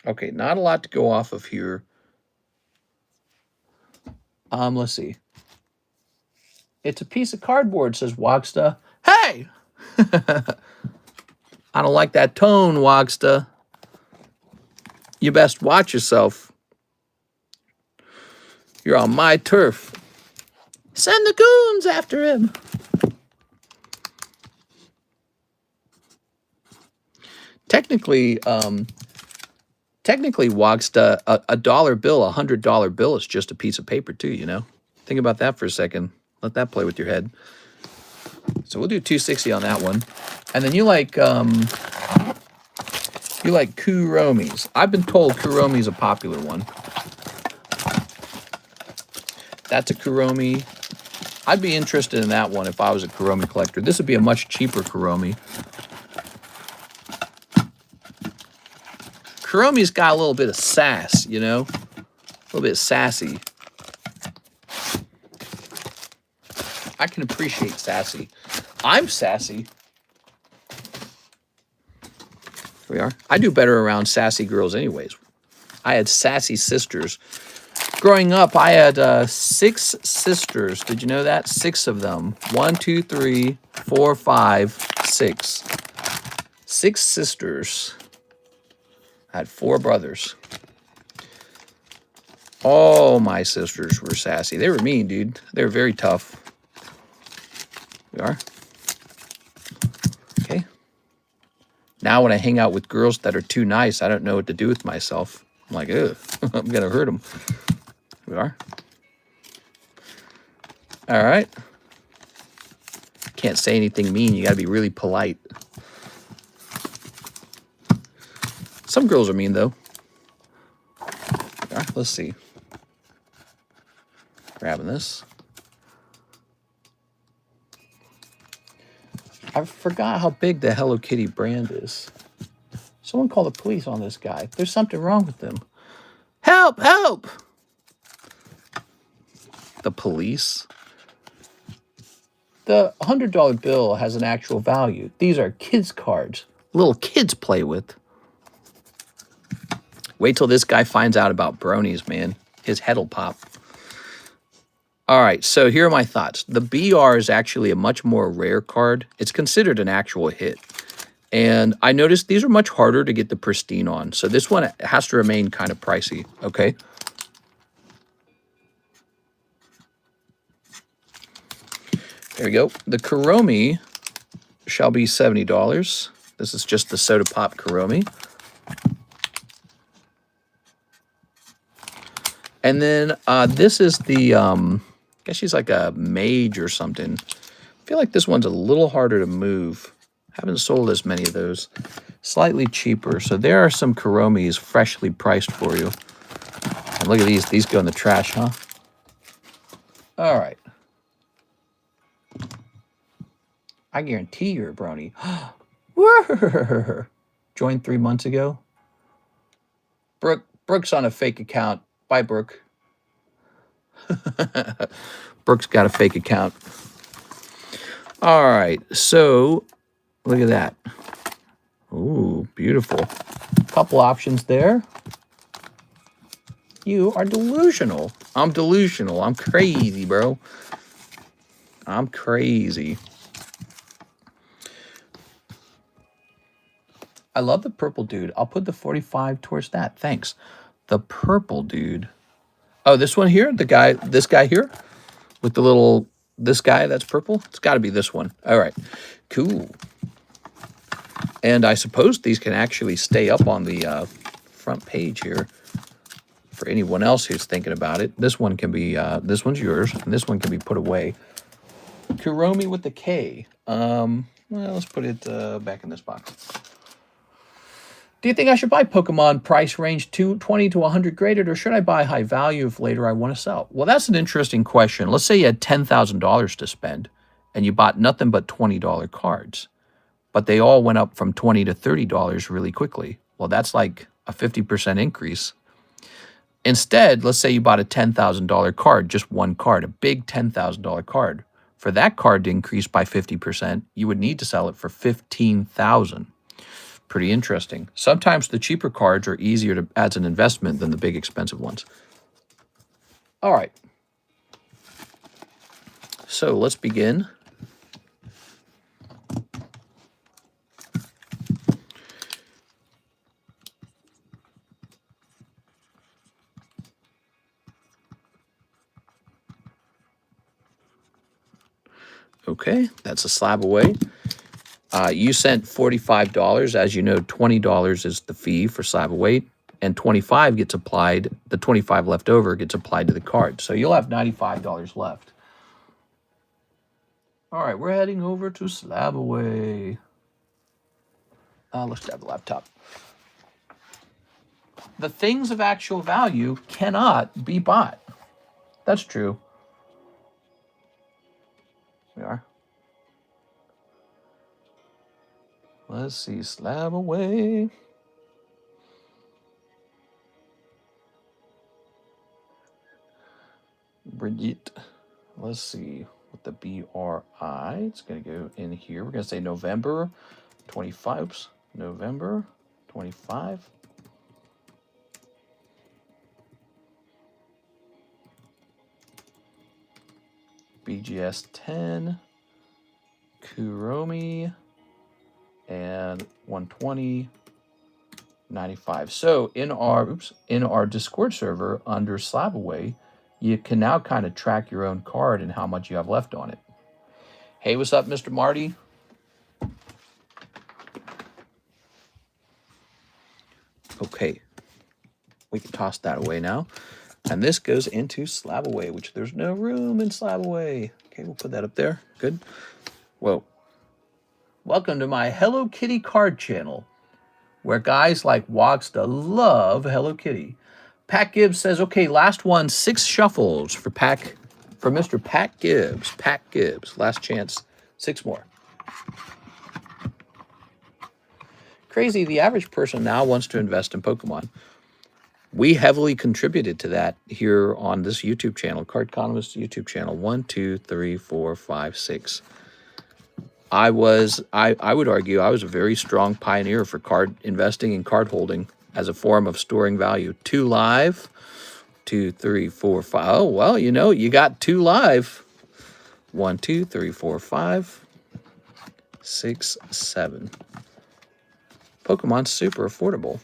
Okay, not a lot to go off of here. Let's see. It's a piece of cardboard, says Wagsta. Hey! I don't like that tone, Wagsta. You best watch yourself. You're on my turf. Send the goons after him. Technically, Wagsta, a dollar bill, $100 bill is just a piece of paper too, you know? Think about that for a second. Let that play with your head. So we'll do 260 on that one. And then you like Kuromis. I've been told Kuromi's a popular one. That's a Kuromi. I'd be interested in that one if I was a Kuromi collector. This would be a much cheaper Kuromi. Kuromi's got a little bit of sass, you know? A little bit sassy. I can appreciate sassy. I'm sassy. Here we are. I do better around sassy girls anyways. I had sassy sisters. Growing up, I had 6 sisters. Did you know that? 6 of them. 1, 2, 3, 4, 5, 6. 6 sisters. I had 4 brothers. All my sisters were sassy. They were mean, dude. They were very tough. We are. Okay. Now when I hang out with girls that are too nice, I don't know what to do with myself. I'm like, ugh, I'm going to hurt them. We are. All right. Can't say anything mean. You got to be really polite. Some girls are mean, though. All right, let's see. Grabbing this. I forgot how big the Hello Kitty brand is. Someone call the police on this guy. There's something wrong with him. Help! Help! The police? The $100 bill has an actual value. These are kids' cards. Little kids play with. Wait till this guy finds out about bronies, man. His head'll pop. All right, so here are my thoughts. The BR is actually a much more rare card. It's considered an actual hit. And I noticed these are much harder to get the pristine on. So this one has to remain kind of pricey, okay? There we go. The Kuromi shall be $70. This is just the Soda Pop Kuromi. And then this is the, I guess she's like a mage or something. I feel like this one's a little harder to move. Haven't sold as many of those. Slightly cheaper. So there are some Kuromis freshly priced for you. And look at these. These go in the trash, huh? All right. I guarantee you're a brony. Joined 3 months ago. Brooke's on a fake account. Bye, Brooke. Brooke's got a fake account. All right, so look at that. Ooh, beautiful. Couple options there. You are delusional. I'm delusional. I'm crazy, bro. I'm crazy. I love the purple dude. I'll put the 45 towards that. Thanks. The purple dude. Oh, this one here? The guy, this guy here? With the little, this guy that's purple? It's got to be this one. All right. Cool. And I suppose these can actually stay up on the front page here for anyone else who's thinking about it. This one can be, this one's yours, and this one can be put away. Kuromi with the K. Well, let's put it back in this box. Do you think I should buy Pokemon price range 20 to 100 graded, or should I buy high value if later I want to sell? Well, that's an interesting question. Let's say you had $10,000 to spend, and you bought nothing but $20 cards, but they all went up from $20 to $30 really quickly. Well, that's like a 50% increase. Instead, let's say you bought a $10,000 card, just one card, a big $10,000 card. For that card to increase by 50%, you would need to sell it for $15,000. Pretty interesting. Sometimes the cheaper cards are easier to as an investment than the big expensive ones. All right. So let's begin. Okay, that's a slab away. You sent $45. As you know, $20 is the fee for slab away, and $25 gets applied. The $25 left over gets applied to the card. So you'll have $95 left. All right, we're heading over to slab away. Let's grab the laptop. The things of actual value cannot be bought. That's true. We are. Let's see, slab away. Brigitte. Let's see, with the BRI, it's going to go in here. We're going to say November 25. Oops, November 25. BGS 10. Kuromi. And 120, 95. So in our Discord server under Slab Away, you can now kind of track your own card and how much you have left on it. Hey, what's up, Mr. Marty? Okay, we can toss that away now. And this goes into Slab Away, which there's no room in Slab Away. Okay, we'll put that up there. Good. Whoa. Welcome to my Hello Kitty card channel, where guys like Wogsta love Hello Kitty. Pat Gibbs says, okay, last one, 6 shuffles for Mr. Pat Gibbs. Pat Gibbs, last chance, 6 more. Crazy, the average person now wants to invest in Pokemon. We heavily contributed to that here on this YouTube channel, Cardconomist YouTube channel. 1, 2, 3, 4, 5, 6. I would argue I was a very strong pioneer for card investing and card holding as a form of storing value. 2 live, 2, 3, 4, 5. Oh, well, you know, you got 2 live. 1, 2, 3, 4, 5, 6, 7. Pokemon's super affordable.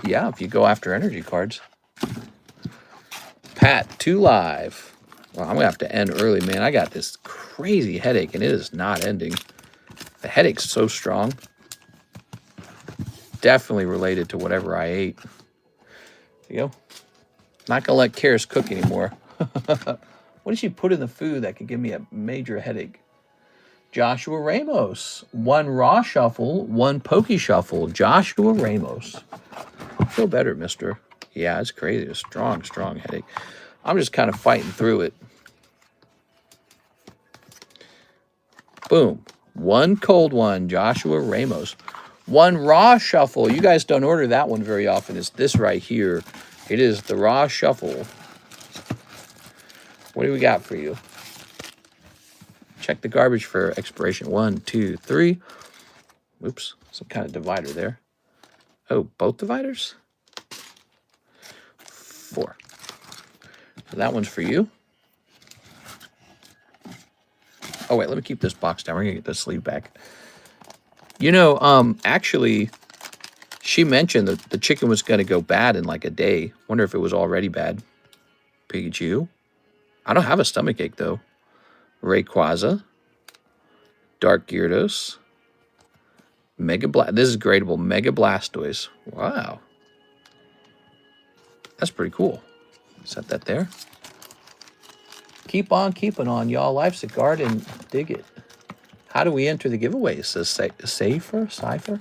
Yeah, if you go after energy cards. Pat, 2 live. Well, I'm going to have to end early, man. I got this crazy headache, and it is not ending. The headache's so strong. Definitely related to whatever I ate. There you go. Not going to let Karis cook anymore. What did she put in the food that could give me a major headache? Joshua Ramos. 1 Raw Shuffle, 1 Poke Shuffle. Joshua Ramos. Feel better, mister. Yeah, it's crazy. A strong, strong headache. I'm just kind of fighting through it. Boom. 1 cold one, Joshua Ramos. 1 Raw Shuffle. You guys don't order that one very often. It's this right here. It is the Raw Shuffle. What do we got for you? Check the garbage for expiration. 1, 2, 3. Oops. Some kind of divider there. Oh, both dividers? 4. So that one's for you. Oh, wait, let me keep this box down. We're going to get the sleeve back. You know, actually, she mentioned that the chicken was going to go bad in like a day. Wonder if it was already bad. Pikachu. I don't have a stomachache, though. Rayquaza. Dark Gyarados. This is gradable. Mega Blastoise. Wow. That's pretty cool. Set that there. Keep on keeping on, y'all. Life's a garden. Dig it. How do we enter the giveaway? It says Cipher?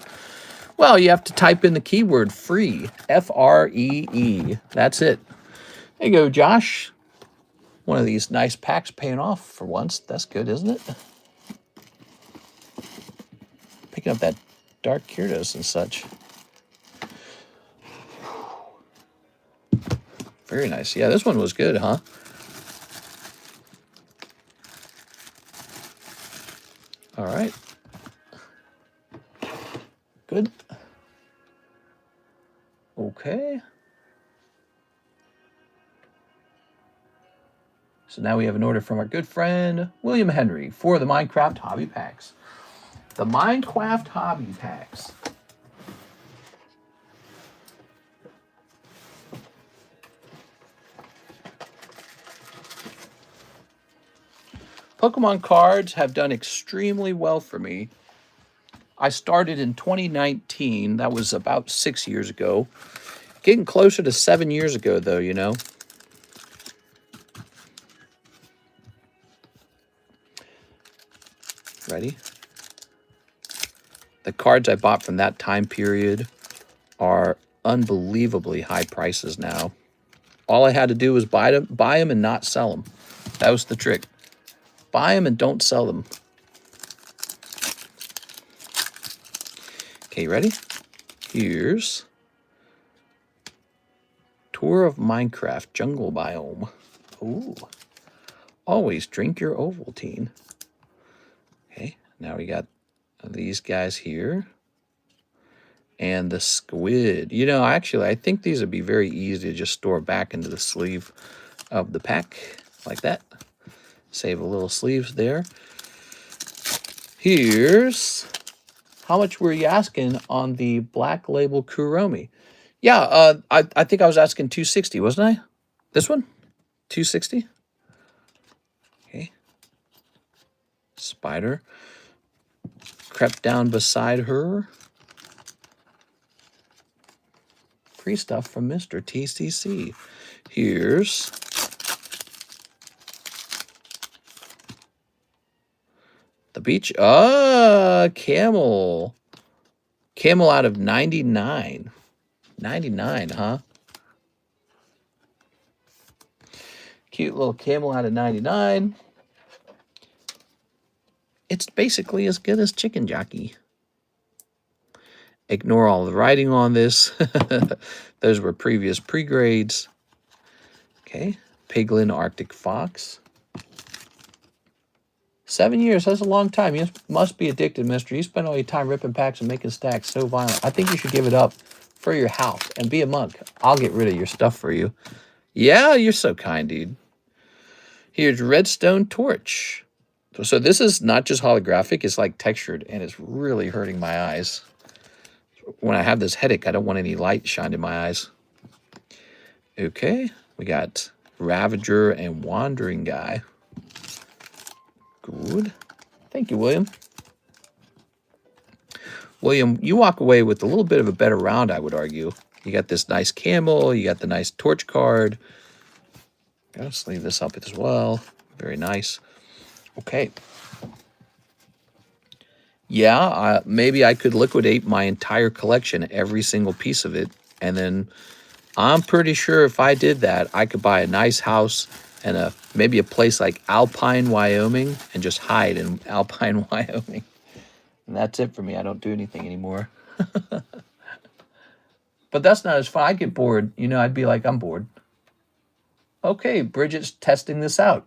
Well, you have to type in the keyword free. F-R-E-E. That's it. There you go, Josh. One of these nice packs paying off for once. That's good, isn't it? Picking up that Dark Gyarados and such. Very nice. Yeah, this one was good, huh? All right. Good. Okay. So now we have an order from our good friend, William Henry, for the Minecraft Hobby Packs. The Minecraft Hobby Packs. Pokemon cards have done extremely well for me. I started in 2019. That was about 6 years ago. Getting closer to 7 years ago, though, you know. Ready? The cards I bought from that time period are unbelievably high prices now. All I had to do was buy them and not sell them. That was the trick. Buy them and don't sell them. Okay, ready? Here's Tour of Minecraft Jungle Biome. Ooh. Always drink your Ovaltine. Okay, now we got these guys here. And the squid. You know, actually, I think these would be very easy to just store back into the sleeve of the pack. Like that. Save a little sleeves there. Here's... How much were you asking on the Black Label Kuromi? Yeah, I think I was asking $260, wasn't I? This one? $260? Okay. Spider. Crept down beside her. Free stuff from Mr. TCC. Here's the beach. Camel. Camel out of 99. 99, huh? Cute little camel out of 99. It's basically as good as Chicken Jockey. Ignore all the writing on this. Those were previous pre-grades. Okay. Piglin Arctic Fox. 7 years, that's a long time. You must be addicted, mister. You spend all your time ripping packs and making stacks so violent. I think you should give it up for your house and be a monk. I'll get rid of your stuff for you. Yeah, you're so kind, dude. Here's Redstone Torch. So this is not just holographic, it's like textured, and it's really hurting my eyes. When I have this headache, I don't want any light shined in my eyes. Okay, we got Ravager and Wandering Guy. Good. Thank you, William. William, you walk away with a little bit of a better round, I would argue. You got this nice camel. You got the nice torch card. Gotta sleeve this up as well. Very nice. Okay. Yeah, maybe I could liquidate my entire collection, every single piece of it. And then I'm pretty sure if I did that, I could buy a nice house and maybe a place like Alpine, Wyoming, and just hide in Alpine, Wyoming. And that's it for me. I don't do anything anymore. But that's not as fun. I get bored. You know, I'd be like, I'm bored. Okay, Bridget's testing this out.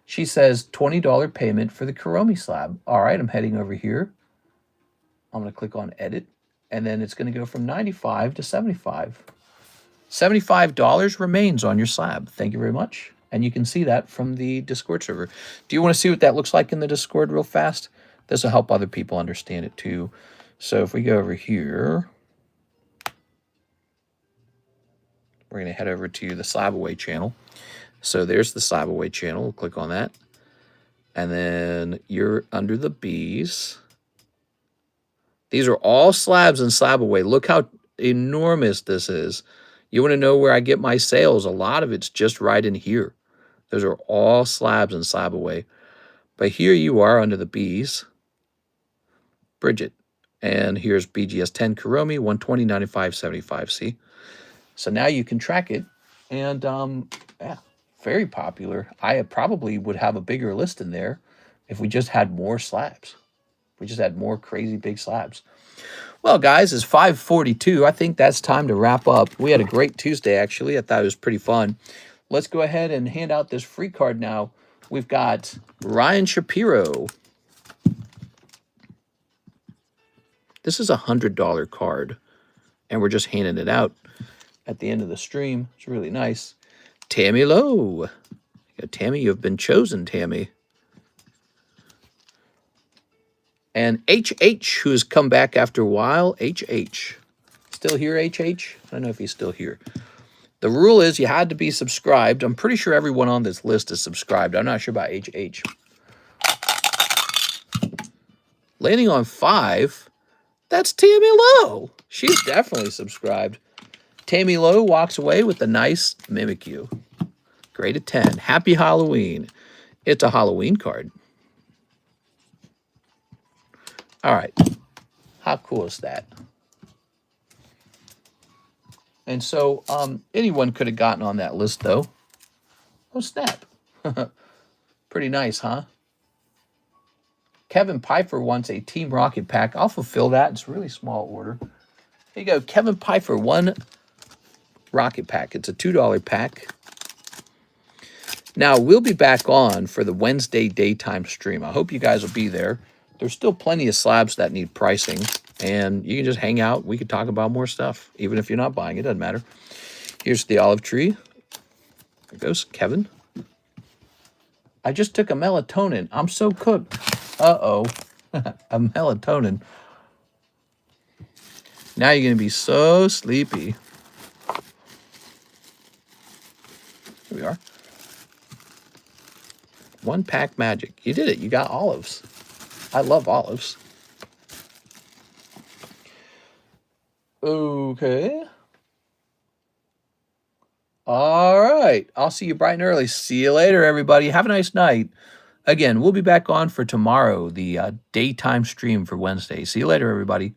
She says $20 payment for the Kuromi slab. All right, I'm heading over here. I'm going to click on edit, and then it's going to go from 95 to 75. $75 remains on your slab. Thank you very much. And you can see that from the Discord server. Do you want to see what that looks like in the Discord real fast? This will help other people understand it too. So if we go over here, we're going to head over to the Slab Away channel. So there's the Slab Away channel. We'll click on that. And then you're under the B's. These are all slabs and Slab Away. Look how enormous this is. You want to know where I get my sales? A lot of it's just right in here. Those are all slabs and Slab Away. But here you are under the B's. Bridget. And here's BGS 10 Kuromi, 120, 95, 75. See? So now you can track it. And yeah, very popular. I probably would have a bigger list in there if we just had more slabs. We just had more crazy big slabs. Well, guys, it's 5:42. I think that's time to wrap up. We had a great Tuesday, actually. I thought it was pretty fun. Let's go ahead and hand out this free card now. We've got Ryan Shapiro. This is a $100 card, and we're just handing it out at the end of the stream. It's really nice. Tammy Lowe. Tammy, you have been chosen, Tammy. And HH, who has come back after a while. HH. Still here, HH? I don't know if he's still here. The rule is you had to be subscribed. I'm pretty sure everyone on this list is subscribed. I'm not sure about HH. Landing on 5. That's Tammy Lowe. She's definitely subscribed. Tammy Lowe walks away with a nice Mimikyu. Grade of 10. Happy Halloween. It's a Halloween card. All right. How cool is that? And so anyone could have gotten on that list, though. Oh, snap. Pretty nice, huh? Kevin Pfeiffer wants a Team Rocket pack. I'll fulfill that. It's a really small order. Here you go. Kevin Pfeiffer, 1 Rocket pack. It's a $2 pack. Now, we'll be back on for the Wednesday daytime stream. I hope you guys will be there. There's still plenty of slabs that need pricing, and you can just hang out. We could talk about more stuff, even if you're not buying. It doesn't matter. Here's the olive tree. There goes Kevin. I just took a melatonin. I'm so cooked. Uh-oh. A melatonin. Now you're going to be so sleepy. Here we are. 1 pack magic. You did it. You got olives. I love olives. Okay. All right. I'll see you bright and early. See you later, everybody. Have a nice night. Again, we'll be back on for tomorrow, the daytime stream for Wednesday. See you later, everybody.